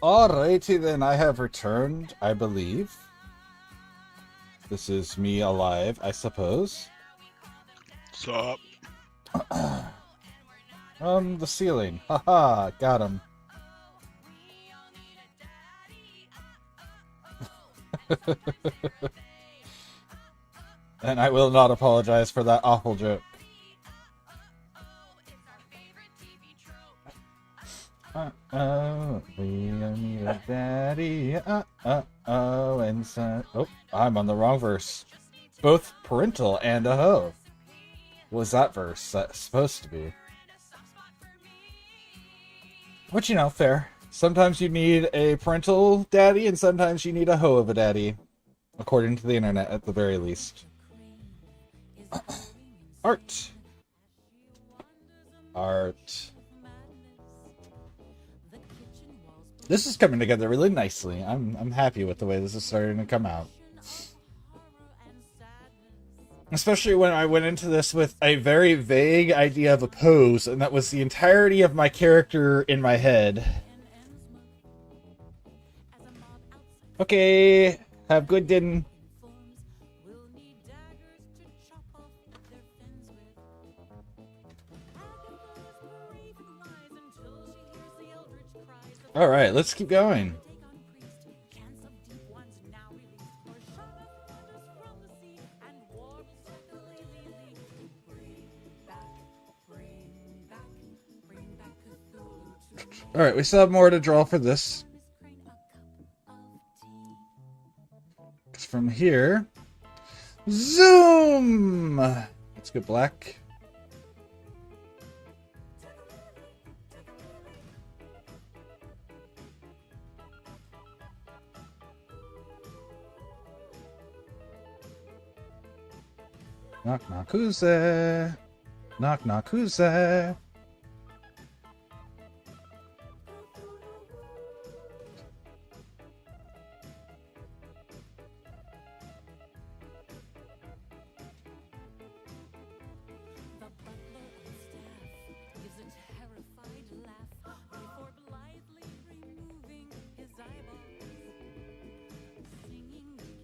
Alrighty then, I have returned, I believe. This is me alive, I suppose. Sup? The ceiling. Haha, got him. And I will not apologize for that awful joke. We need a daddy. And son. Oh, I'm on the wrong verse. Both parental and a hoe. What was that verse? That's supposed to be. But you know, fair. Sometimes you need a parental daddy, and sometimes you need a hoe of a daddy. According to the internet, at the very least. Art. Art. This is coming together really nicely. I'm happy with the way this is starting to come out. Especially when I went into this with a very vague idea of a pose, and that was the entirety of my character in my head. Okay, have good din. Alright, let's keep going. Alright, we still have more to draw for this. Because from here... Zoom! Let's go black. Knock knock, who's there? Knock knock, who's there?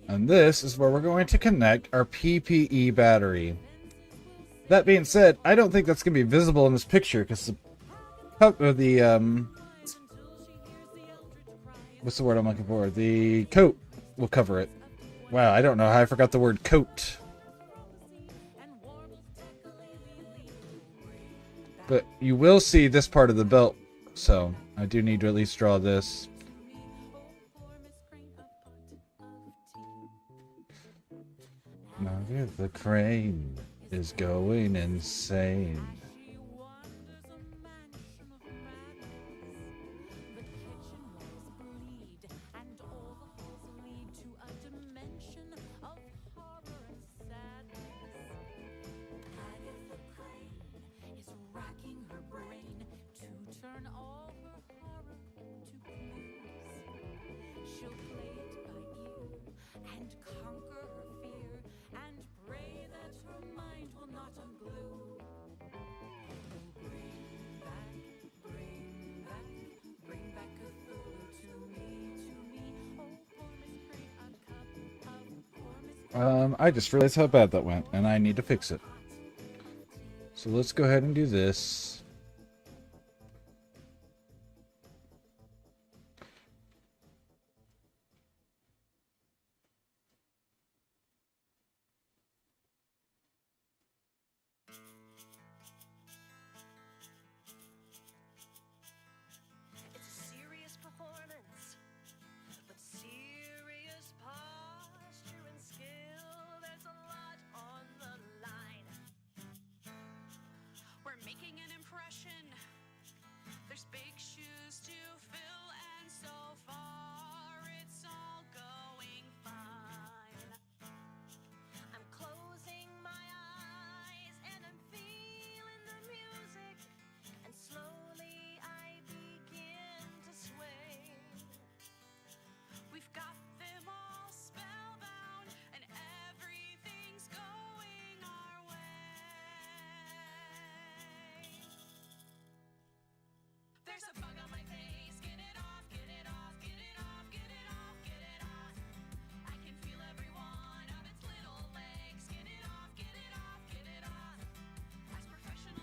And this is where we're going to connect our PPE battery. That being said, I don't think that's going to be visible in this picture because the what's the word I'm looking for? The coat will cover it. Wow, I don't know how I forgot the word coat. But you will see this part of the belt, so I do need to at least draw this. Now the crane is going insane. I just realized how bad that went, and I need to fix it. So let's go ahead and do this. It's a serious performance, but serious posture and skill. There's a lot on the line. We're making an impression.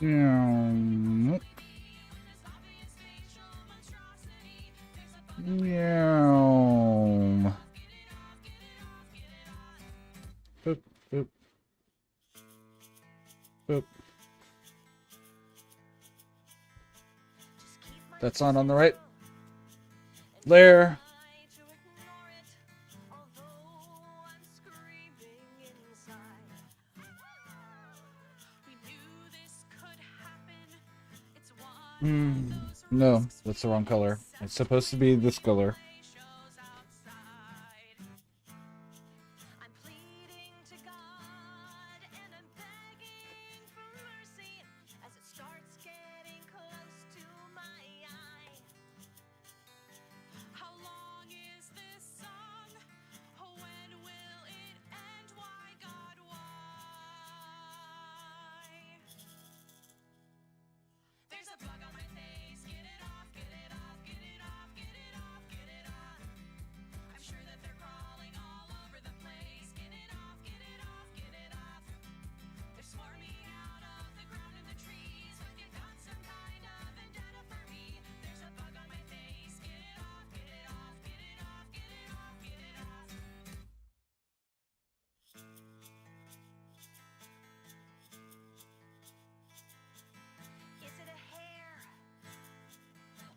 Yeah. Yeah. Boop, boop. Boop. That's on the right layer. No, that's the wrong color. It's supposed to be this color. I'm pleading to God and I'm begging for mercy as it starts getting close to my eye. How long is this song? When will it end? Why, God, why? There's a bug on my face. Get it off, get it off, get it off, get it off, get it off. I'm sure that they're crawling all over the place. Get it off, get it off, get it off. They're swarming out of the ground and the trees. Like they've got some kind of vendetta for me. There's a bug on my face. Get it off, get it off, get it off, get it off, get it off. Is it a hair?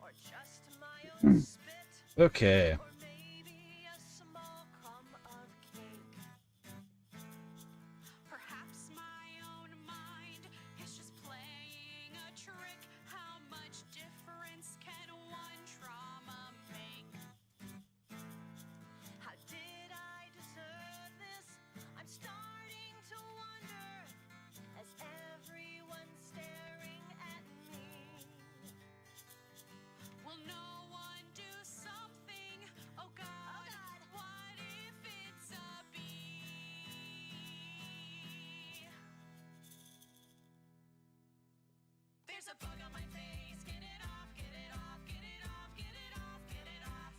Or just my own spit? Okay. Or maybe a small crumb of cake. Perhaps my own mind is just playing a trick. How much difference can one trauma make? How did I deserve this? I'm starting to wonder as everyone's staring at me. Will no one do something? Oh God, what if it's a bee? There's a bug on my face. Get it off, get it off, get it off, get it off, get it off.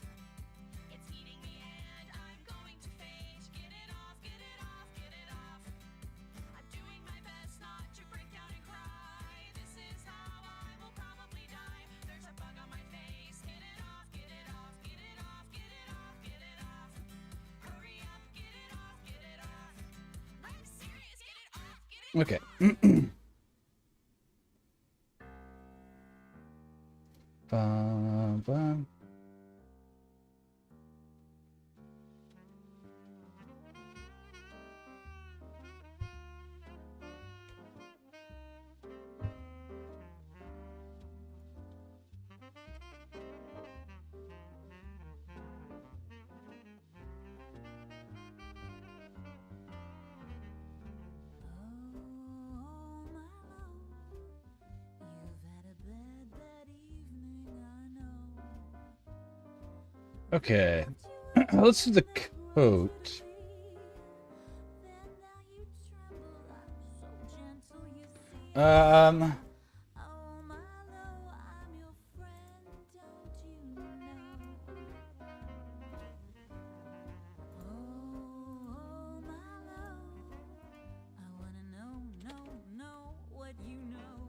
It's eating me and I'm going to faint. Get it off, get it off, get it off. I'm doing my best not to break down and cry. This is how I will probably die. There's a bug on my face. Get it off, get it off, get it off, get it off, get it off. Hurry up, get it off, get it off. I'm serious, get it off, get it Okay. Bum, bum. Oh, my love, you've had a bad, bad evening, I know. Okay. Let's do the coat. Um. Oh, my love, I'm your friend, don't you know? Oh, my love, I wanna know what you know.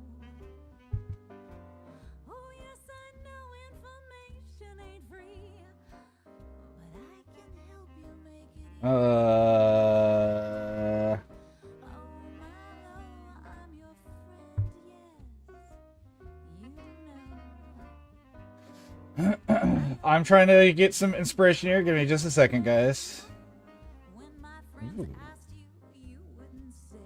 Oh, yes, I know information ain't free, but I can help you make it easy. Oh, my love, I'm your friend, yes, you know. I'm trying to get some inspiration here. Give me just a second, guys. When my friends Ooh. asked you, you wouldn't say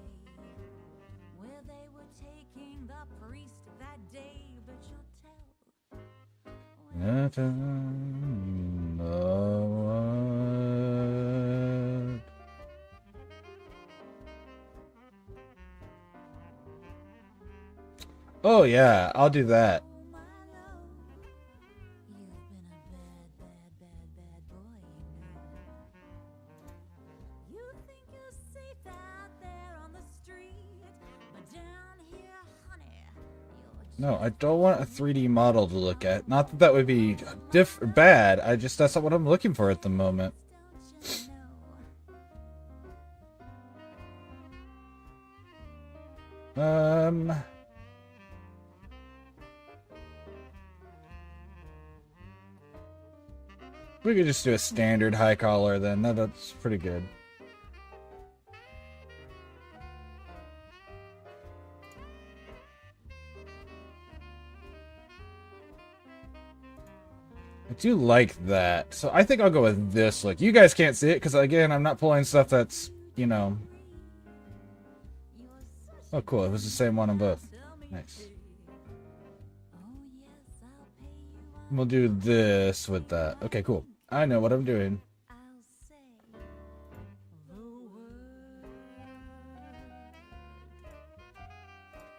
where they were taking the priest that day, but you'll tell. Oh yeah, I'll do that. Oh, my love, you've been a bad boy, you know. You think you're safe out there on the street, but down here, honey, you're No, I don't want a 3D model to look at. Not that that would be bad. That's not what I'm looking for at the moment. just, don't you know? We could just do a standard high collar then. That's pretty good. I do like that. So I think I'll go with this look. You guys can't see it because, again, I'm not pulling stuff that's, you know... Oh, cool. It was the same one on both. Nice. We'll do this with that. Okay, cool. I know what I'm doing.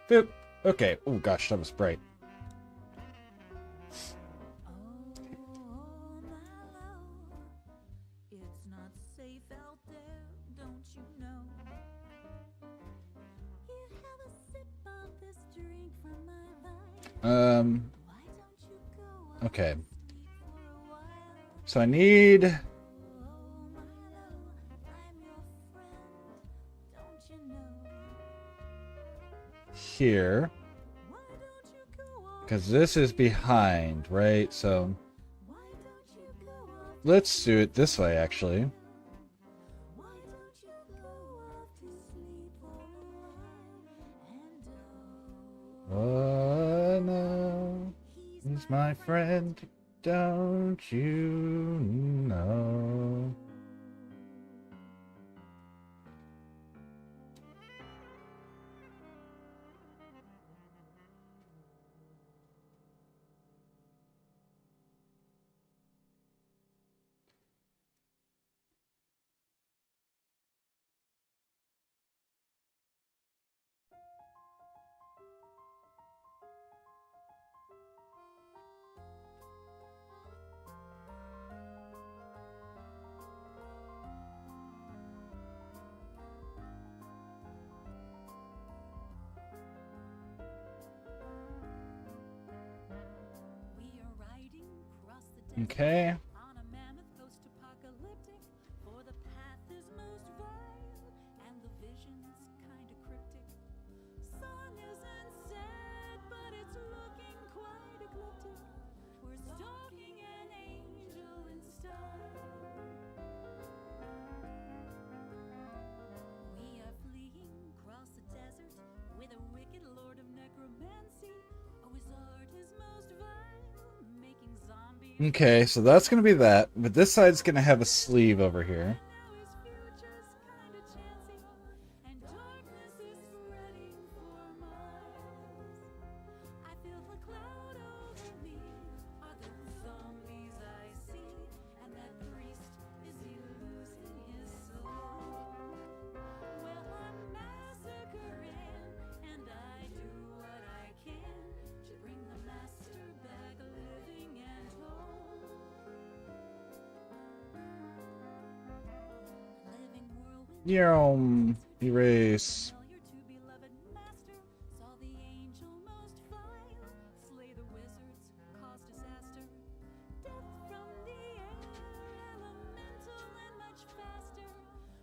Boop. Okay. Oh, gosh, that was bright. It's not safe out there, don't you know? Here, have a sip of this drink from my vine. Why don't you go off Okay. to sleep for a while? So I need... Oh, my love, I'm your friend, don't you know? here. Why don't you go off? Because this is behind, right? So Why don't you go off? let's do it this way, actually. Why don't you go off to sleep for a while? And Oh, no. He's my friend, don't you know? we are riding across the desert Okay. on a mammoth post-apocalyptic, for the path is most vile and the vision's kinda cryptic. Song isn't sad, but it's looking quite ecliptic. We're stalking an angel in style. We are fleeing across the desert with a wicked lord of necromancy. A wizard is most vile, making zombies. Okay, so that's going to be that. But this side's going to have a sleeve over here. Now his future's kinda chancy, and darkness is spreading for miles. I feel the cloud over me. Are those zombies I see? And that priest, is he losing his soul? Well, I'm massacring, and I do what I can to bring the master back living and whole. Living whirlwind. Erase. Tell your two beloved master, saw the angel most vile, slay the wizards, cause disaster, death from the air, elemental and much faster.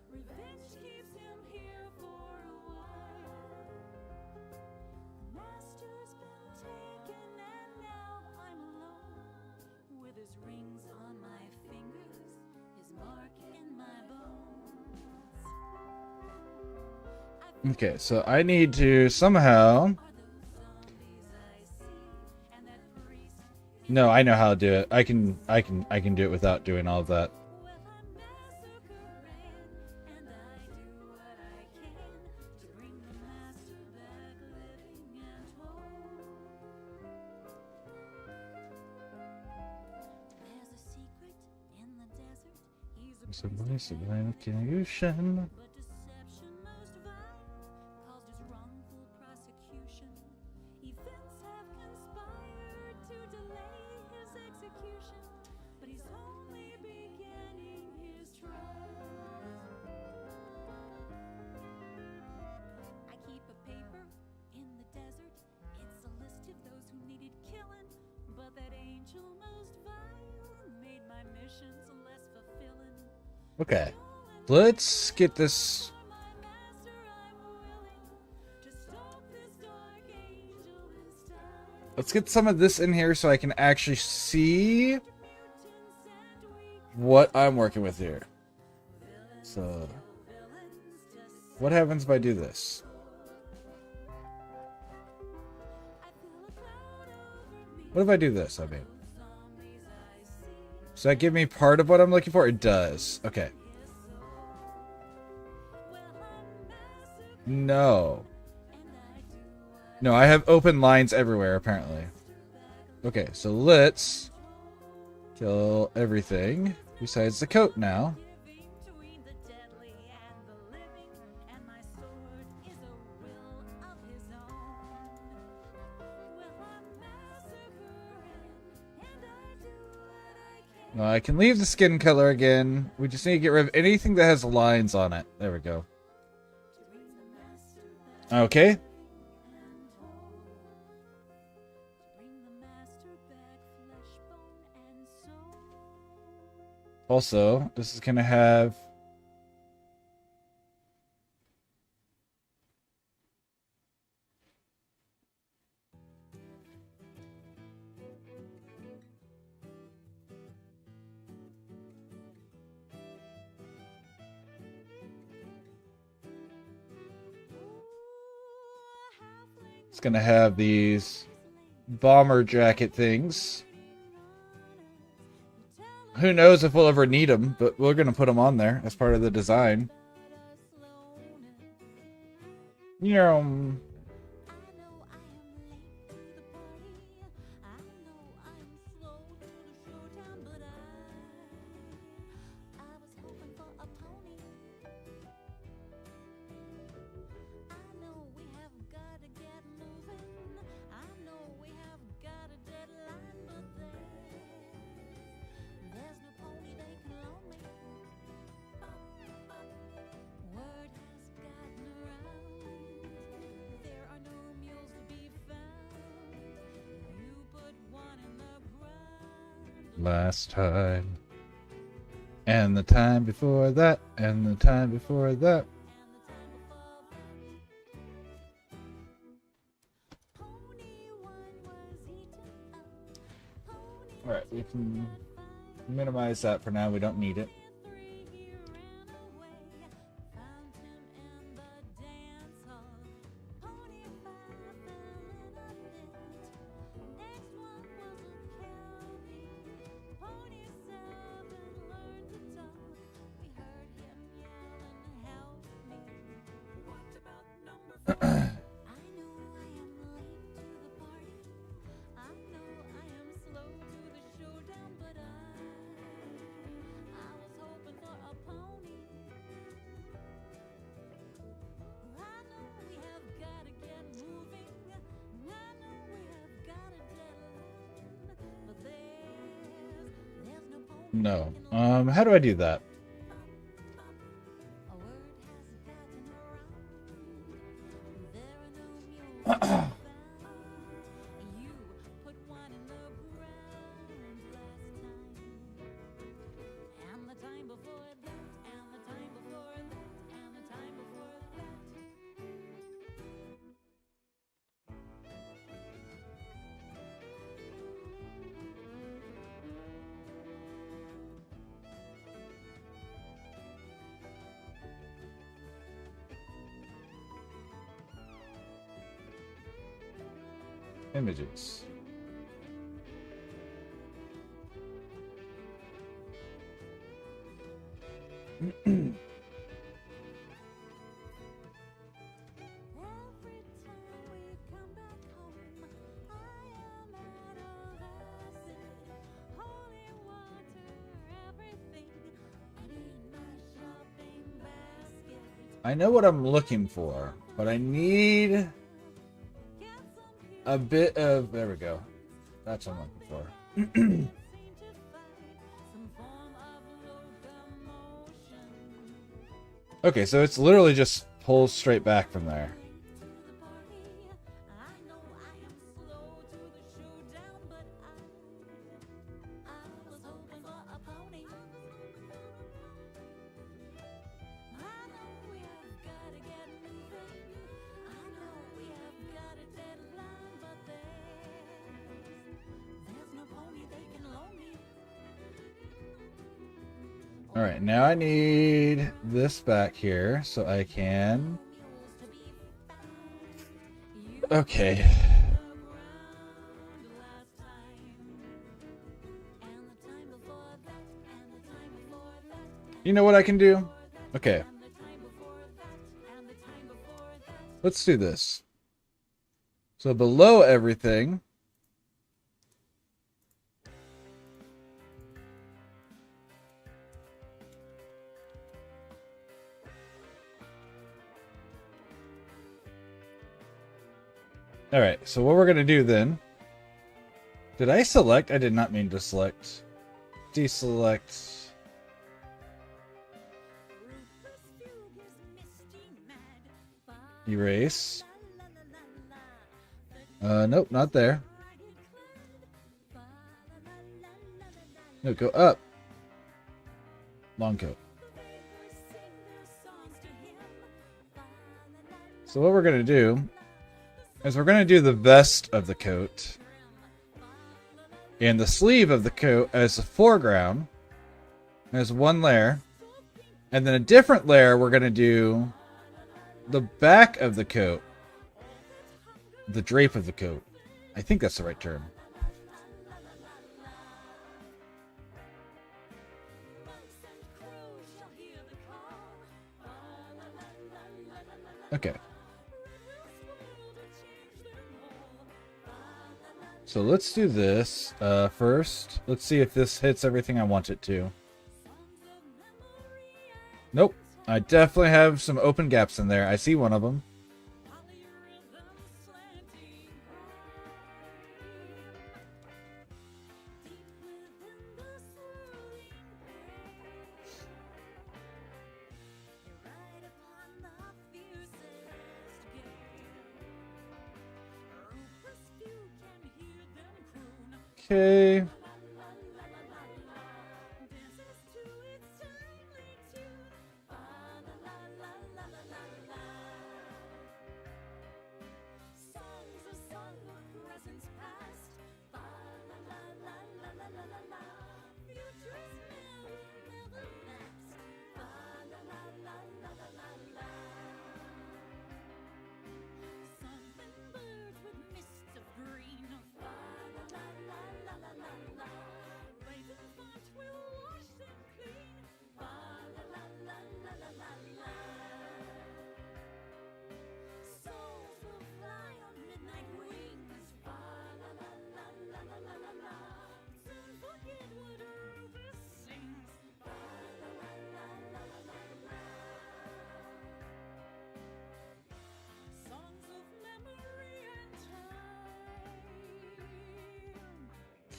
Revenge keeps him here for a while. The master's been taken and now I'm alone, with his rings on my fingers, his mark in my bones. Okay, so I need to somehow... No, I know how to do it. I can do it without doing all of that. Sublime, sublime confusion. But deception most vile caused his wrongful prosecution. Events have conspired to delay his execution, but he's only beginning his trials. I keep a paper in the desert. It's a list of those who needed killing, but that angel most vile made my missions less fulfilling. Okay, let's get this. Let's get some of this in here so I can actually see. what I'm working with here. So, what happens if I do this? What if I do this? I mean, does that give me part of what I'm looking for? It does. Okay. No. No, I have open lines everywhere, apparently. Okay, so let's kill everything besides the coat now. Between the deadly and the living, and my sword is a will of his own. Well, I'm massacring, and I do what I can. No, I can leave the skin color again. We just need to get rid of anything that has lines on it. There we go. Okay. Bring the master back, flesh, bone, and soul. Also, this is going to have... It's going to have these bomber jacket things. Who knows if we'll ever need them, but we're going to put them on there as part of the design. Yeah. I know I am late to the party. I know I am slow to the showtime, but I was hoping for a pony. I know we have got to get moving. I know we have got a deadline, but there's no pony they can loan me. Word has gotten around. There are no mules to be found. You put one in the ground. Last time. And the time before that. And the time before that. And the time before that. Pony one was eaten up. Pony Alright, we can minimize that for now. We don't need it. three, he ran away. Found him in the dance hall. Pony five fell in a pit. Next one was a Kelpie. Pony seven learned to talk. We heard him yelling, "Help me!" What about number four? I know I am late to the party. I know I am slow to the showdown, but I was hoping for a pony. I know we have got to get moving. I know we have got a deadline, but there's no pony. No. How do I do that? A word has gotten around. There are no mules to be found. You put one in the ground last time. And the time before that, and the time before that, and the time before that. Images. Every time we come back home, I am out of acid, holy water, everything. It ain't my shopping basket. I know what I'm looking for, but I need Get some a bit of... There we go. That's what I'm looking for. seem to find some form of locomotion. Okay, so it's literally just pulls straight back from there. To the party, I know I am slow to the showdown, but I was hoping for a pony. I know we have got to get moving. I know we have got a deadline, but there's no pony they can loan me. All right, now I need this back here so I can. Okay. You know what I can do? Okay. Let's do this. So below everything, all right, so what we're going to do then, did I select? I did not mean to select. Deselect. Erase. Nope, not there. No, go up. Long coat. So what we're going to do is we're going to do the vest of the coat and the sleeve of the coat as the foreground. There's one layer. And then a different layer, we're going to do the back of the coat. The drape of the coat. I think that's the right term. Okay. So let's do this first. Let's see if this hits everything I want it to. Nope. I definitely have some open gaps in there. I see one of them. Okay.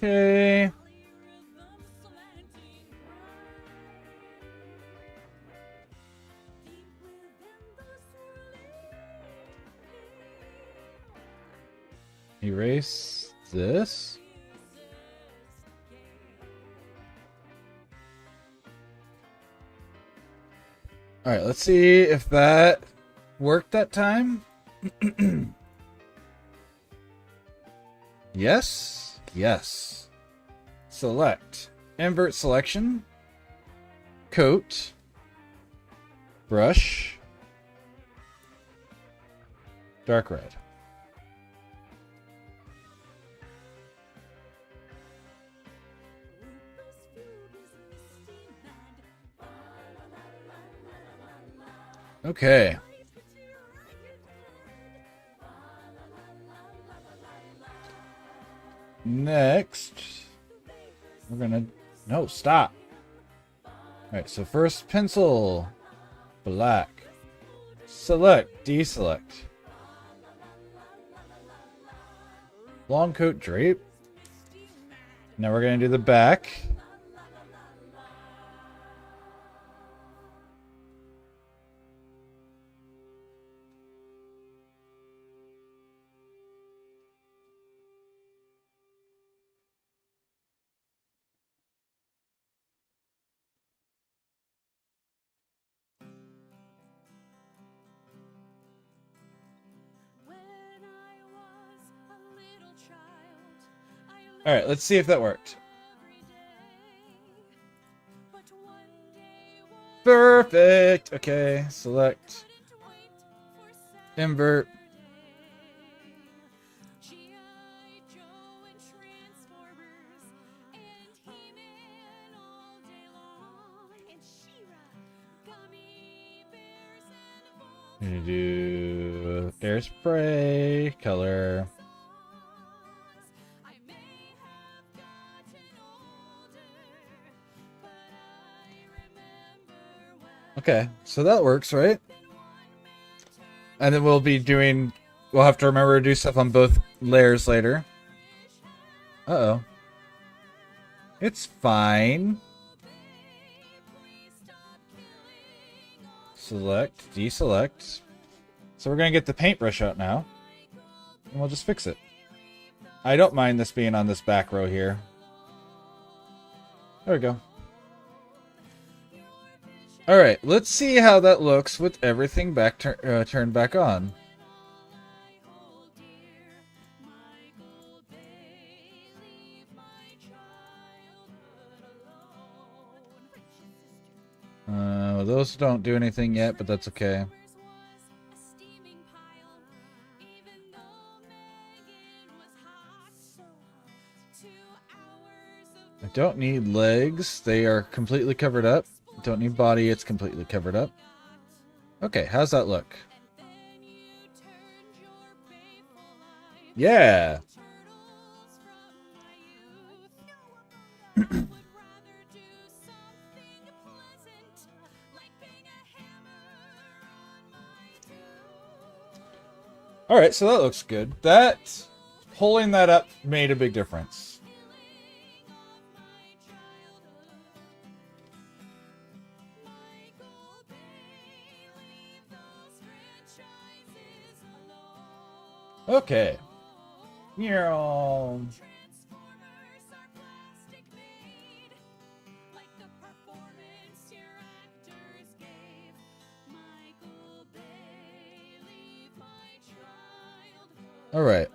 Okay. Erase this. All right, let's see if that worked that time. Yes. Yes. Select. Invert selection. Coat. Brush. Dark red. Okay. Next, we're gonna... No, stop. Alright, so first pencil. Black. Select. Deselect. Long coat drape. Now we're gonna do the back. All right, let's see if that worked. Perfect. Okay, select. Invert. G.I. Joe and Transformers and He-Man all day long and She-Ra, gummy bears and I'm gonna do hairspray color. I may have gotten older, but I remember well. Okay, so that works, right? And then we'll have to remember to do stuff on both layers later. Uh-oh. It's fine. Select, deselect. So we're gonna get the paintbrush out now. And we'll just fix it. I don't mind this being on this back row here. There we go. Alright, let's see how that looks with everything back turned back on. Those don't do anything yet, but that's okay. I don't need legs. They are completely covered up. Don't need body. It's completely covered up. Okay, how's that look? Yeah. All right, so that looks good. Pulling that up made a big difference. Okay. Meow. All right.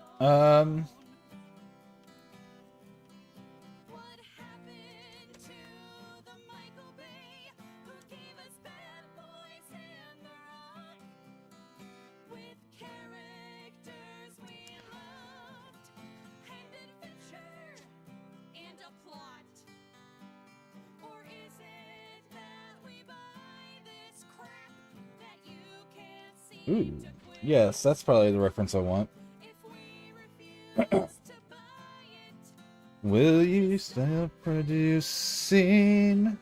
Ooh. Yes, that's probably the reference I want. Will you stop producing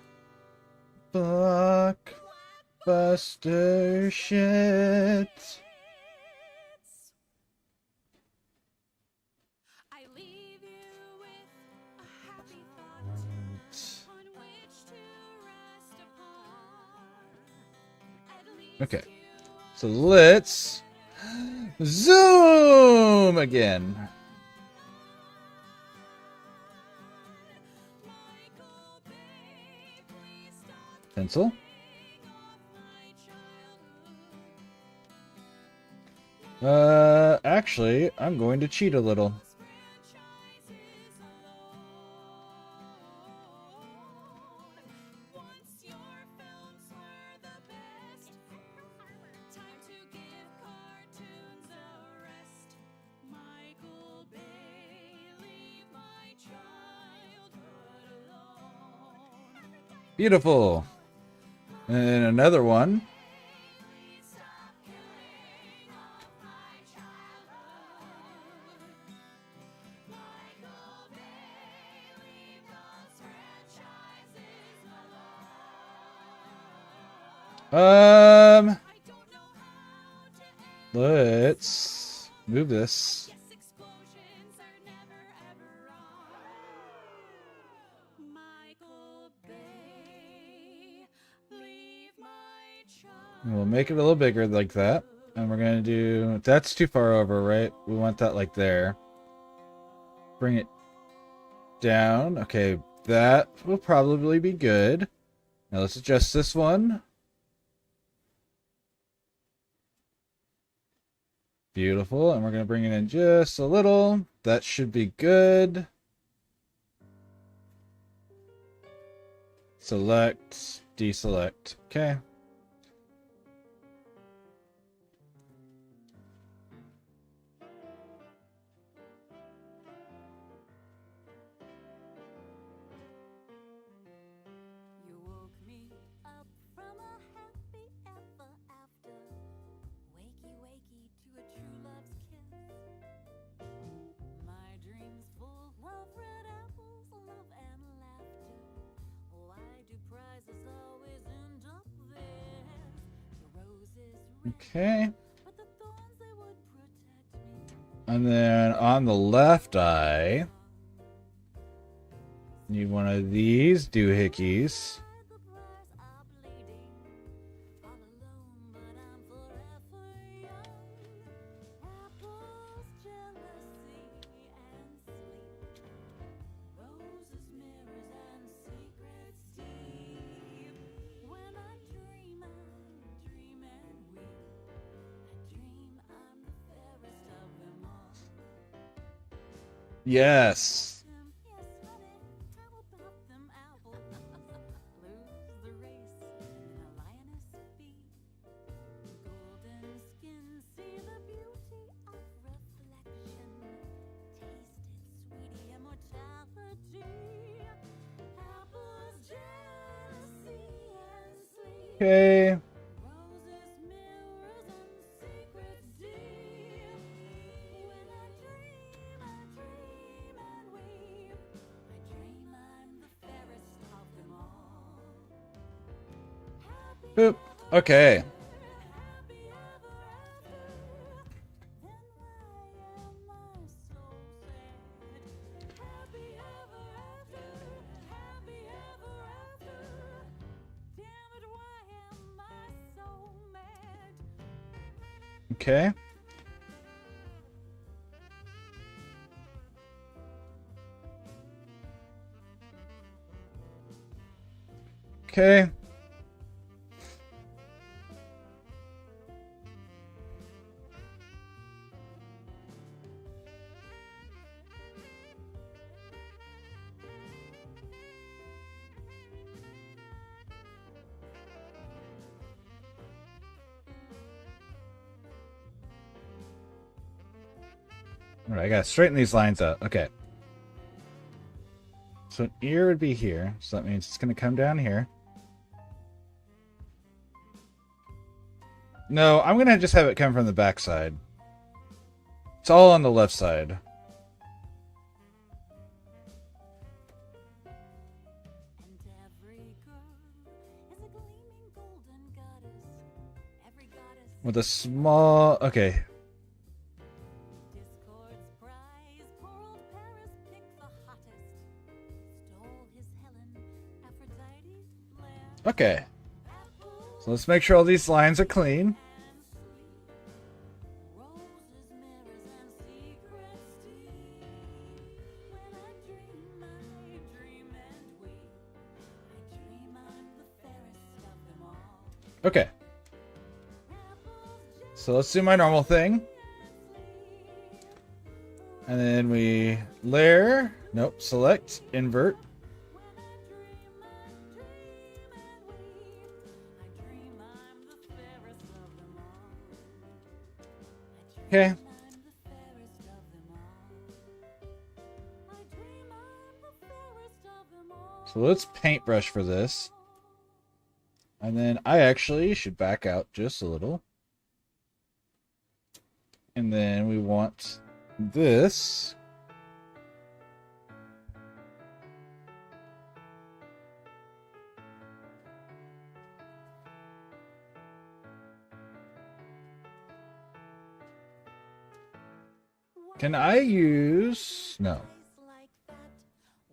blockbuster shit? I leave you with a happy thought on which to rest upon. At least Okay, so let's zoom again. Pencil. Actually, I'm going to cheat a little. Beautiful. And another one. Let's move this. We'll make it a little bigger like that. And we're going to do... That's too far over, right? We want that like there. Bring it down. Okay, that will probably be good. Now let's adjust this one. Beautiful. And we're going to bring it in just a little. That should be good. Select, deselect. Okay. You woke me up from a happy ever after. Wakey, wakey to a true love's kiss. My dreams full of red apples, love and laughter. Why do prizes always end up there? The roses red, Okay. but the thorns they would protect me. And then on the left eye, need one of these doohickeys. The bars are bleeding. All alone, but I'm forever young. Apples, jealousy, and sleep. Roses, mirrors, and secrets deep. When I dream and weep. I dream I'm the fairest of them all. Yes. Yes, honey, how about them apples? Lose the race and a lioness be. Golden skin, see the beauty of reflection. Taste it, sweetie, immortality. Apples, jealousy, and sleep. Okay. Roses, mirrors, and secrets deep. When I dream and weep. I dream I'm the fairest of them all. Happy Boop. Okay. happy ever after. Then why am I so sad? Happy ever after. Happy ever after. Damn it, why am I so mad? Okay. Okay. All right, I gotta straighten these lines out. Okay. So an ear would be here, so that means it's gonna come down here. No, I'm gonna just have it come from the back side. It's all on the left side. And every girl is a gleaming golden goddess. Every goddess With a small... Okay. Discord's prize. Poor old Paris picked the hottest. Stole his Helen, Aphrodite's land. Okay. Apples So let's make sure all these lines are clean. and sleep. Roses, mirrors, and secrets deep. When I dream and weep. I dream I'm the fairest of them all. Okay. Apples, So let's do my normal thing. And then we layer. Nope. Select. Invert. Okay. So let's paintbrush for this. And then I actually should back out just a little. And then we want this. Can I use... No. Like that?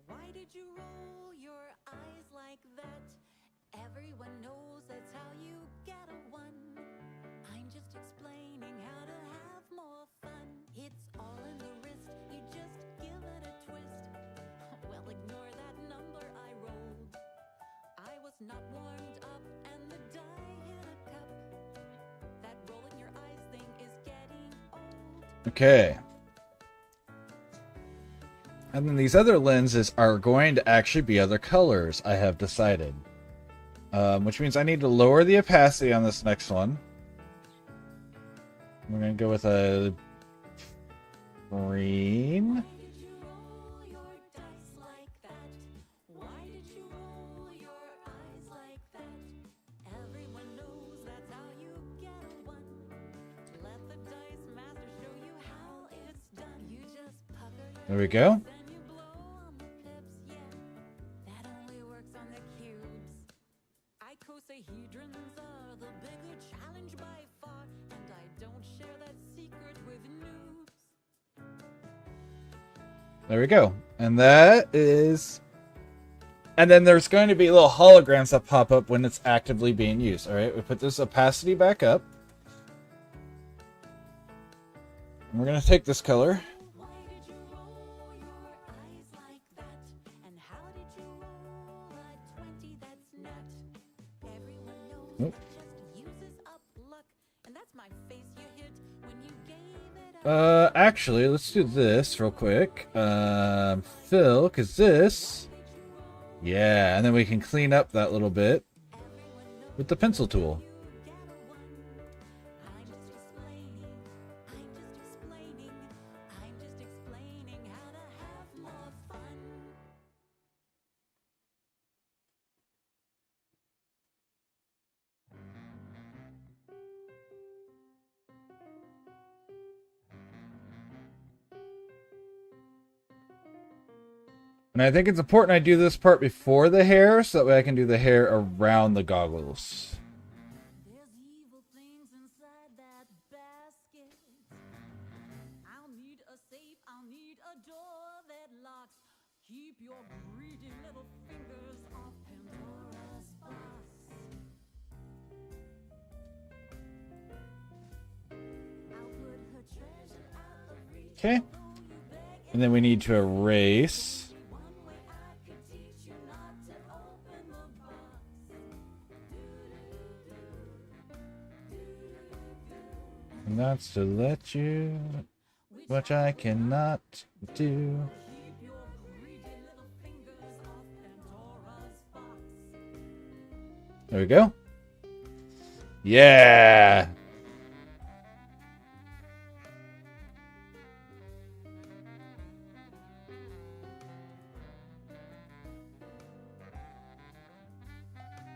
Why did you roll your eyes like that? Everyone knows that's how you get a one. I'm just explaining how to have more fun. It's all in the wrist, you just give it a twist. Well, ignore that number I rolled. I was not warmed up and the die hit a cup. That rolling your eyes thing is getting old. Okay. And then these other lenses are going to actually be other colors, I have decided. Which means I need to lower the opacity on this next one. We're going to go with a green. Why did you roll your dice like that? Why did you roll your eyes like that? Everyone knows that's how you get a one. To let the dice master show you how it's done. You just pucker your There we go. then you blow on the pips, yeah. That only works on the cubes. Icosahedrons are the bigger challenge by far, and I don't share that secret with noobs. There we go. And that is... And then there's going to be little holograms that pop up when it's actively being used. Alright, we put this opacity back up. And we're going to take this color. Why did you roll your eyes like that? And how did you roll a 20 that's nut? Everyone knows Nope. that just uses up luck, and that's my face you hit when you gave it up. Actually, let's do this real quick. Fill, because this... Yeah, and then we can clean up that little bit with the pencil tool. Get a one. I'm just explaining. I'm just explaining how to have more fun. And I think it's important I do this part before the hair, so that way I can do the hair around the goggles. There's evil things inside that basket. I'll need a safe, I'll need a door that locks. Keep your greedy little fingers off Pandora's box. I'll put her treasure out of reach. Okay. Though you beg And then we need to erase. one way I could teach you not to open the box. And that's to let you... Which I cannot do. Keep your greedy little fingers off Pandora's box. There we go. Yeah!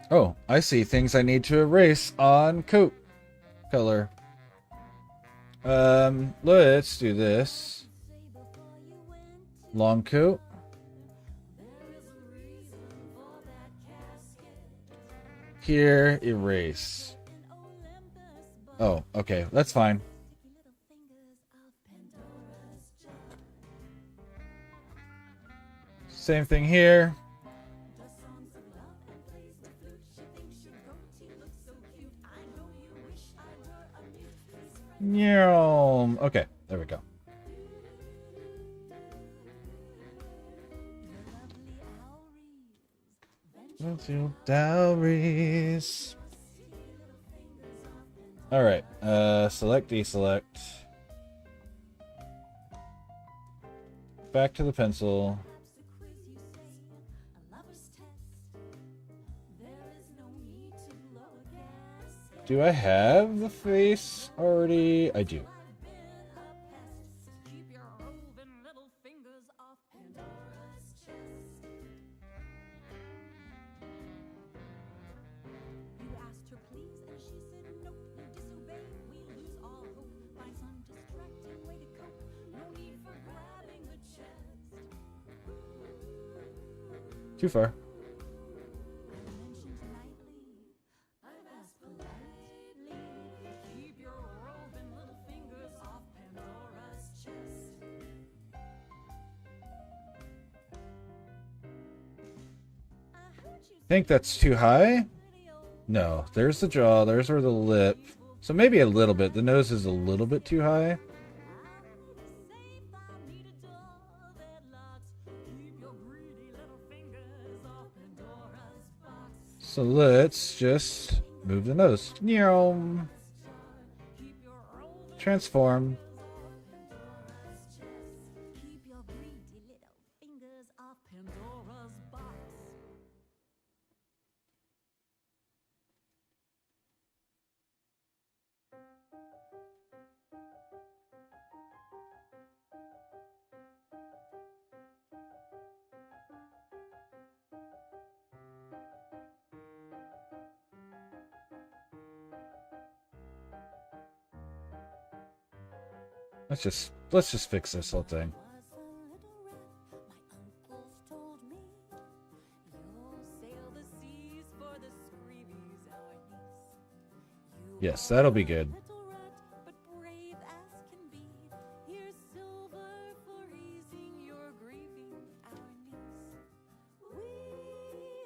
Oh, I see things I need to erase on coat color. Let's do this. Say before you went, Long coat. there is a reason for that casket. Here, erase. In Olympus, but Oh, okay, that's fine. sticky little fingers of Pandora's jar. Same thing here. The songs of love and plays the flute. She thinks your goatee looks so cute. I know you wish I were a mute. Please friend. Nyom. Okay, there we go. Your lovely owries. What's your dowries? Alright, select, deselect. Back to the pencil. Perhaps a quiz, you say, a lover's test. There is no need to blow a gasket. Do I have the face already? I do. I've been a pest. Keep your roving little fingers off Pandora's chest. You asked her please, and she said nope. You disobey, we lose all hope. Find some distracting way to cope. No need for grabbing the chest. Too far. I mentioned nightly. I've asked politely. Keep your roving little fingers off Pandora's chest. I heard you Think that's too high? pretty old. No. There's the jaw, there's where the lip. So maybe a little bit. The nose is a little bit too high. I need a safe, I need a door that locks. Keep your greedy little fingers off Pandora's box. So let's just move the nose. Nyom. Keep your roving Transform. fingers off Pandora's chest. Keep your greedy little Let's just fix this whole thing. Was a little rat, my uncles told me. You'll sail the seas for the Screevies, our niece. You Yes, are that'll be a good. little rat, but brave as can be. Here's silver for easing your grieving, our niece. We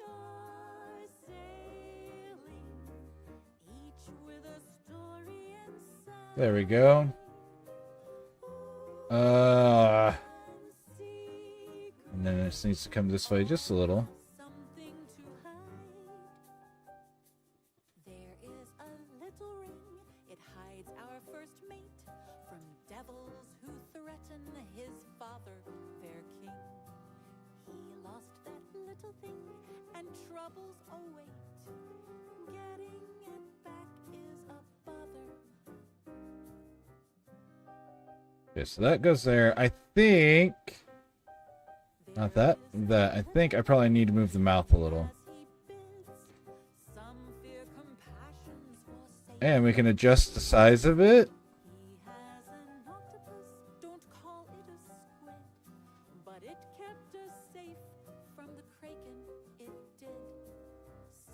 are sailing, each with a story inside. There we go. And then this needs to come this way just a little. Something to hide. There is a little ring. It hides our first mate from devils who threaten his father, their king. He lost that little thing, and troubles await. Getting it back is a bother. Okay, so that goes there. I think not that. That I think I probably need to move the mouth a little. And we can adjust the size of it. He has an octopus, don't call it a squid, but it kept us safe from the kraken, it did.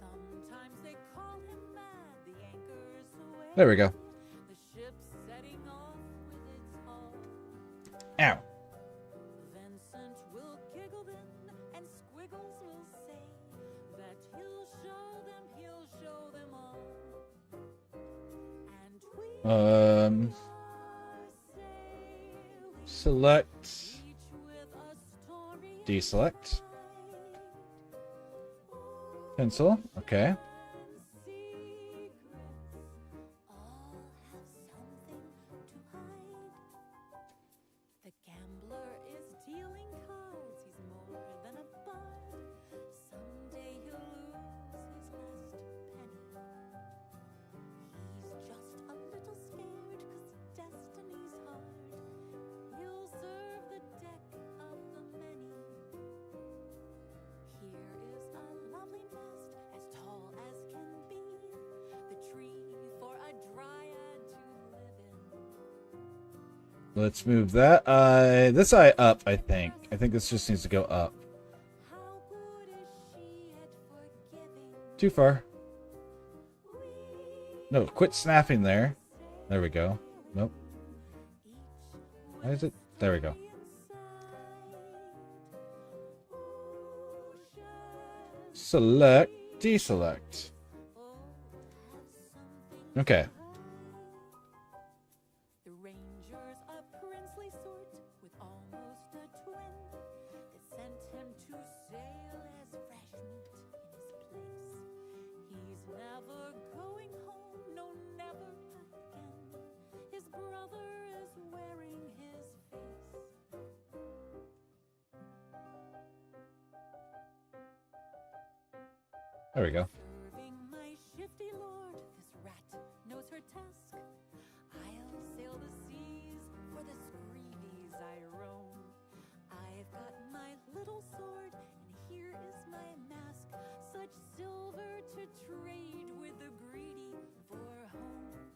Sometimes they call him mad, the anchor's away. There we go. The ship's setting off with its hull. Ow. Vincent will giggle then, and Squiggles will say that he'll show them all. And we are sailing, Select. each with a story Deselect. inside. Pencil. Okay. And secrets all have something to hide. The gambler is dealing cards. He's more than a bard. Someday he'll lose his last penny. He's just a little scared 'cause destiny's hard. He'll serve the deck of the many. Here is a lovely nest as tall as can be. The tree for a dryad to live in. Let's move that eye. This eye up, I think. I think this just needs to go up. How good is she at forgiving? Too far. We No, quit snapping there. There we go. Nope. each Why is it? There we go. inside. Ocean, Select. Deselect. oh, have something Okay. to hide. The ranger's a princely sort with almost a twin that sent him to sail as fresh meat in his place. He's never going home, no, never again. His brother is wearing his face. There we go. Serving my shifty lord, this rat knows her task. I'll sail the seas for the Screevies I roam. I've got my little sword, and here is my mask. Such silver to trade with the greedy for home.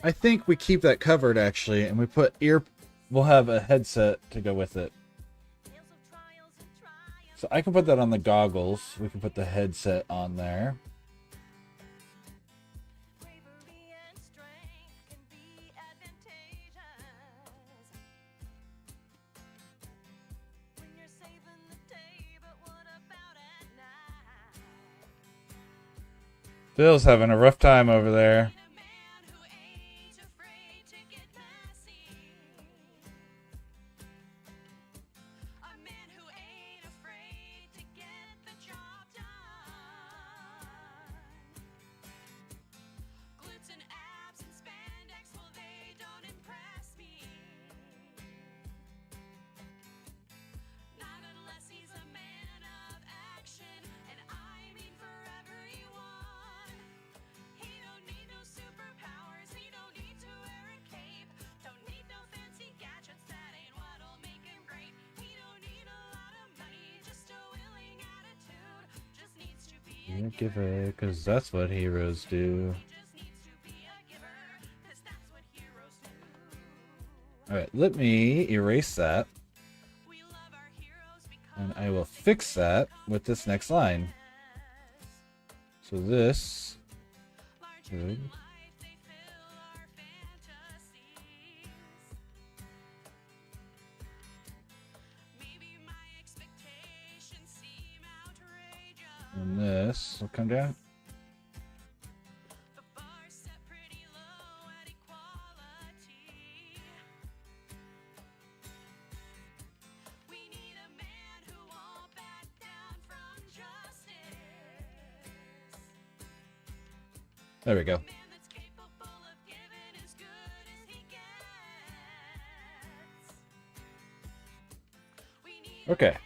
I think we keep that covered actually, and we put ear. We'll have a headset to go with it. So I can put that on the goggles. We can put the headset on there. Bravery and strength can be advantageous when you're saving the day, but what about at night? Phil's having a rough time over there. Need a man who ain't afraid to get messy. A man who ain't afraid to Be a giver, 'cause that's what heroes do. Alright, let me erase that. And I will fix that with this next line. So this should... And this will come down. There we go. Okay.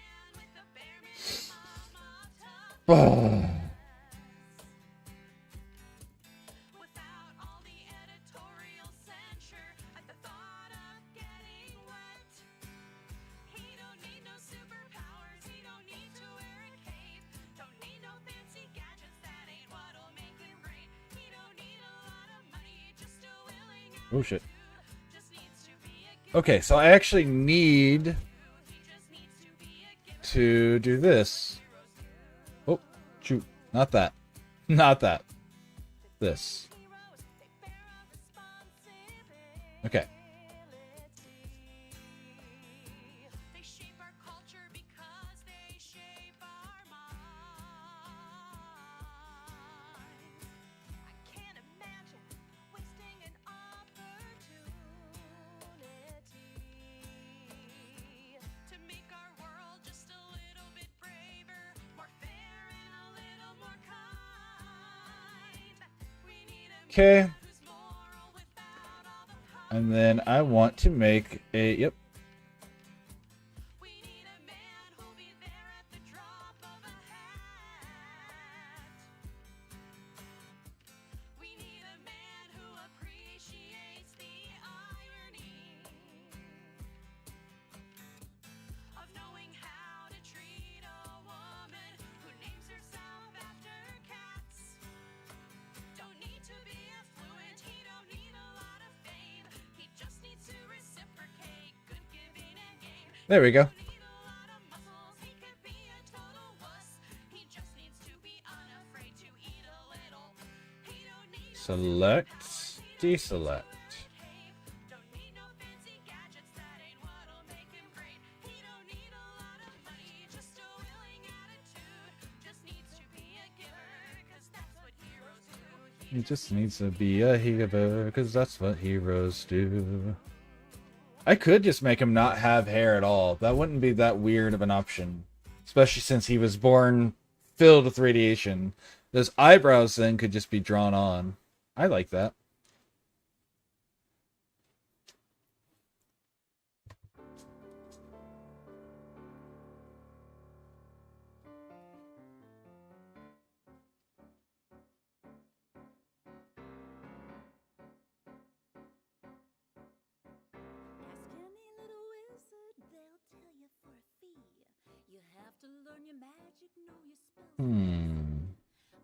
Oh shit. Okay, so I actually need to do this. Oh, shoot. Not that. Not that. This. Okay. Okay. And then I want to make a, yep. There we go. Select, deselect. He just needs to be a hero, because that's what heroes do. I could just make him not have hair at all. That wouldn't be that weird of an option. Especially since he was born filled with radiation. Those eyebrows then could just be drawn on. I like that.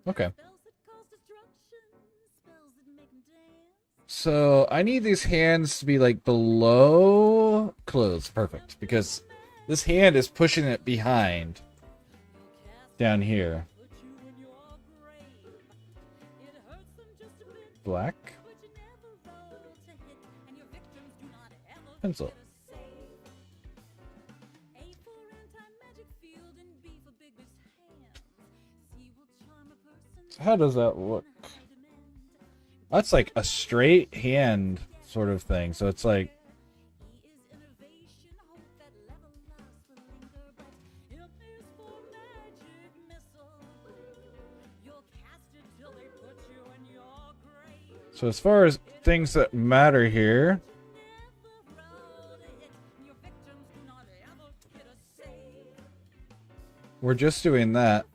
Okay. So I need these hands to be like below clothes. Perfect. Because this hand is pushing it behind down here. Black. Pencil. So how does that look? That's like a straight hand sort of thing. So it's like... So as far as things that matter here... We're just doing that.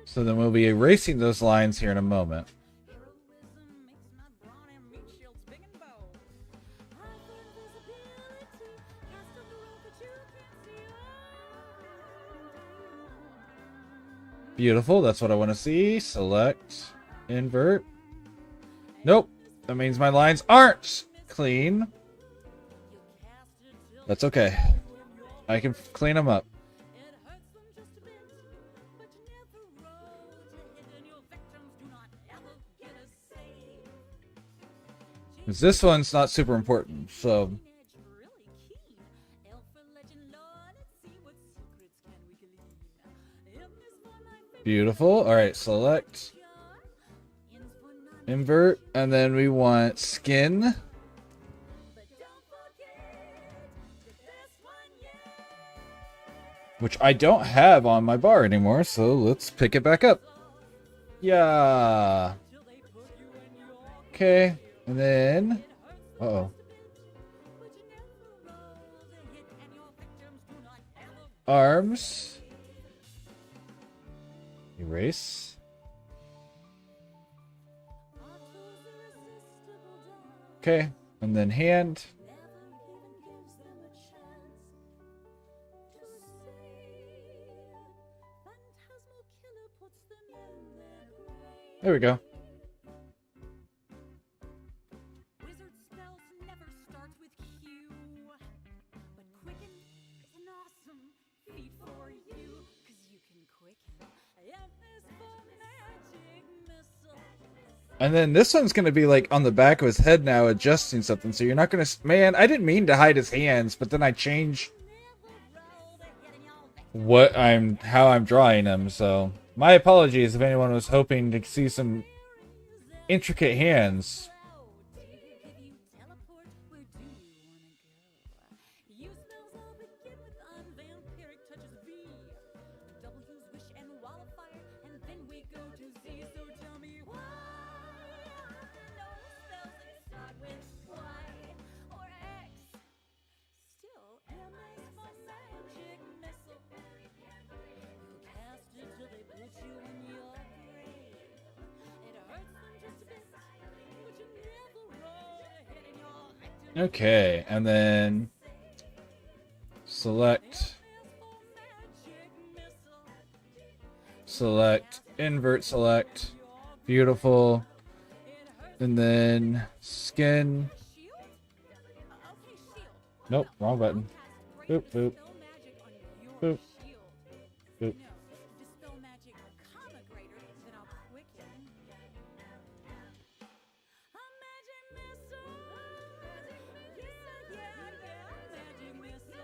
So then we'll be erasing those lines here in a moment. Beautiful. That's what I want to see. Select, invert. Nope. That means my lines aren't clean. That's okay. I can clean them up. It hurts them just a bit, but you never roll to hit, and your victims do not ever get a say. 'Cause this one's not super important, so Edge really keen. Elf or legend lore, let's see what secrets can we glean. M is for my favorite beautiful. All right, select, cure. N's for non, invert, and then we want skin, but don't forget the best one yet. which I don't have on my bar anymore, so let's pick it back up. Yeah. Till they put you in your Okay, and then, uh-oh. but you never roll to hit, and your victims do not ever Arms. Erase. Okay, and then hand. There we go. Wizard spells never start with Q, but quicken is an awesome feat for you, 'cause you can quicken. M is for magic missile. And then this one's gonna be like on the back of his head now, adjusting something. So you're not gonna. Man, I didn't mean to hide his hands, but then I changed how I'm drawing him. So my apologies if anyone was hoping to see some intricate hands. Do you teleport? Where do you wanna go? You spells all begin with unvampiric touches V. W's wish and wildfire, and then we go to Z. So tell me why? No spells that start with Y or X. Still, M is for magic missile. You cast it till they put you in your grave. It hurts them just a bit, but you never roll to hit, and your victim Okay, and then select, select, invert, select. Beautiful. And then skin. Nope, wrong button. Boop, boop. Boop. Boop. Dispel magic, comma greater, then I'll quicken. A magic missile. Yeah, magic missile. A magic missile.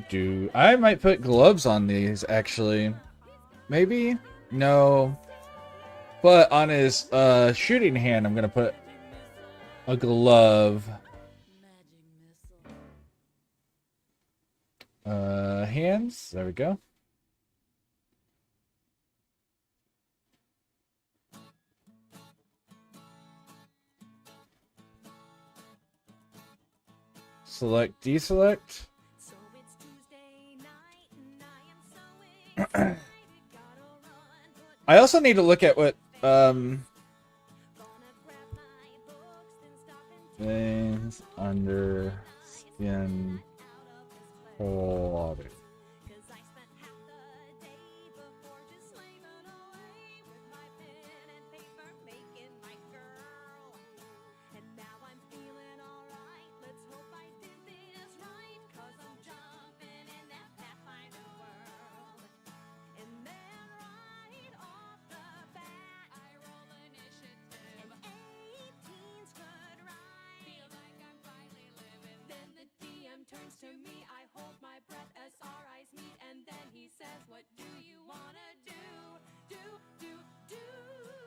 Do. I might put gloves on these, actually. Maybe? No. But on his shooting hand, I'm gonna put a glove. Hands. There we go. Select, deselect. So it's Tuesday night and I am so excited. Gotta run, put I also need to look at what gonna grab my books, then stop and things under skin quality. 'cause I spent half the day before just slaving away with my pen and paper, making my girl. And now I'm feeling alright. Let's hope I did this right, 'cause I'm jumping in that Pathfinder world. And then right off the bat, I roll initiative. And 18's good, right? Feel like I'm finally living. Then the DM turns to me. I hold my breath as our eyes meet, and then he says, "What do you wanna do? Do."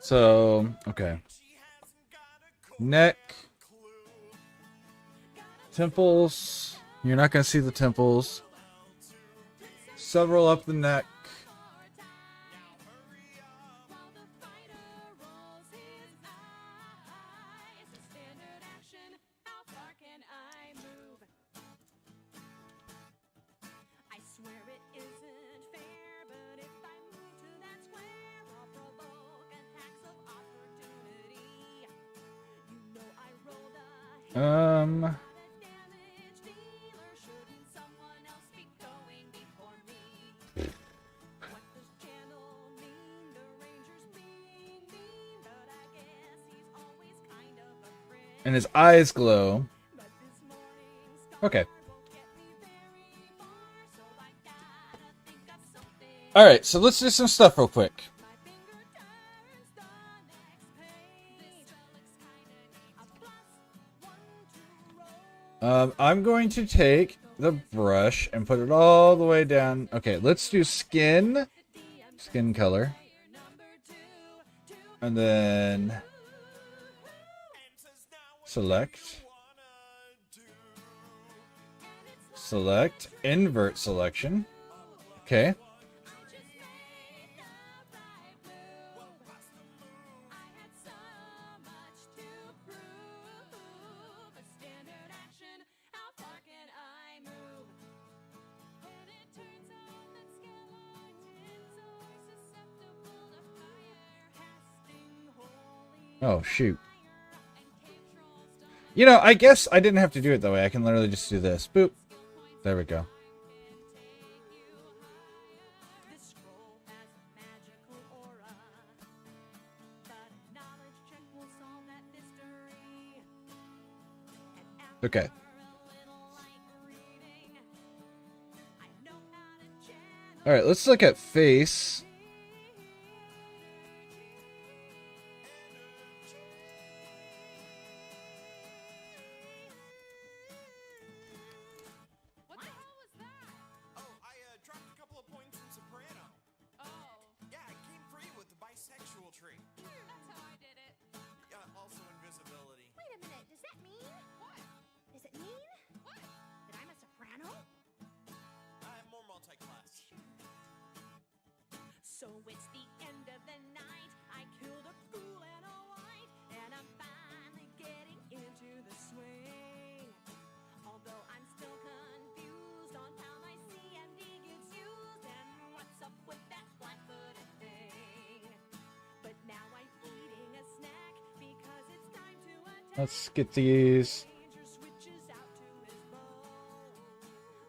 So, okay. Neck. Temples. You're not going to see the temples. Several up the neck. While the fighter rolls his eyes, standard action. How far can I move? I swear it isn't fair, but if I move to that square, I'll provoke attacks of opportunity. You know I rolled a hit, Um, a damage dealer And his eyes glow. Okay. All right, so let's do some stuff real quick. I'm going to take the brush and put it all the way down. Okay, let's do skin color. And then select, invert selection. Okay. Oh, shoot. You know, I guess I didn't have to do it that way. I can literally just do this. Boop. There we go. Okay. All right, let's look at face. What the hell was that? Oh, I dropped a couple of points in soprano. Oh, Yeah, I came free with the bisexual tree. that's how I did it. Also invisibility. Wait a minute, does that mean? What? Does it mean What? that I'm a soprano? I'm more multi-class. So it's the end of the night. I killed a fool and a white, and I'm finally getting into the swing. Although I'm still confused on how my C and D gets used and what's up with that flat-footed thing. But now I'm eating a snack because it's time to attack. Let's get these. Danger switches out to his bow.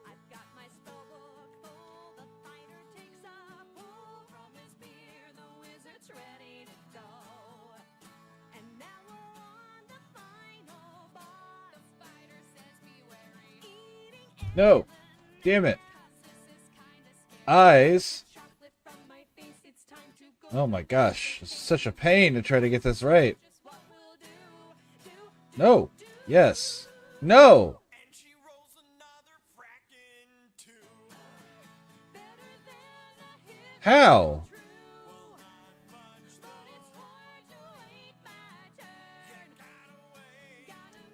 I've got my spell book full. The fighter takes a pull from his spear. The wizard's ready to go. And now we're on the final boss. The spider says be wary. Eating No. Damn it. Cause this is kinda scary. Eyes. chocolate from my face. It's time to go. Oh my gosh. It's such a pain to try to get this right. Just what we'll do. No. Yes. No. And she rolls another frackin' 2. Better than a hit. How? True. But it's hard to wait my turn.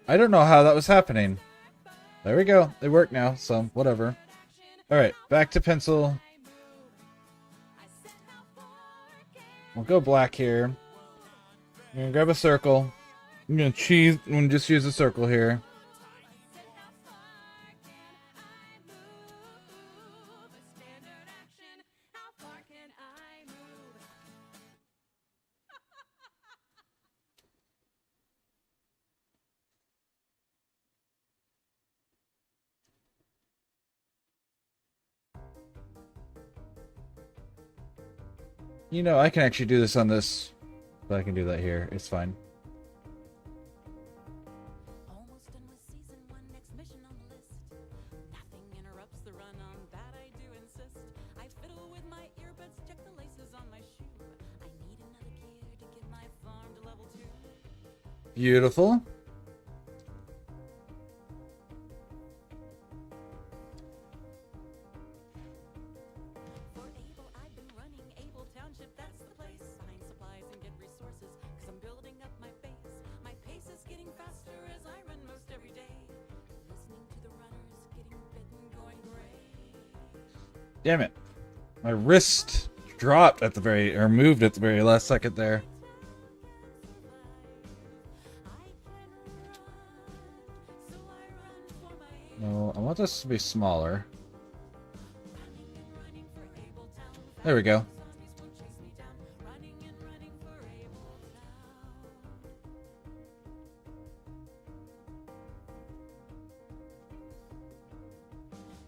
I don't know how that was happening. There we go. It worked now, so whatever. Alright, back to pencil. We'll go black here. I'm gonna grab a circle. I'm gonna just use a circle here. You know, I can actually do this on this, but I can do that here. It's fine. Almost done with season 1, next mission on the list. Nothing interrupts the run on that, I do insist. I fiddle with my earbuds, check the laces on my shoe. I need another gear to get my farm to level 2. Beautiful. For Able, I've been running Able Township, that's the place. Find supplies and get resources, cause I'm building up my base. My pace is getting faster as I run most every day. Listening to the runners, getting bitten, going gray. Damn it. My wrist dropped at the very, or moved at the very last second there. No, I want this to be smaller. There we go.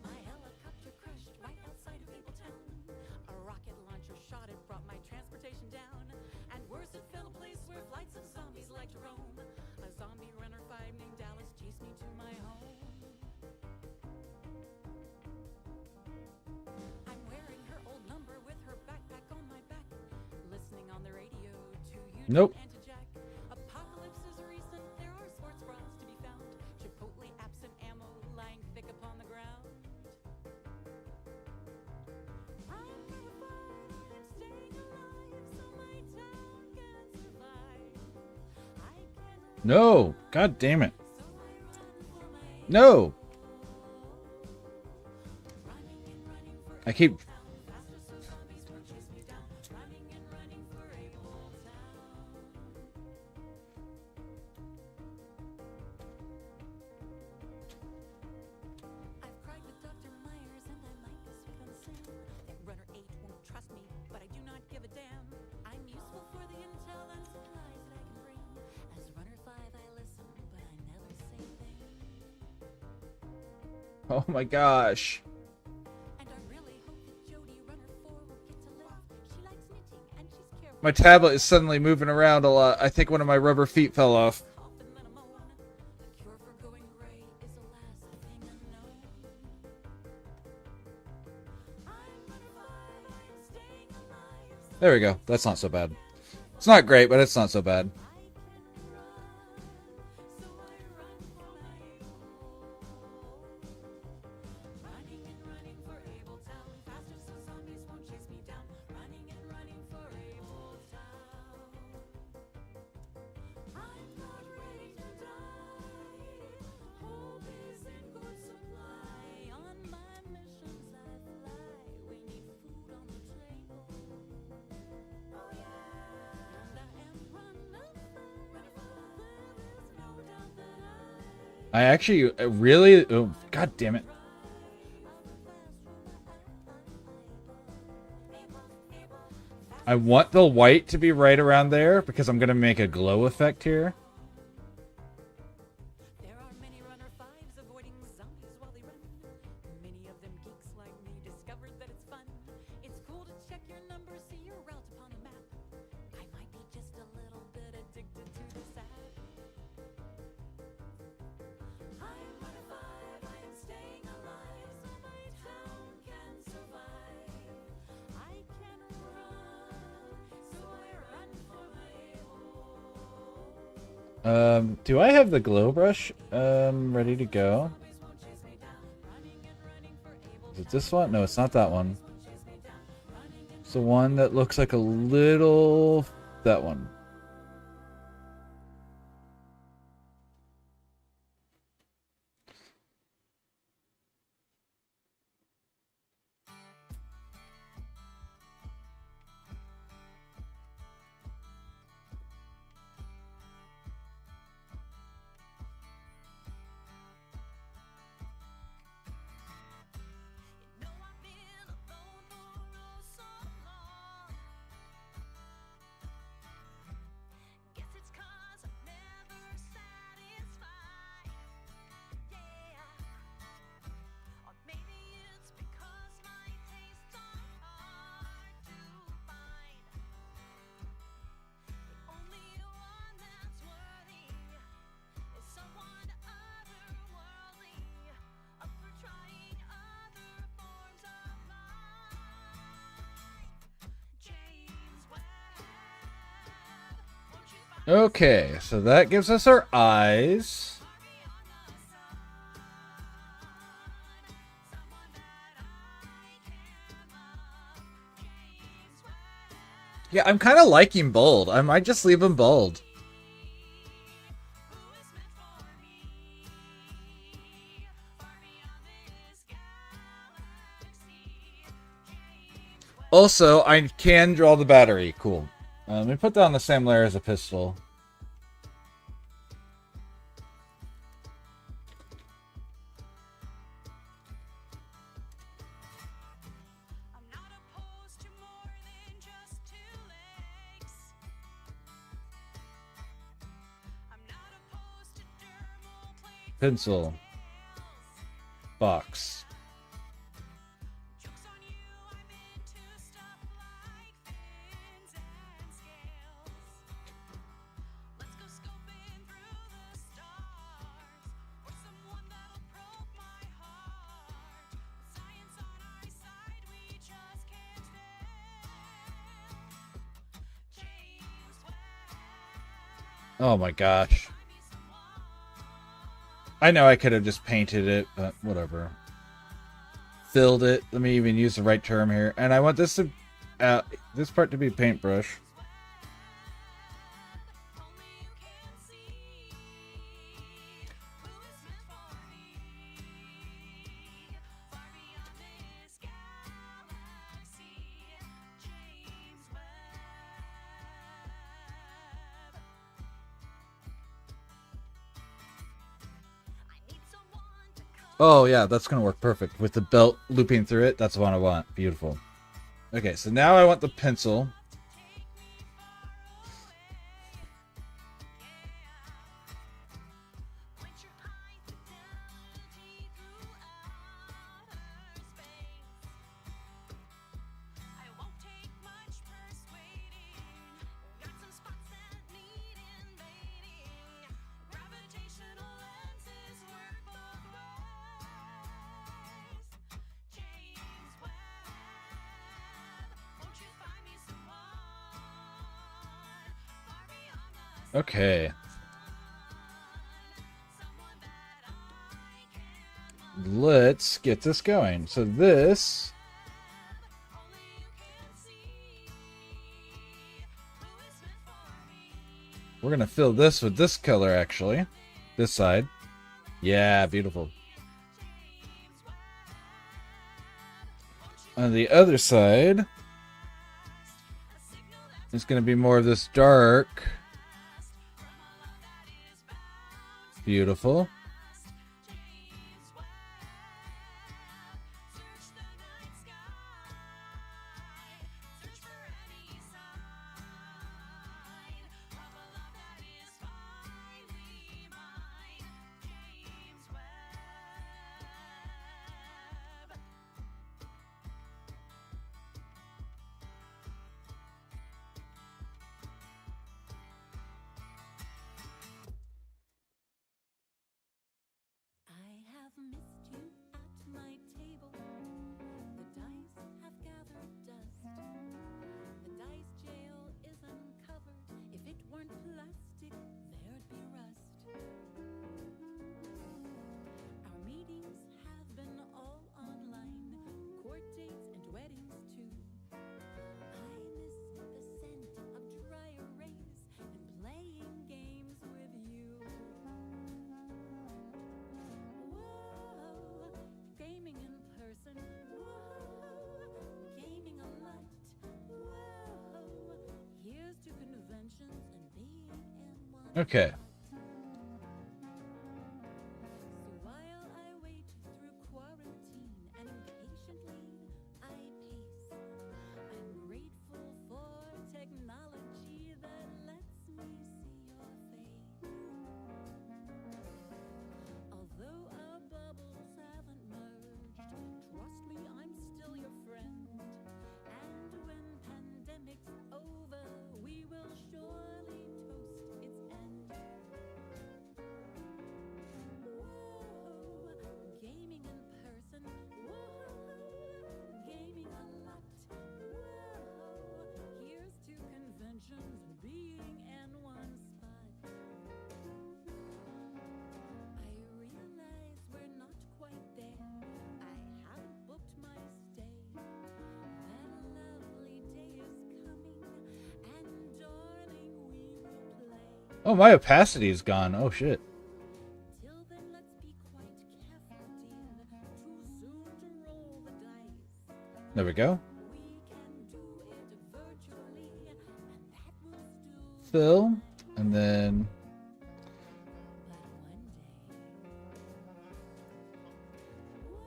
My helicopter crashed right outside of Abletown. A rocket launcher shot it, brought my transportation down. And worse, it fell a place where flights of zombies like to roam. A zombie runner Nope. Apocalypse is recent, there are sports bras to be found. Chipotle absent ammo lying thick upon the ground. I'm gonna fight, I'm staying alive so my town can survive. I can No. God damn it. so I run for my No. running and running for I keep. faster so zombies won't chase me down. Running and running for a whole town. I've cried with Dr. Myers and I might be sweet on Sam. That runner 8 won't trust me, but I do not give a damn. I'm useful for the intel and supplies that I can bring. As runner 5 I listen, but I never say a thing. Oh my gosh. And I really hope that Jody runner 4 will get to live. She likes knitting and she's careful. My tablet is suddenly moving around a lot. I think one of my rubber feet fell off. Cough and then a moan. The cure for going gray is the last thing unknown. I'm runner 5, I'm staying alive. There we go. That's not so bad. It's not great, but it's not so bad. I can run, so I run for my home. Running and running for Able Town, faster so zombies won't chase me down. Running and running for Able Town. I'm not ready to die. Hope is in good supply. On my missions I fly. We need food on the table. Oh yeah. And I am runner 5. There's no doubt that I actually really. Oh, God damn it. I want the white to be right around there because I'm going to make a glow effect here. There are many runner 5s avoiding zombies while they run. Many of them geeks like me discovered that it's fun. It's cool to check your numbers, see your route upon the map. I might be just a little bit addicted to this app. I'm runner 5, I am staying alive so my town can survive. I can run, so I run for my home. Do I have the glow brush ready to go? Zombies won't chase me down. Running and running for Able Is it this one? No, it's not that one. won't chase me down. Running and It's the one that looks like a little. That one. You know I've been alone for oh so long. Guess it's 'cause I'm never satisfied. Yeah. Or maybe it's because my tastes are hard to find. The only one that's worthy is someone otherworldly, up for trying other forms of life. James Webb, won't you find Okay, so that gives us our eyes. me on the sun? Someone that I can love. James Webb, Yeah, I'm kind of liking bold. I might just leave him bold. who is meant for me? Far beyond this galaxy. James Webb. Also, I can draw the battery. Cool. Let me put that on the same layer as a pistol. I'm not opposed to more than just 2 legs. I'm not opposed to dermal plates. Pencil. Box. Jokes on you, I'm into stuff like fins and scales. Let's go scoping through the stars for someone that'll probe my heart. With science on our side, we just can't fail. James Webb, Oh my gosh. I know I could have just painted it, but whatever. Filled it. Let me even use the right term here. And I want this to, this part to be paintbrush. Oh yeah, that's gonna work perfect with the belt looping through it. That's what I want. Beautiful. Okay, so now I want the pencil. Okay. Let's get this going. So this... we're going to fill this with this color, actually. This side. Yeah, beautiful. On the other side, it's going to be more of this dark. Beautiful. I have missed you at my table. The dice have gathered dust. The dice jail is uncovered. If it weren't plastic, there'd be rust. Our meetings have been all online, court dates and weddings too. I miss the scent of dry erase and playing games with you. Whoa, gaming in person. Whoa, gaming a lot. Whoa, here's to conventions and being in one. Okay. So while I wait through quarantine and impatiently I pace, I'm grateful for technology that lets me see your face. Although our bubbles haven't merged, trust me, I'm still your friend. And when pandemic's over, we will surely toast its end. Whoa, gaming in person. Whoa, gaming a lot. Whoa, here's to conventions and being in one spot. I realize we're not quite there. I haven't booked my stay. That lovely day is coming, and darling, we will play. Oh, my opacity is gone. Oh, shit. Till then, let's be quite careful, dear. Too soon to roll the dice. There we go. We can do it virtually, and that will still Fill. And then... but one day. Whoa,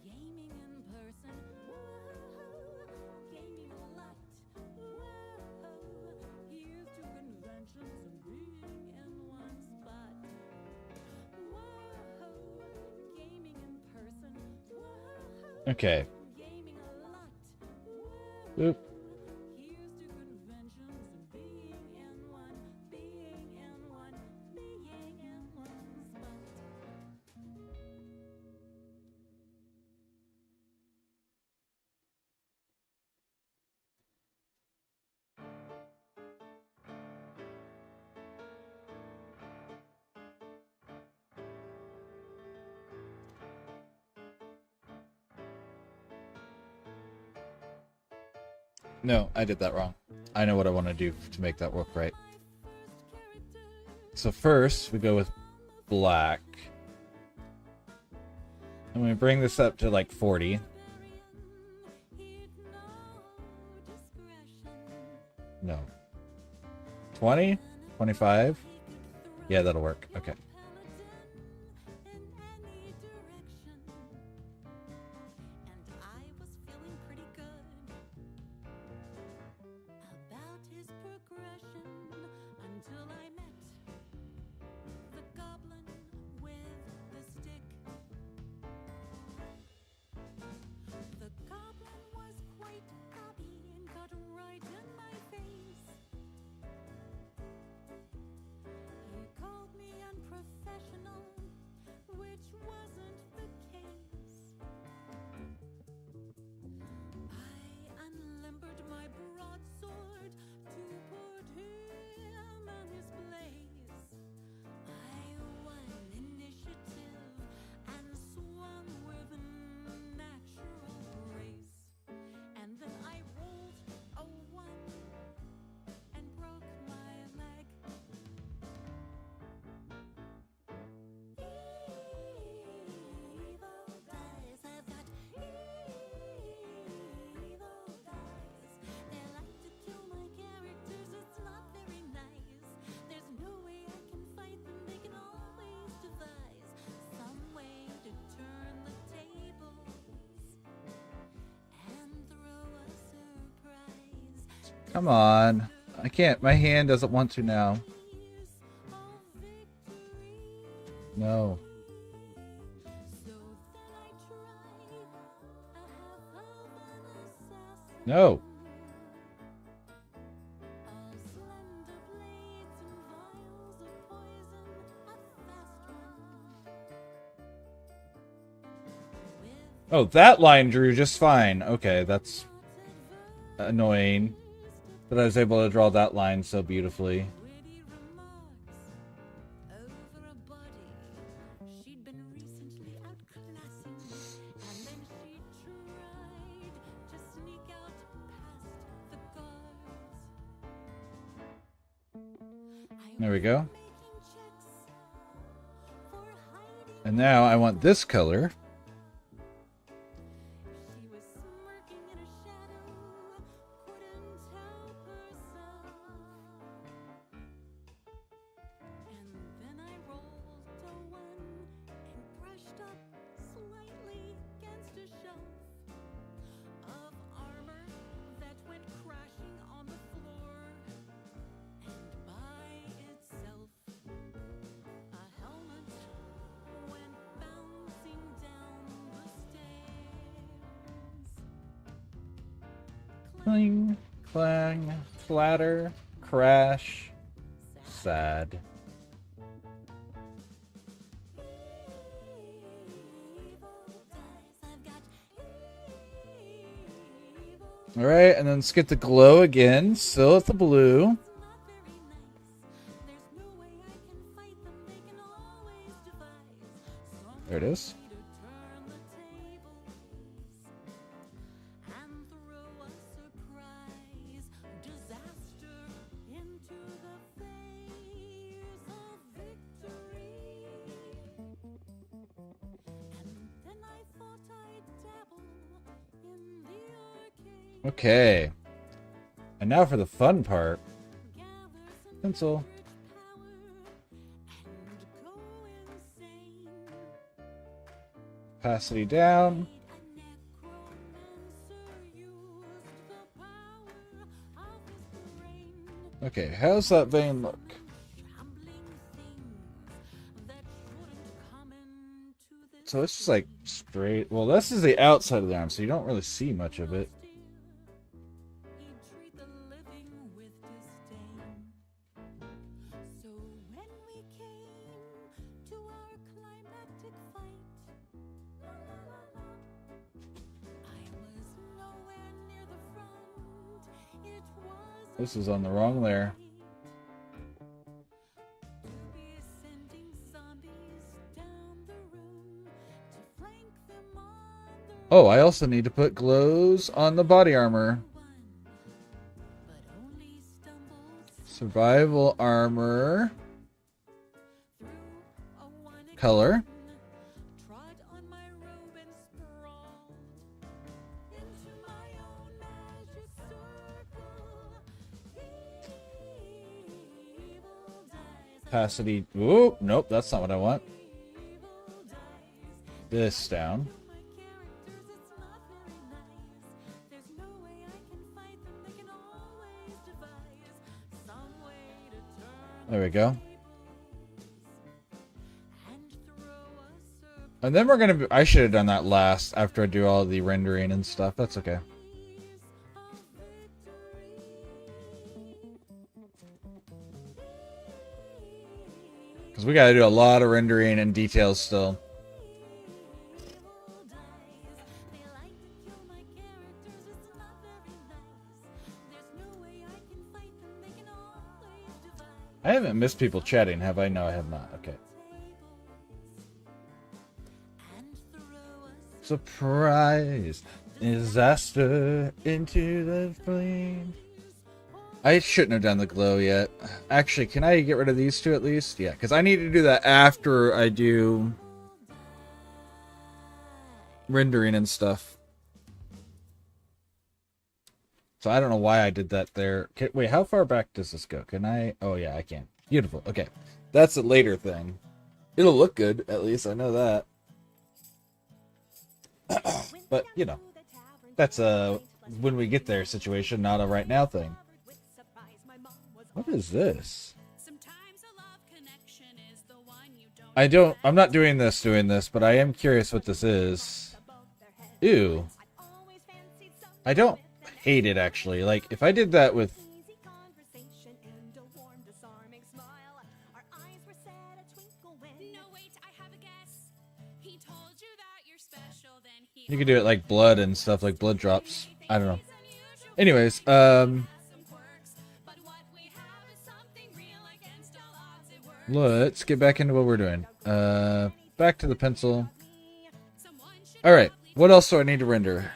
gaming in person. Whoa, gaming a lot. Whoa, here's to conventions and being in one spot. Whoa, gaming in person. Whoa, Okay. gaming a lot. Boop. Here's to conventions and being in one spot. No, I did that wrong. I know what I want to do to make that work right. So first, we go with black. And we bring this up to like 40. No. 20? 25? Yeah, that'll work. Okay. Come on. I can't. My hand doesn't want to now. No. No. Oh, that line drew just fine. Okay, that's annoying that I was able to draw that line so beautifully. There we go. And now I want this color. Cling, clang, clatter, crash, sad. All right, and then let's get the glow again. Still at the blue. There it is. Okay. And now for the fun part. Pencil. Opacity down. Okay, how's that vein look? So it's just like straight. Well, this is the outside of the arm, so you don't really see much of it. This is on the wrong layer. Oh, I also need to put glows on the body armor. Survival armor. Color. Trod on my robe and sprawled into my own magic circle. Evil dies. Capacity. Ooh, nope, that's not what I want. Evil dies. This down. My characters, it's not very nice. There's no way I can fight them. They can always devise some way to turn There we go. and throw a surprise And then we're gonna be, I should have done that last after I do all the rendering and stuff. That's okay. of victory. Because we gotta do a lot of rendering and details still. Evil dies. They like to kill my characters. It's not very nice. There's no way I can fight them. They can always devise I haven't missed people chatting, have I? No, I have not. Okay. and throw a Surprise! Disaster into the flame. I shouldn't have done the glow yet. Actually, can I get rid of these two at least? Yeah, because I need to do that after I do rendering and stuff. So I don't know why I did that there. Wait, how far back does this go? Can I? Oh yeah, I can. Beautiful. Okay. That's a later thing. It'll look good, at least. I know that. But, you know, that's a when we get there situation, not a right now thing. What is this? Sometimes a love connection is the one you don't I'm not doing this, but I am curious what this is. Ew. I don't hate it, actually. Like, if I did that with... easy conversation and a warm, disarming smile. Our eyes were set a twinkle when No, wait, I have a guess. He told you that you're special, then he You could do it like blood and stuff, like blood drops. I don't know. He's unusual, Anyways, has some quirks, but what we have is something real against all odds. It works. let's get back into what we're doing. Back to the pencil. Someone should Alright, what else do I need to render?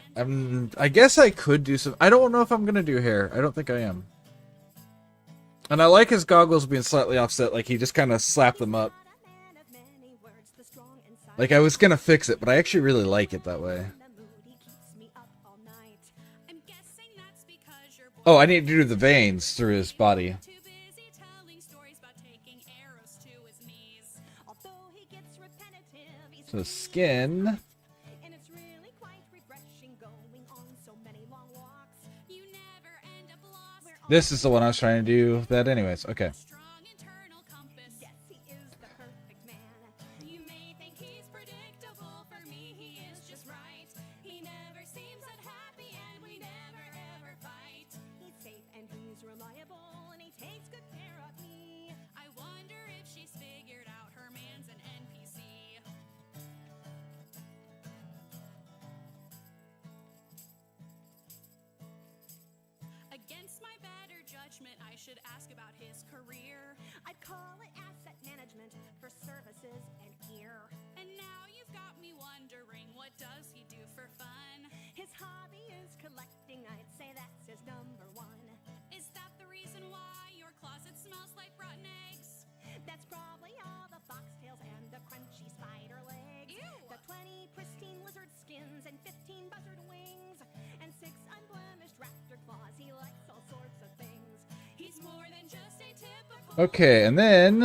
I guess I could do some... I don't know if I'm going to do hair. I don't think I am. And I like his goggles being slightly offset, like he just kind of slapped them up. a man of many words, the strong and silent. Like I was going to fix it, but I actually really like it that way. The mood, he keeps me up all night. I'm guessing that's because you're Oh, I need to do the veins through his body. too busy telling stories about taking arrows to his knees. Although he gets repetitive, he's So skin. and it's really quite refreshing going on so many long walks. You never end up lost. This is the one I was trying to do that anyways. Okay. Strong internal compass. Yes, he is the perfect man. You may think he's predictable. For me, he is just right. He never seems unhappy, and we never ever fight. He's safe and he's reliable and he takes good care of me. I wonder if she's figured out her man's an NPC. Against my better judgment, I should ask about his career. I'd call it asset management for services and gear. And now you've got me wondering, what does he do for fun? His hobby is collecting, I'd say that's his number one. Is that the reason why your closet smells like rotten eggs? That's probably all the foxtails and the crunchy spider legs. Ew. The 20 pristine lizard skins and 15 buzzard wings. And 6 unblemished raptor claws. He likes all sorts of things. He's more than just a typical. Okay, and then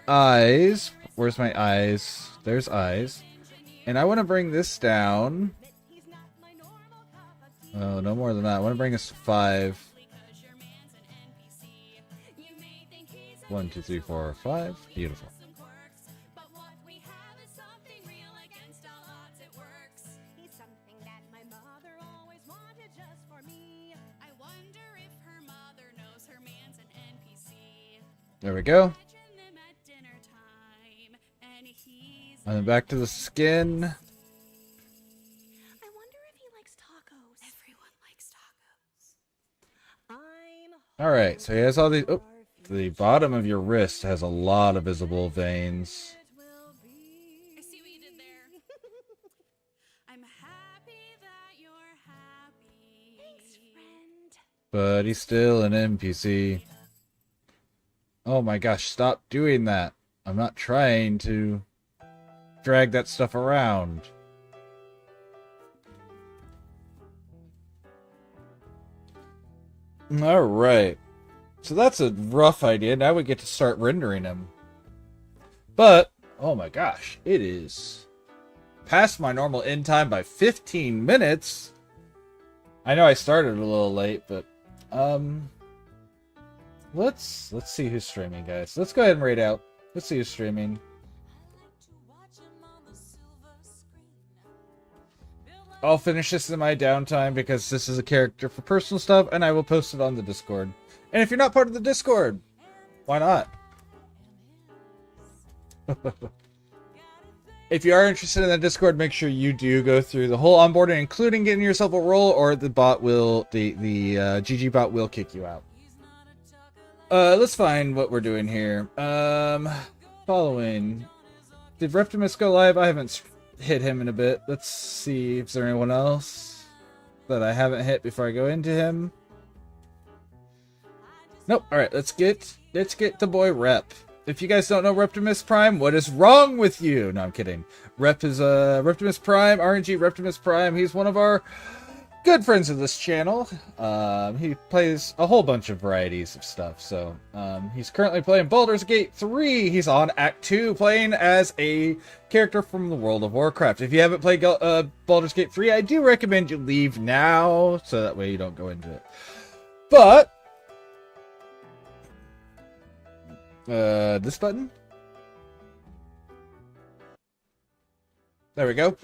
eyes. Where's my eyes? There's eyes. And I want to bring this down. Admit he's not my normal cup of tea. Oh, no more than that. I want to bring this to 5. Because your man's an NPC. You may think he's 1, 2, 3, 4, 5. Beautiful. some quirks, but what we have is something real against all odds. It works. He's something that my mother always wanted just for me. I wonder if her mother knows her man's an NPC. There we go. Imagine them at dinner time, and he's And then back to the skin. I wonder if he likes tacos. everyone likes tacos. I'm Alright, so he has all these... Oh, the bottom of your wrist has a lot of visible veins. it will be. I see what you did there. I'm happy that you're happy. Thanks, friend. But he's still an NPC. Oh my gosh, stop doing that. I'm not trying to drag that stuff around. Alright. So that's a rough idea. Now we get to start rendering them. But, oh my gosh, it is past my normal end time by 15 minutes. I know I started a little late, but let's see who's streaming, guys. Let's go ahead and rate out. Let's see who's streaming. I'll finish this in my downtime because this is a character for personal stuff, and I will post it on the Discord. And if you're not part of the Discord, why not? If you are interested in the Discord, make sure you do go through the whole onboarding, including getting yourself a role, or the bot will, the GG bot will kick you out. Let's find what we're doing here. Following. Did Reptimus go live? I haven't hit him in a bit. Let's see if there's anyone else that I haven't hit before I go into him. Nope. All right, let's get the boy Rep. If you guys don't know Reptimus Prime, what is wrong with you? No, I'm kidding. Rep is Reptimus Prime, RNG Reptimus Prime. He's one of our good friends of this channel. He plays a whole bunch of varieties of stuff. So he's currently playing Baldur's Gate 3. He's on Act 2, playing as a character from the World of Warcraft. If you haven't played Baldur's Gate 3, I do recommend you leave now, so that way you don't go into it. But this button? There we go.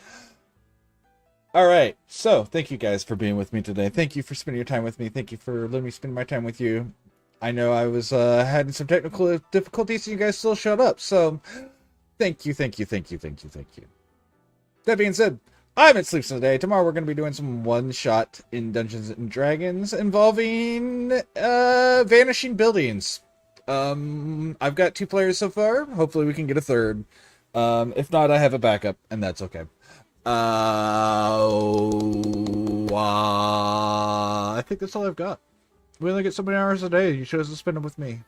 Alright, so thank you guys for being with me today. Thank you for spending your time with me. Thank you for letting me spend my time with you. I know I was having some technical difficulties and you guys still showed up, so thank you. That being said, I'm at Sleeps today. Tomorrow we're going to be doing some one-shot in Dungeons & Dragons involving vanishing buildings. I've got 2 players so far. Hopefully we can get a third. If not, I have a backup, and that's okay. I think that's all I've got. We only get so many hours a day. You chose to spend them with me.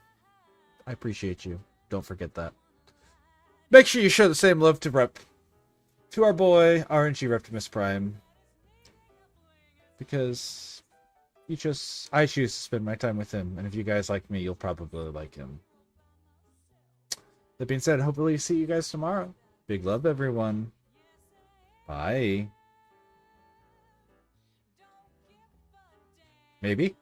I appreciate you. Don't forget that. Make sure you show the same love to our boy, RNG Reptimus Prime. Because I choose to spend my time with him, and if you guys like me, you'll probably like him. That being said, hopefully see you guys tomorrow. Big love, everyone. Bye. Maybe.